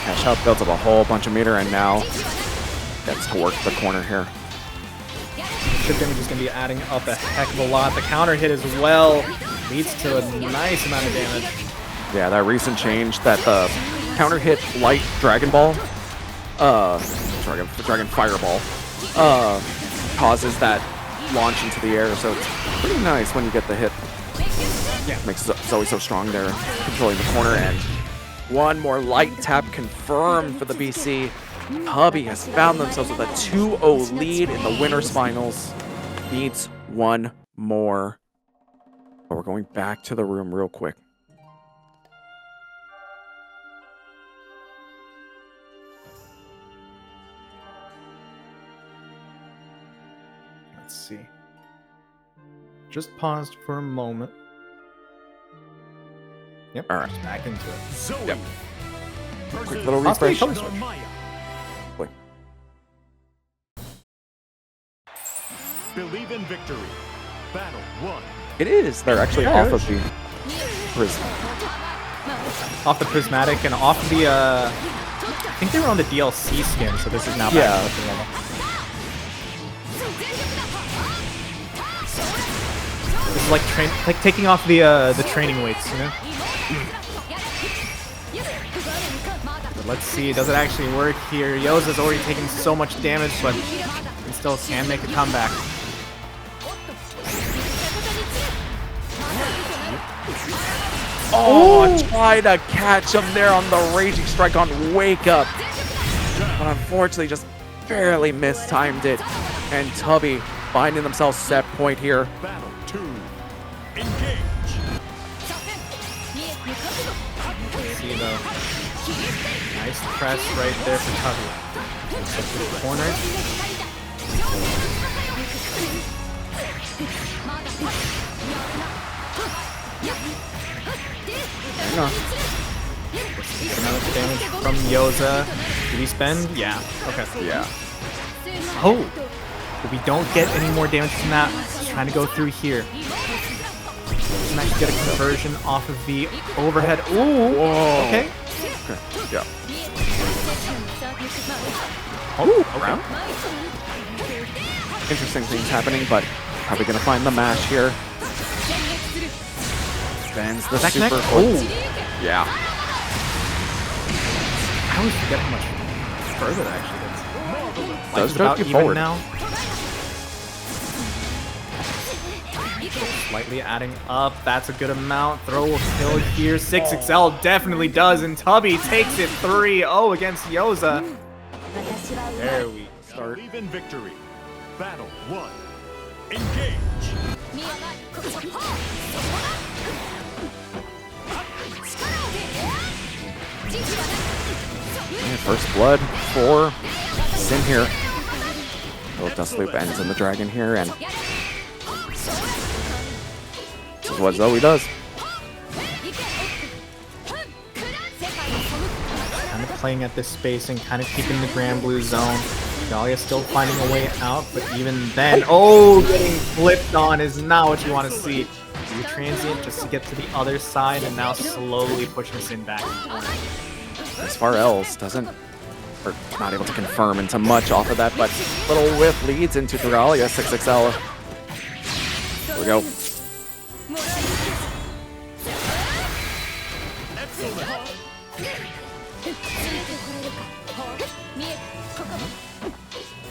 Cash out, builds up a whole bunch of meter, and now gets to work the corner here.
Chip damage is going to be adding up a heck of a lot. The counter hit as well leads to a nice amount of damage.
Yeah, that recent change that the counter hit light Dragon Ball, Dragon Fireball, causes that launch into the air, so it's pretty nice when you get the hit. Yeah, makes Zooey so strong there, controlling the corner, and one more light tap confirmed for the BC. Tubby has found themselves with a 2-0 lead in the winners finals. Needs one more. But we're going back to the room real quick.
Let's see. Just paused for a moment. Yep.
All right.
Back into it.
Zooey
Yep.
versus
Quick little refresh.
Narmaya.
Wait.
Believe in victory. Battle 1.
It is. They're actually off of the prism.
Off the prismatic and off the I think they were on the DLC skin, so this is now back to the level. This is like taking off the training weights, you know? But let's see, does it actually work here? Yoza's already taking so much damage, but he still can make a comeback.
Oh, try to catch him there on the Raging Strike on Wake Up. But unfortunately, just barely mistimed it. And Tubby finding themselves set point here.
Battle 2. Engage.
See the nice press right there for Tubby. Up to the corner. Hang on. Another damage from Yoza. Did he spend? Yeah. Okay.
Yeah.
Oh! But we don't get any more damage from that. Just trying to go through here. Can actually get a conversion off of the overhead. Ooh!
Whoa.
Okay.
Okay. Yeah.
Oh, okay.
Interesting things happening, but probably gonna find the mash here. Spends the
that
super.
connect? Oh!
Yeah.
I always forget how much further that actually is.
Does
about
you
even
forward
now. Slightly adding up. That's a good amount. Throw will kill here. 6XL definitely does. And Tubby takes it 3-0 against Yoza. There we start.
Even victory. Battle 1. Engage.
And first blood for Synn here. Little dust loop ends in the dragon here, and this is what Zooey does.
Kind of playing at this space and kind of keeping the Granblue zone. Dahlia still finding a way out, but even then, getting flipped on is not what you want to see. You transient just to get to the other side, and now slowly pushing Synn back.
As far Els doesn't, or not able to confirm into much off of that, but little whiff leads into Dragalia. 6XL. Here we go.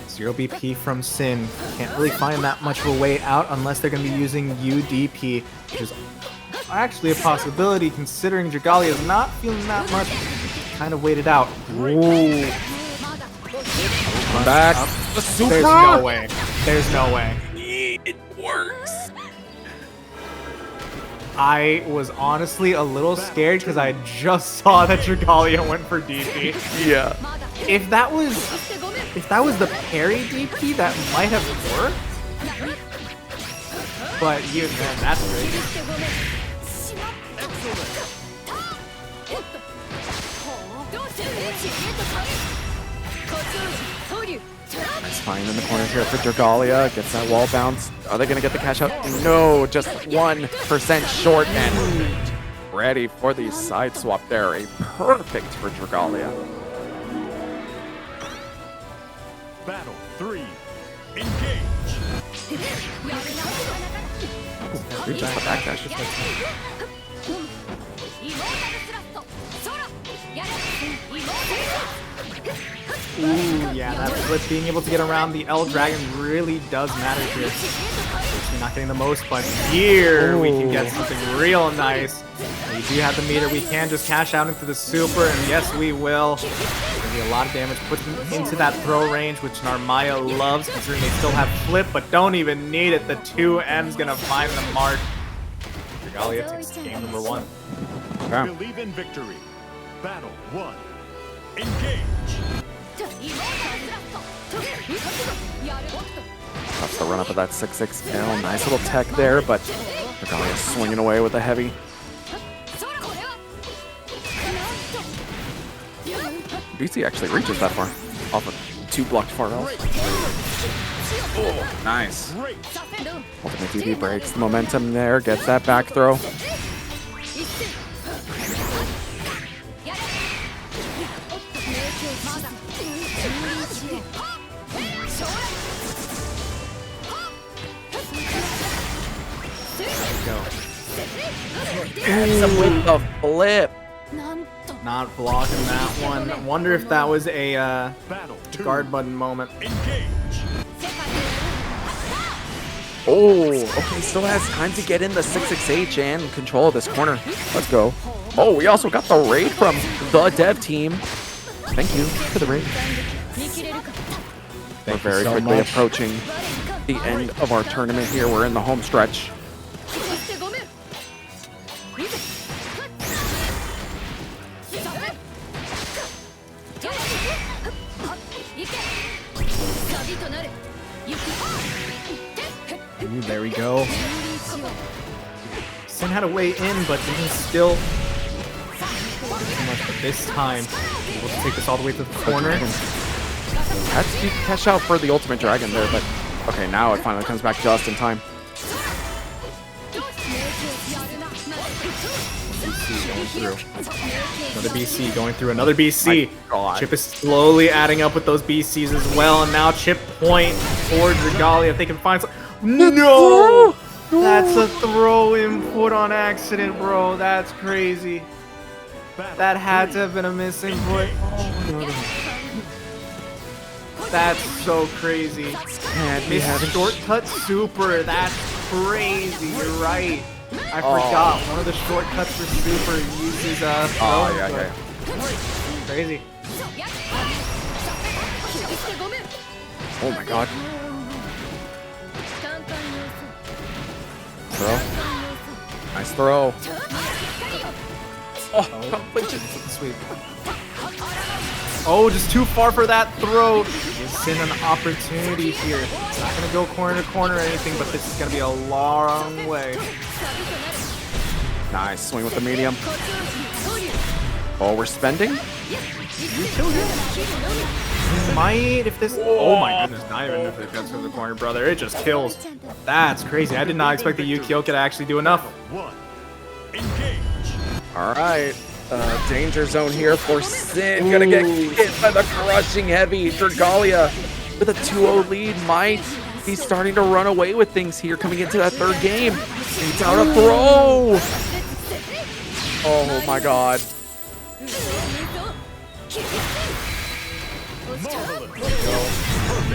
Zero BP from Synn. Can't really find that much of a way out unless they're going to be using UDP, which is actually a possibility considering Dragalia is not feeling that much. Kind of waited out. Ooh.
Back. The super.
There's no way. There's no way.
It works.
I was honestly a little scared because I just saw that Dragalia went for DP.
Yeah.
If that was the parry DP, that might have worked. But man, that's crazy.
Nice find in the corner here for Dragalia. Gets that wall bounce. Are they going to get the cash out? No, just 1% short and ready for the side swap there. A perfect for Dragalia.
Battle 3. Engage.
Reach the backdash.
Ooh, yeah, that flip being able to get around the L Dragon really does matter here. We're not getting the most, but here we can get something real nice. We do have the meter. We can just cash out into the super, and yes, we will. There'll be a lot of damage put into that throw range, which Narmaya loves, considering they still have flip, but don't even need it. The 2M's gonna find the mark. Dragalia takes game number 1.
Okay.
Believe in victory. Battle 1. Engage.
That's the run up of that 6XL. Nice little tech there, but Dragalia swinging away with the heavy. BC actually reaches that far. Off of 2 blocked far elf. Oh, nice. Ultimate DB breaks the momentum there, gets that back throw. With the flip.
Not blocking that one. I wonder if that was a guard button moment.
Oh, okay, still has time to get in the 6XH and control this corner. Let's go. Oh, we also got the raid from the dev team. Thank you for the raid. We're very quickly approaching the end of our tournament here. We're in the home stretch.
Ooh, there we go. Synn had a way in, but even still too much. But this time, able to take this all the way to the corner.
Had to cash out for the ultimate dragon there, but okay, now it finally comes back just in time.
Another BC going through another BC. Chip is slowly adding up with those BCs as well, and now chip point for Dragalia if they can find some. No! That's a throw input on accident, bro. That's crazy. That had to have been a misinput. That's so crazy. Miss shortcut super. That's crazy. You're right. I forgot. One of the shortcuts for super uses
Oh, yeah.
Crazy.
Oh my god. Throw. Nice throw. Oh, completion.
Sweet. Oh, just too far for that throw. Gives Synn an opportunity here. It's not going to go corner to corner or anything, but this is going to be a long way.
Nice swing with the medium. Oh, we're spending?
Might if this. Oh my goodness! Not even if it gets to the corner, brother. It just kills. That's crazy. I did not expect the Yukioka to actually do enough.
All right. Danger zone here for Synn. Gonna get hit by the crushing heavy. Dragalia with a 2-0 lead might be starting to run away with things here coming into that third game. It's out a throw. Oh my god.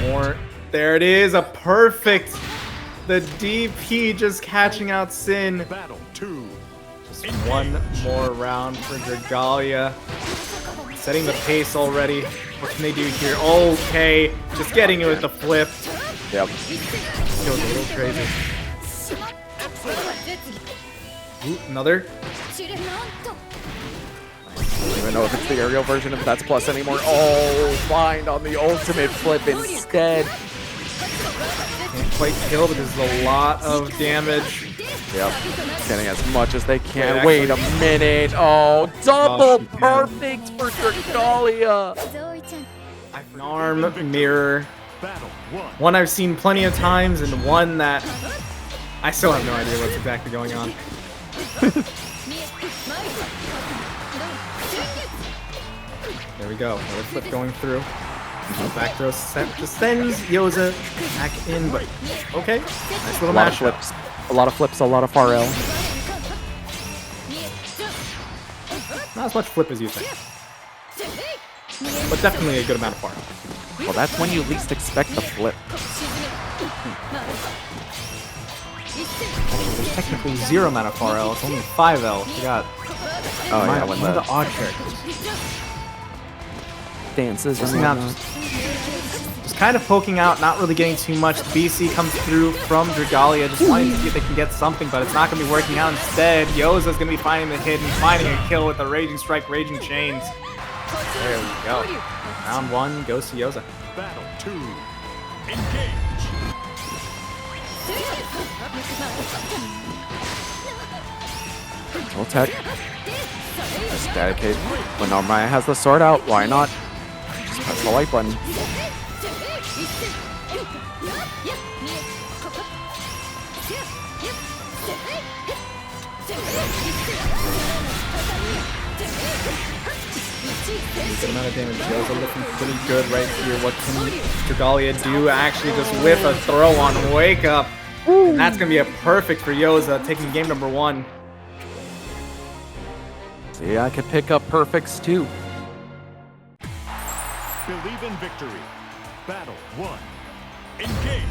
More. There it is. A perfect. The DP just catching out Synn.
Battle 2.
Just one more round for Dragalia. Setting the pace already. What can they do here? Okay. Just getting it with the flip.
Yep.
Feels a little crazy. Ooh, another.
I don't even know if it's the aerial version, if that's plus anymore. Oh, find on the ultimate flip instead.
Can't quite kill, but this is a lot of damage.
Yep. Getting as much as they can. Wait a minute. Oh, double perfect for Dragalia.
Narm mirror. One I've seen plenty of times, and one that I still have no idea what's exactly going on. There we go. Another flip going through. Back throw just sends Yoza back in, but okay. Nice little
A lot of
mashup.
flips. A lot of flips, a lot of far L.
Not as much flip as you think, but definitely a good amount of far.
Well, that's when you least expect the flip.
There's technically 0 amount of far L. It's only 5L. Forgot.
Oh yeah,
One
when
of the odd characters.
dances
Just,
and
now,
whatnot.
just kind of poking out, not really getting too much. BC comes through from Dragalia, just wanting to see if they can get something, but it's not going to be working out. Instead, Yoza's going to be finding the hit and finding a kill with the Raging Strike, Raging Chains. There we go. Round 1 goes to Yoza.
Battle 2. Engage.
We'll tech. Just dedicate. When Narmaya has the sword out, why not? Just press the like button.
Good amount of damage. Yoza looking pretty good right here. What can Dragalia do? Actually just whiff a throw on Wake Up. And that's going to be a perfect for Yoza, taking game number 1.
See, I could pick up perfects too.
Believe in victory. Battle 1. Engage.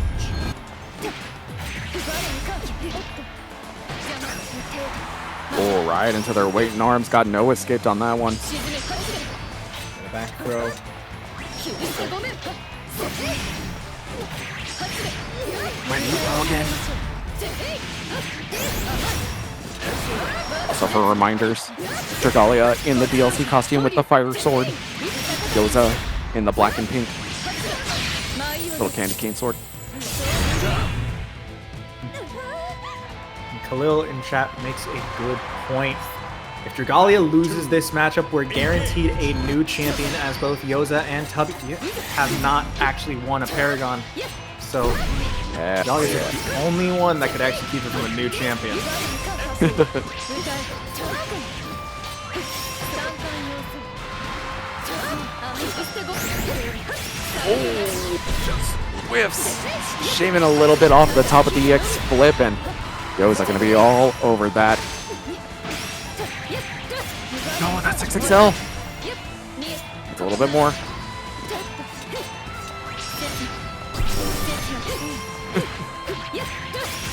Oh, right into their weight and arms. Got no escape on that one.
Back throw.
Again. Also for reminders, Dragalia in the DLC costume with the fire sword. Yoza in the black and pink. Little candy cane sword.
Khalil in chat makes a good point. If Dragalia loses this matchup, we're guaranteed a new champion, as both Yoza and Tubby have not actually won a Paragon. So, Dragalia is the only one that could actually keep it from a new champion.
Oh, just whiffs. Shaving a little bit off the top of the EX flip, and Yoza gonna be all over that. No, that's XXL. It's a little bit more.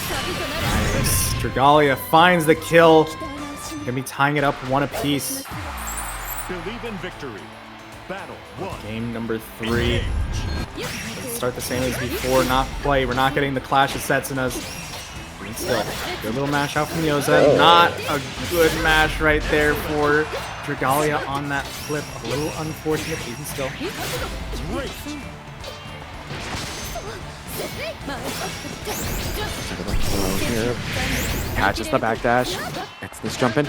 Nice. Dragalia finds the kill. Gonna be tying it up one apiece.
Believe in victory. Battle 1.
Game number 3. Let's start the same as before. Not quite. We're not getting the clash of Setsunas. Even still, good little mash out from Yoza. Not a good mash right there for Dragalia on that flip. A little unfortunate, even still.
Here. Catches the backdash. Gets this jump in.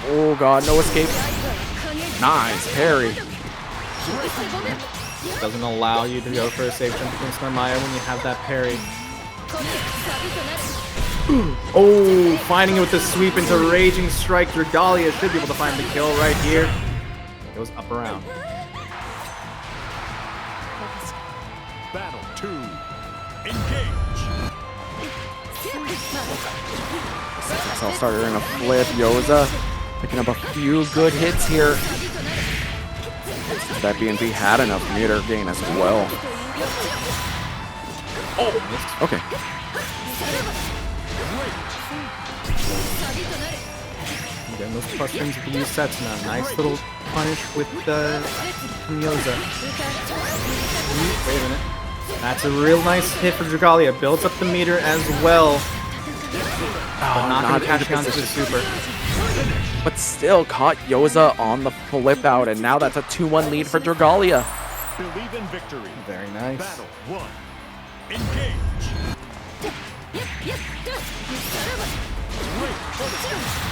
Oh god, no escape. Nice parry.
Doesn't allow you to go for a safe jump against Narmaya when you have that parry. Oh, finding it with the sweep into Raging Strike. Dragalia should be able to find the kill right here. Goes up around.
Battle 2. Engage.
SickAlternative starter in a flip. Yoza picking up a few good hits here. That BNB had enough meter gain as well. Oh, okay.
Again, those plus strings with the use sets now. Nice little punish with the Yoza. Wait a minute. That's a real nice hit for Dragalia. Builds up the meter as well. But not going to catch on to the super.
But still caught Yoza on the flip out, and now that's a 2-1 lead for Dragalia.
Believe in victory.
Very nice.
Battle 1. Engage.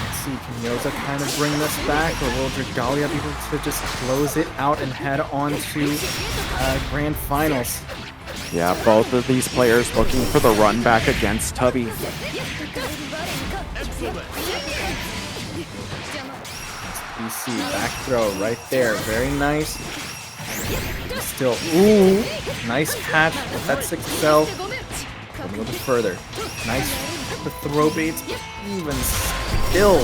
Let's see, can Yoza kind of bring this back, or will Dragalia be able to just close it out and head on to Grand Finals?
Yeah, both of these players looking for the run back against Tubby.
BC, back throw right there. Very nice. Still, ooh, nice catch with that 6-cell. A little bit further. Nice the throw baits. Even still,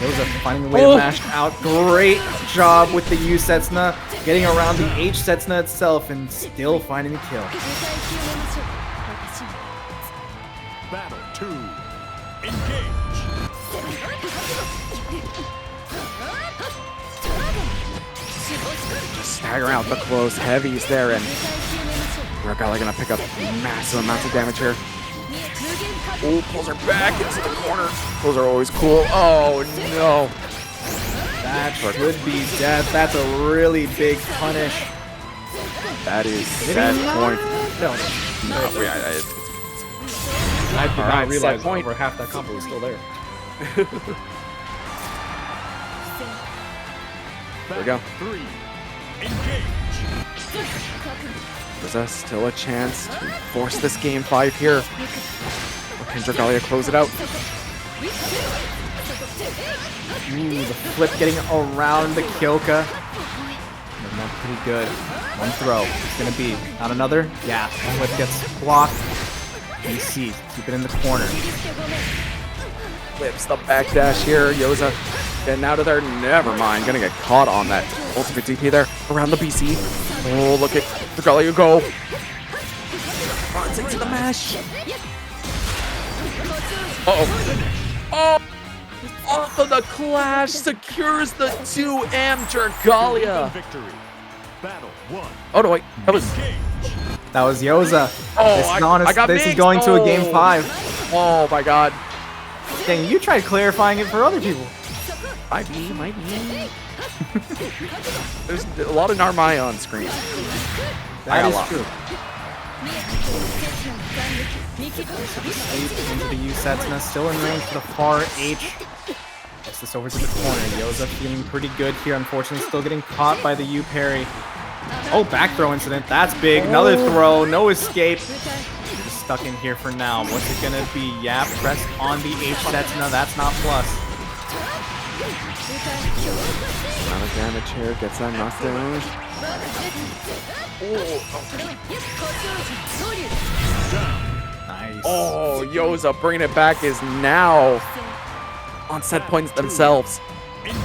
those are finding a way to mash out. Great job with the U Setsuna, getting around the H Setsuna itself and still finding the kill.
Battle 2. Engage.
Just staggering out the close heavies there, and Dragalia gonna pick up massive amounts of damage here. Oh, pulls her back into the corner. Those are always cool. Oh no.
That should be death. That's a really big punish.
That is set point.
No. I did not
Alright,
realize
set point.
over half that combo was still there.
There we go.
3. Engage.
There's still a chance to force this game 5 here. Or can Dragalia close it out?
Ooh, the flip getting around the Kyoka. But not pretty good. One throw. It's gonna be. Not another? Yeah. Flip gets blocked. BC, keep it in the corner.
Flips the backdash here. Yoza getting out of there. Never mind. Gonna get caught on that ultimate DP there. Around the BC. Oh, look at Dragalia go. Runs into the mesh. Uh-oh. Oh! Off of the clash. Secures the 2M Dragalia.
Victory. Battle 1.
Oh, no, wait. That was...
That was Yoza.
Oh,
this
I
is going to a game 5.
Oh, my God.
Dang, you tried clarifying it for other people.
Might be. There's a lot of Narmaya on screen.
That is true. Into the U Setsuna, still in range for the far H. Gets this over to the corner. Yoza feeling pretty good here. Unfortunately, still getting caught by the U parry. Oh, back throw incident. That's big. Another throw. No escape. Just stuck in here for now. What's it gonna be? Yeah, press on the H Setsuna. That's not plus.
Amount of damage here. Gets that knocked down.
Nice.
Oh, Yoza bringing it back is now on set points themselves.
And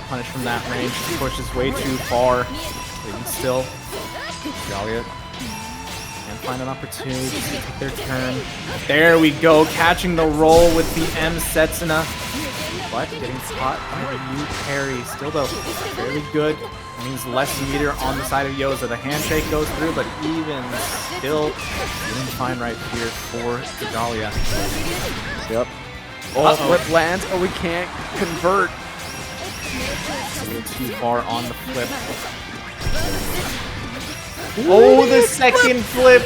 punish from that range. Pushes way too far. Even still, Dragalia And find an opportunity to take their turn. There we go, catching the roll with the M Setsuna. But getting caught by the new parry. Still though, fairly good. It means less meter on the side of Yoza. The handshake goes through, but even still doing fine right here for Dragalia.
Yep. Oh, flip lands, but we can't convert.
A little too far on the flip. Oh, the second flip!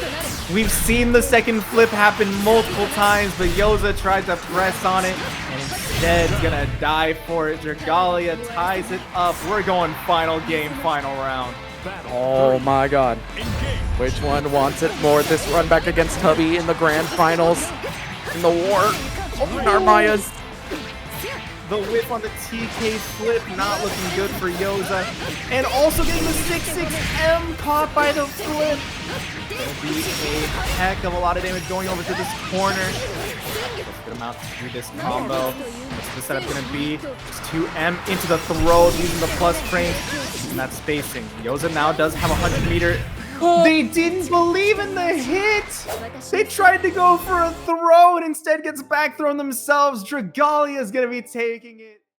We've seen the second flip happen multiple times, but Yoza tried to press on it, and instead gonna die for it. Dragalia ties it up. We're going final game, final round.
Oh my god. Which one wants it more? This run back against Tubby in the grand finals in the war. Oh, Narmaya's.
The whip on the TK flip, not looking good for Yoza. And also getting the 6-6M caught by the flip. It'll be a heck of a lot of damage going over to this corner. Let's get him out to do this combo. What's the setup going to be? It's 2M into the throw using the plus frame. And that spacing. Yoza now does have 100 meter. They didn't believe in the hit! They tried to go for a throw and instead gets back thrown themselves. Dragalia is going to be taking it.